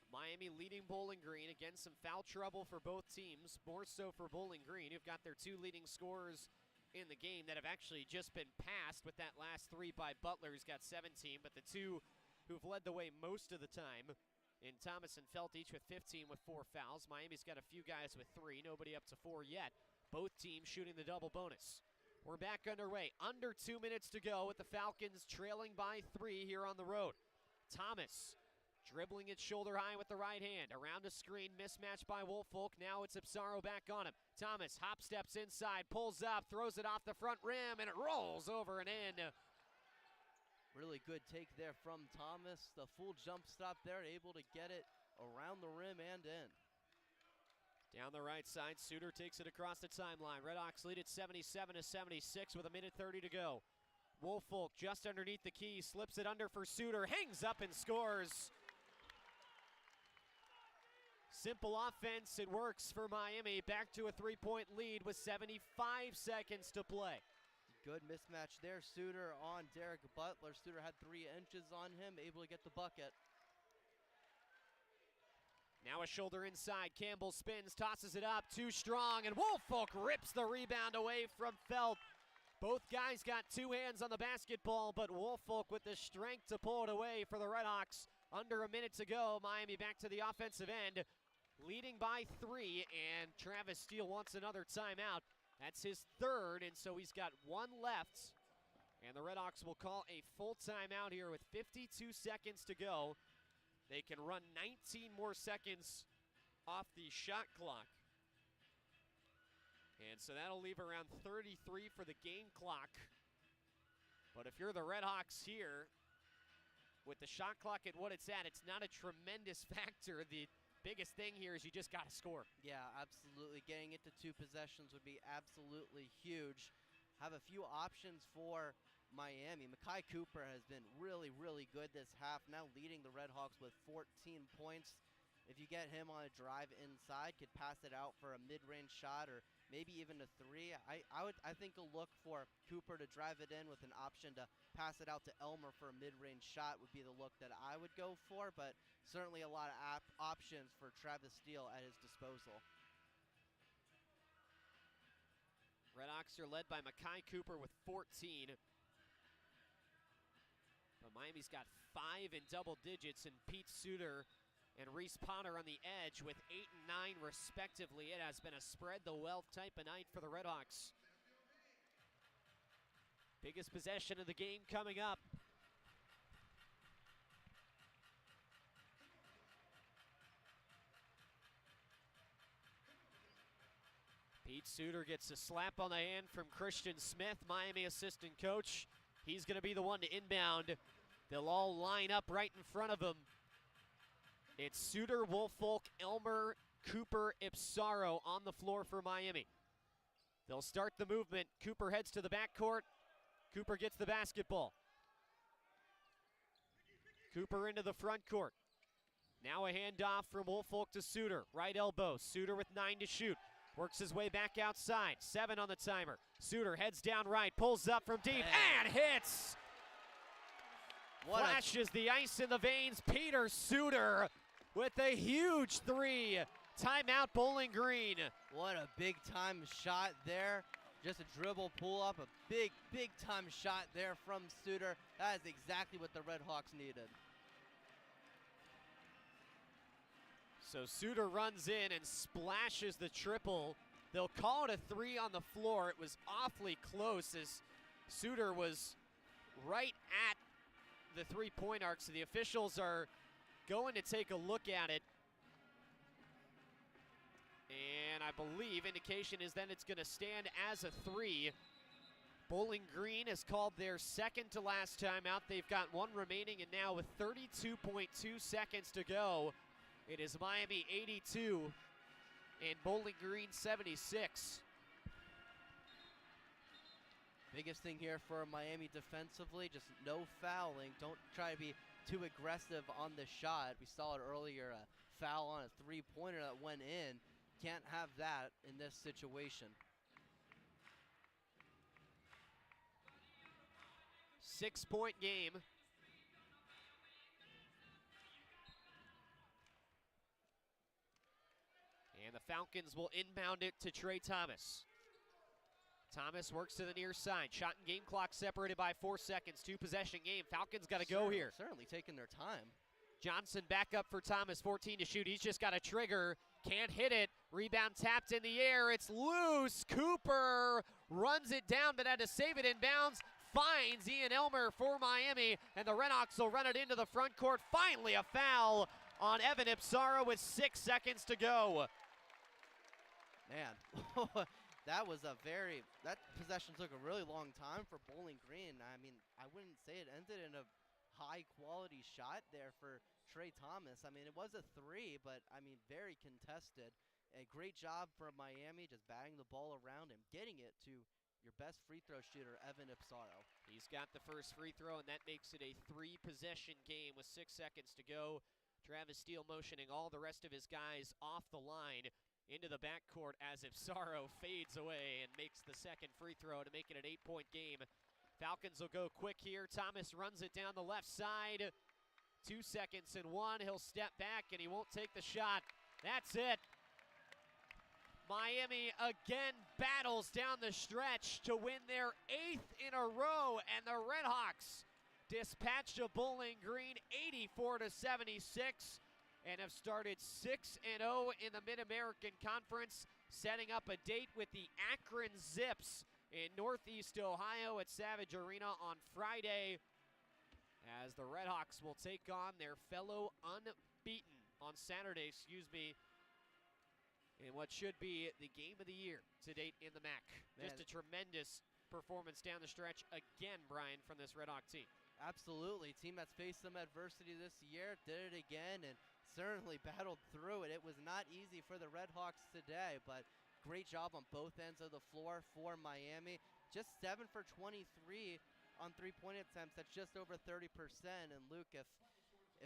Miami leading Bowling Green. Again, some foul trouble for both teams, more so for Bowling Green, who've got their 2 leading scorers in the game that have actually just been passed with that last 3 by Butler, who's got 17, but the 2 who've led the way most of the time in Thomas and Felt, each with 15 with 4 fouls. Miami's got a few guys with 3, nobody up to 4 yet. Both teams shooting the double bonus. We're back underway. Under 2 minutes to go with the Falcons trailing by 3 here on the road. Thomas dribbling it shoulder high with the right hand. Around a screen, mismatched by Woolfolk. Now it's Ipsaro back on him. Thomas hop steps inside, pulls up, throws it off the front rim, and it rolls over and in. Really good take there from Thomas. The full jump stop there, able to get it around the rim and in. Down the right side, Suter takes it across the timeline. RedHawks lead it 77-76 with 1:30 to go. Woolfolk just underneath the key, slips it under for Suter, hangs up and scores. Simple offense, it works for Miami. Back to a 3-point lead with 75 seconds to play. Good mismatch there. Suter on Derek Butler. Suter had 3 inches on him, able to get the bucket. Now a shoulder inside. Campbell spins, tosses it up, too strong, and Woolfolk rips the rebound away from Felt. Both guys got 2 hands on the basketball, but Woolfolk with the strength to pull it away for the RedHawks. Under a minute to go. Miami back to the offensive end, leading by 3, and Travis Steele wants another timeout. That's his 3rd, and so he's got 1 left. And the RedHawks will call a full timeout here with 52 seconds to go. They can run 19 more seconds off the shot clock. And so that'll leave around 33 for the game clock. But if you're the RedHawks here, with the shot clock at what it's at, it's not a tremendous factor. The biggest thing here is you just got to score. Yeah, absolutely. Getting it to 2 possessions would be absolutely huge. Have a few options for Miami. Makai Cooper has been really, really good this half, now leading the RedHawks with 14 points. If you get him on a drive inside, could pass it out for a mid-range shot or maybe even a 3. I think a look for Cooper to drive it in with an option to pass it out to Elmer for a mid-range shot would be the look that I would go for, but certainly a lot of options for Travis Steele at his disposal. RedHawks are led by Makai Cooper with 14. But Miami's got 5 in double digits, and Pete Suter and Reese Potter on the edge with 8 and 9 respectively. It has been a spread the wealth type of night for the RedHawks. Biggest possession of the game coming up. Pete Suter gets a slap on the hand from Christian Smith, Miami assistant coach. He's going to be the one to inbound. They'll all line up right in front of him. It's Suter, Woolfolk, Elmer, Cooper, Ipsaro on the floor for Miami. They'll start the movement. Cooper heads to the backcourt. Cooper gets the basketball. Cooper into the front court. Now a handoff from Woolfolk to Suter. Right elbow. Suter with 9 to shoot. Works his way back outside. 7 on the timer. Suter heads down right. Pulls up from deep and hits. Flashes the ice in the veins. Peter Suter with a huge 3. Timeout Bowling Green. What a big time shot there. Just a dribble pull up. A big, big time shot there from Suter. That is exactly what the RedHawks needed. So Suter runs in and splashes the triple. They'll call it a 3 on the floor. It was awfully close as Suter was right at the 3-point arc. So the officials are going to take a look at it. And I believe indication is then it's going to stand as a 3. Bowling Green has called their second to last timeout. They've got 1 remaining, and now with 32.2 seconds to go, it is Miami 82 and Bowling Green 76. Biggest thing here for Miami defensively, just no fouling. Don't try to be too aggressive on the shot. We saw it earlier, a foul on a 3-pointer that went in. Can't have that in this situation. 6-point game. And the Falcons will inbound it to Trey Thomas. Thomas works to the near side. Shot and game clock separated by 4 seconds. 2-possession game. Falcons got to go here. Certainly taking their time. Johnson back up for Thomas, 14 to shoot. He's just got a trigger. Can't hit it. Rebound tapped in the air. It's loose. Cooper runs it down, but had to save it in bounds. Finds Ian Elmer for Miami, and the RedHawks will run it into the front court. Finally a foul on Evan Ipsara with 6 seconds to go. Man, that possession took a really long time for Bowling Green. I mean, I wouldn't say it ended in a high quality shot there for Trey Thomas. I mean, it was a 3, but I mean, very contested. A great job from Miami just batting the ball around and getting it to your best free throw shooter, Evan Ipsaro. He's got the first free throw, and that makes it a 3-possession game with 6 seconds to go. Travis Steele motioning all the rest of his guys off the line into the backcourt as Ipsaro fades away and makes the second free throw to make it an 8-point game. Falcons will go quick here. Thomas runs it down the left side. 2 seconds and 1. He'll step back, and he won't take the shot. That's it. Miami again battles down the stretch to win their 8th in a row, and the RedHawks dispatched a Bowling Green 84-76 and have started 6-0 in the Mid-American Conference, setting up a date with the Akron Zips in Northeast Ohio at Savage Arena on Friday, as the RedHawks will take on their fellow unbeaten on Saturday, in what should be the game of the year to date in the MAC. Man. Just a tremendous performance down the stretch again, Bryan, from this RedHawk team. Absolutely. Team that's faced some adversity this year did it again and certainly battled through it. It was not easy for the RedHawks today, but great job on both ends of the floor for Miami. Just 7 for 23 on three-point attempts. That's just over 30%. And Luke, if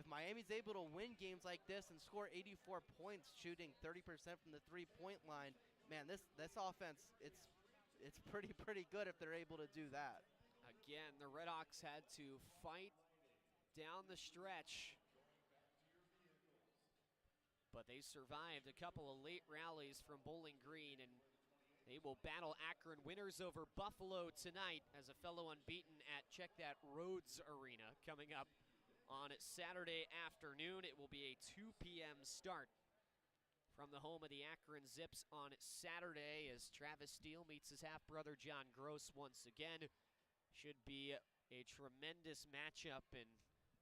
Miami's able to win games like this and score 84 points, shooting 30% from the three-point line, man, this offense, it's pretty good if they're able to do that. Again, the RedHawks had to fight down the stretch, but they survived a couple of late rallies from Bowling Green, and they will battle Akron. Winners over Buffalo tonight as a fellow unbeaten at, check that, Rhodes Arena coming up on Saturday afternoon. It will be a 2 p.m. start from the home of the Akron Zips on Saturday as Travis Steele meets his half-brother John Gross once again. Should be a tremendous matchup, and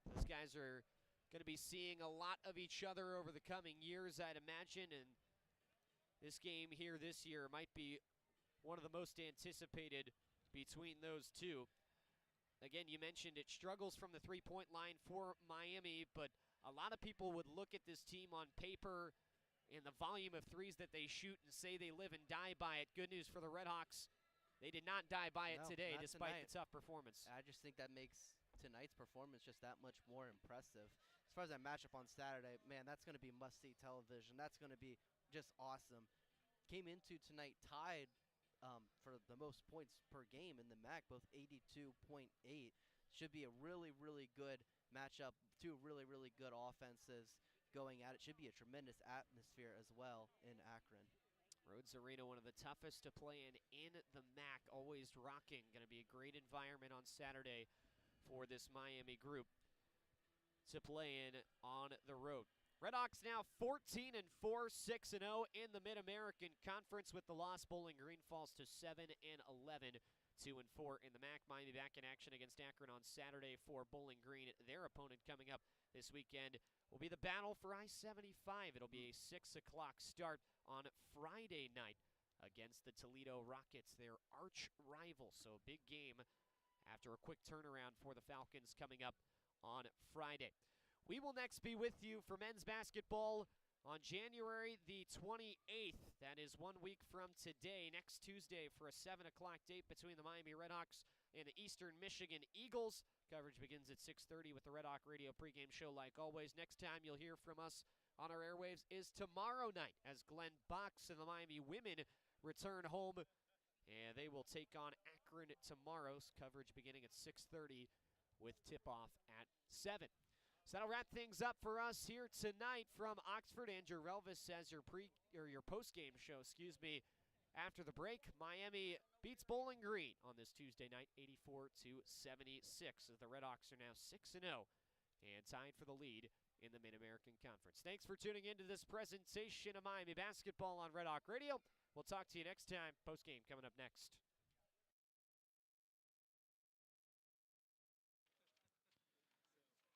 those guys are going to be seeing a lot of each other over the coming years, I'd imagine, and this game here this year might be one of the most anticipated between those two. Again, you mentioned it struggles from the three-point line for Miami, but a lot of people would look at this team on paper and the volume of threes that they shoot and say they live and die by it. Good news for the RedHawks. They did not die by it today, despite the tough performance. I just think that makes tonight's performance just that much more impressive. As far as that matchup on Saturday, man, that's going to be must-see television. That's going to be just awesome. Came into tonight tied for the most points per game in the MAC, both 82.8. Should be a really, really good matchup. Two really, really good offenses going at it. Should be a tremendous atmosphere as well in Akron. Rhodes Arena, one of the toughest to play in the MAC, always rocking. Going to be a great environment on Saturday for this Miami group to play in on the road. RedHawks now 14-4, 6-0 in the Mid-American Conference with the loss. Bowling Green falls to 7-11, 2-4 in the MAC. Miami back in action against Akron on Saturday for Bowling Green. Their opponent coming up this weekend will be the battle for I-75. It'll be a 6 o'clock start on Friday night against the Toledo Rockets, their arch rival. So a big game after a quick turnaround for the Falcons coming up on Friday. We will next be with you for men's basketball on January the 28th. That is 1 week from today, next Tuesday, for a 7 o'clock date between the Miami RedHawks and the Eastern Michigan Eagles. Coverage begins at 6:30 with the Red Hawk Radio pregame show like always. Next time you'll hear from us on our airwaves is tomorrow night as Glenn Box and the Miami women return home, and they will take on Akron tomorrow's coverage beginning at 6:30 with tip-off at 7. So that'll wrap things up for us here tonight from Oxford. Andrew Relvas as your post-game show, after the break. Miami beats Bowling Green on this Tuesday night, 84-76, as the RedHawks are now 6-0 and tied for the lead in the Mid-American Conference. Thanks for tuning into this presentation of Miami basketball on Red Hawk Radio. We'll talk to you next time. Post-game coming up next.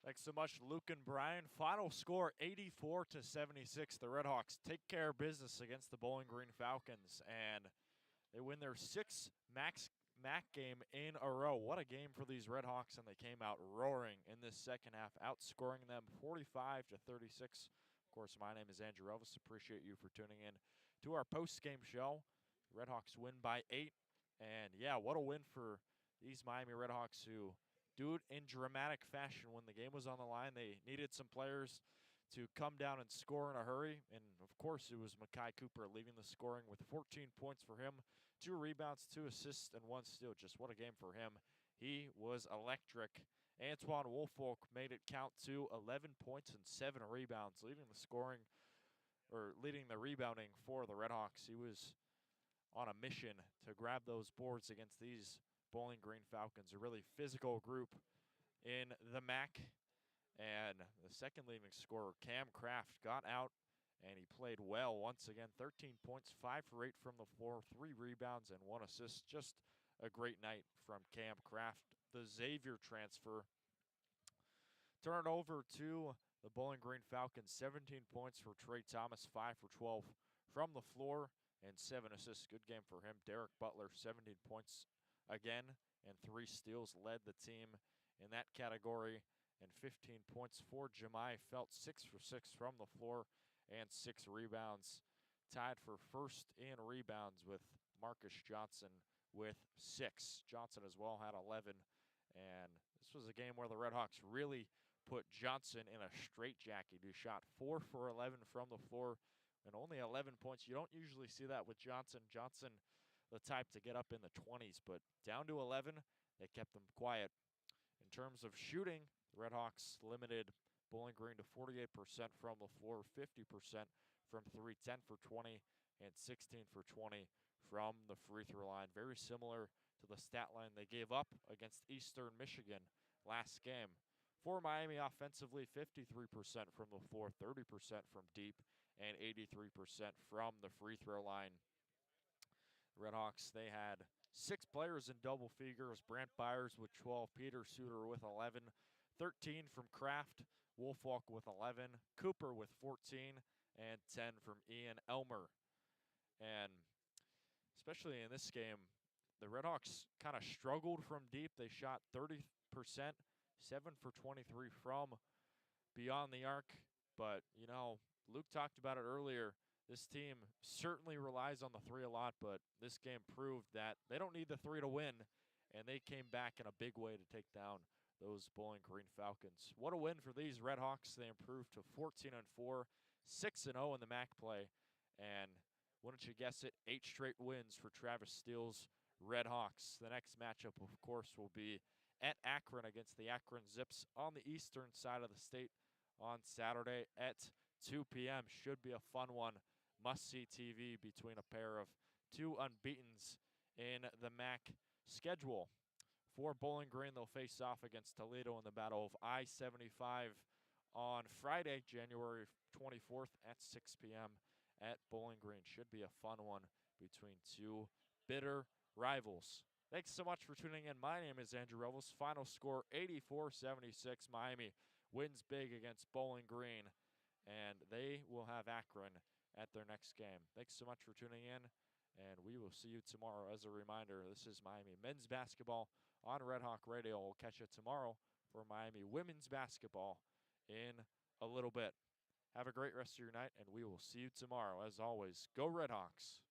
Thanks so much, Luke and Bryan. Final score, 84-76. The RedHawks take care of business against the Bowling Green Falcons, and They win their 6th MAC game in a row. What a game for these RedHawks, and they came out roaring in this second half, outscoring them 45-36. Of course, my name is Andrew Relvas. Appreciate you for tuning in to our post-game show. RedHawks win by 8, and yeah, what a win for these Miami RedHawks who do it in dramatic fashion. When the game was on the line, they needed some players to come down and score in a hurry, and of course it was Makai Cooper leading the scoring with 14 points for him, 2 rebounds, 2 assists, and 1 steal. Just what a game for him. He was electric. Antoine Woolfolk made it count to 11 points and 7 rebounds, leading the rebounding for the RedHawks. He was on a mission to grab those boards against these Bowling Green Falcons, a really physical group in the MAC. And the second leading scorer, Cam Kraft, got out, and he played well once again. 13 points, 5 for 8 from the floor, 3 rebounds, and 1 assist. Just a great night from Cam Kraft, the Xavier transfer. Turn it over to the Bowling Green Falcons. 17 points for Trey Thomas, 5 for 12 from the floor, and 7 assists. Good game for him. Derek Butler, 17 points again, and 3 steals, led the team in that category. And 15 points for Jemai Felt, 6 for 6 from the floor, and 6 rebounds. Tied for first in rebounds with Marcus Johnson with 6. Johnson as well had 11. And this was a game where the RedHawks really put Johnson in a straitjacket. He shot 4 for 11 from the floor and only 11 points. You don't usually see that with Johnson. Johnson, the type to get up in the 20s, but down to 11, they kept them quiet. In terms of shooting, the RedHawks limited Bowling Green to 48% from the floor, 50% from 3, 10 for 20, and 16 for 20 from the free throw line. Very similar to the stat line they gave up against Eastern Michigan last game. For Miami offensively, 53% from the floor, 30% from deep, and 83% from the free throw line. The RedHawks, they had 6 players in double figures. Brant Byers with 12, Peter Suter with 11, 13 from Kraft, Woolfolk with 11, Cooper with 14, and 10 from Ian Elmer. And especially in this game, the RedHawks kind of struggled from deep. They shot 30%, 7 for 23 from beyond the arc. But, you know, Luke talked about it earlier. This team certainly relies on the 3 a lot, but this game proved that they don't need the 3 to win, and they came back in a big way to take down those Bowling Green Falcons. What a win for these RedHawks. They improved to 14-4, 6-0 in the MAC play, and wouldn't you guess it, 8 straight wins for Travis Steele's RedHawks. The next matchup, of course, will be at Akron against the Akron Zips on the eastern side of the state on Saturday at 2 p.m. Should be a fun one. Must-see TV between a pair of 2 unbeatens in the MAC schedule. For Bowling Green, they'll face off against Toledo in the Battle of I-75 on Friday, January 24th at 6 p.m. at Bowling Green. Should be a fun one between 2 bitter rivals. Thanks so much for tuning in. My name is Andrew Relvas. Final score 84-76. Miami wins big against Bowling Green, and they will have Akron at their next game. Thanks so much for tuning in, and we will see you tomorrow. As a reminder, this is Miami men's basketball on RedHawk Radio. We'll catch you tomorrow for Miami women's basketball in a little bit. Have a great rest of your night, and we will see you tomorrow. As always, go RedHawks.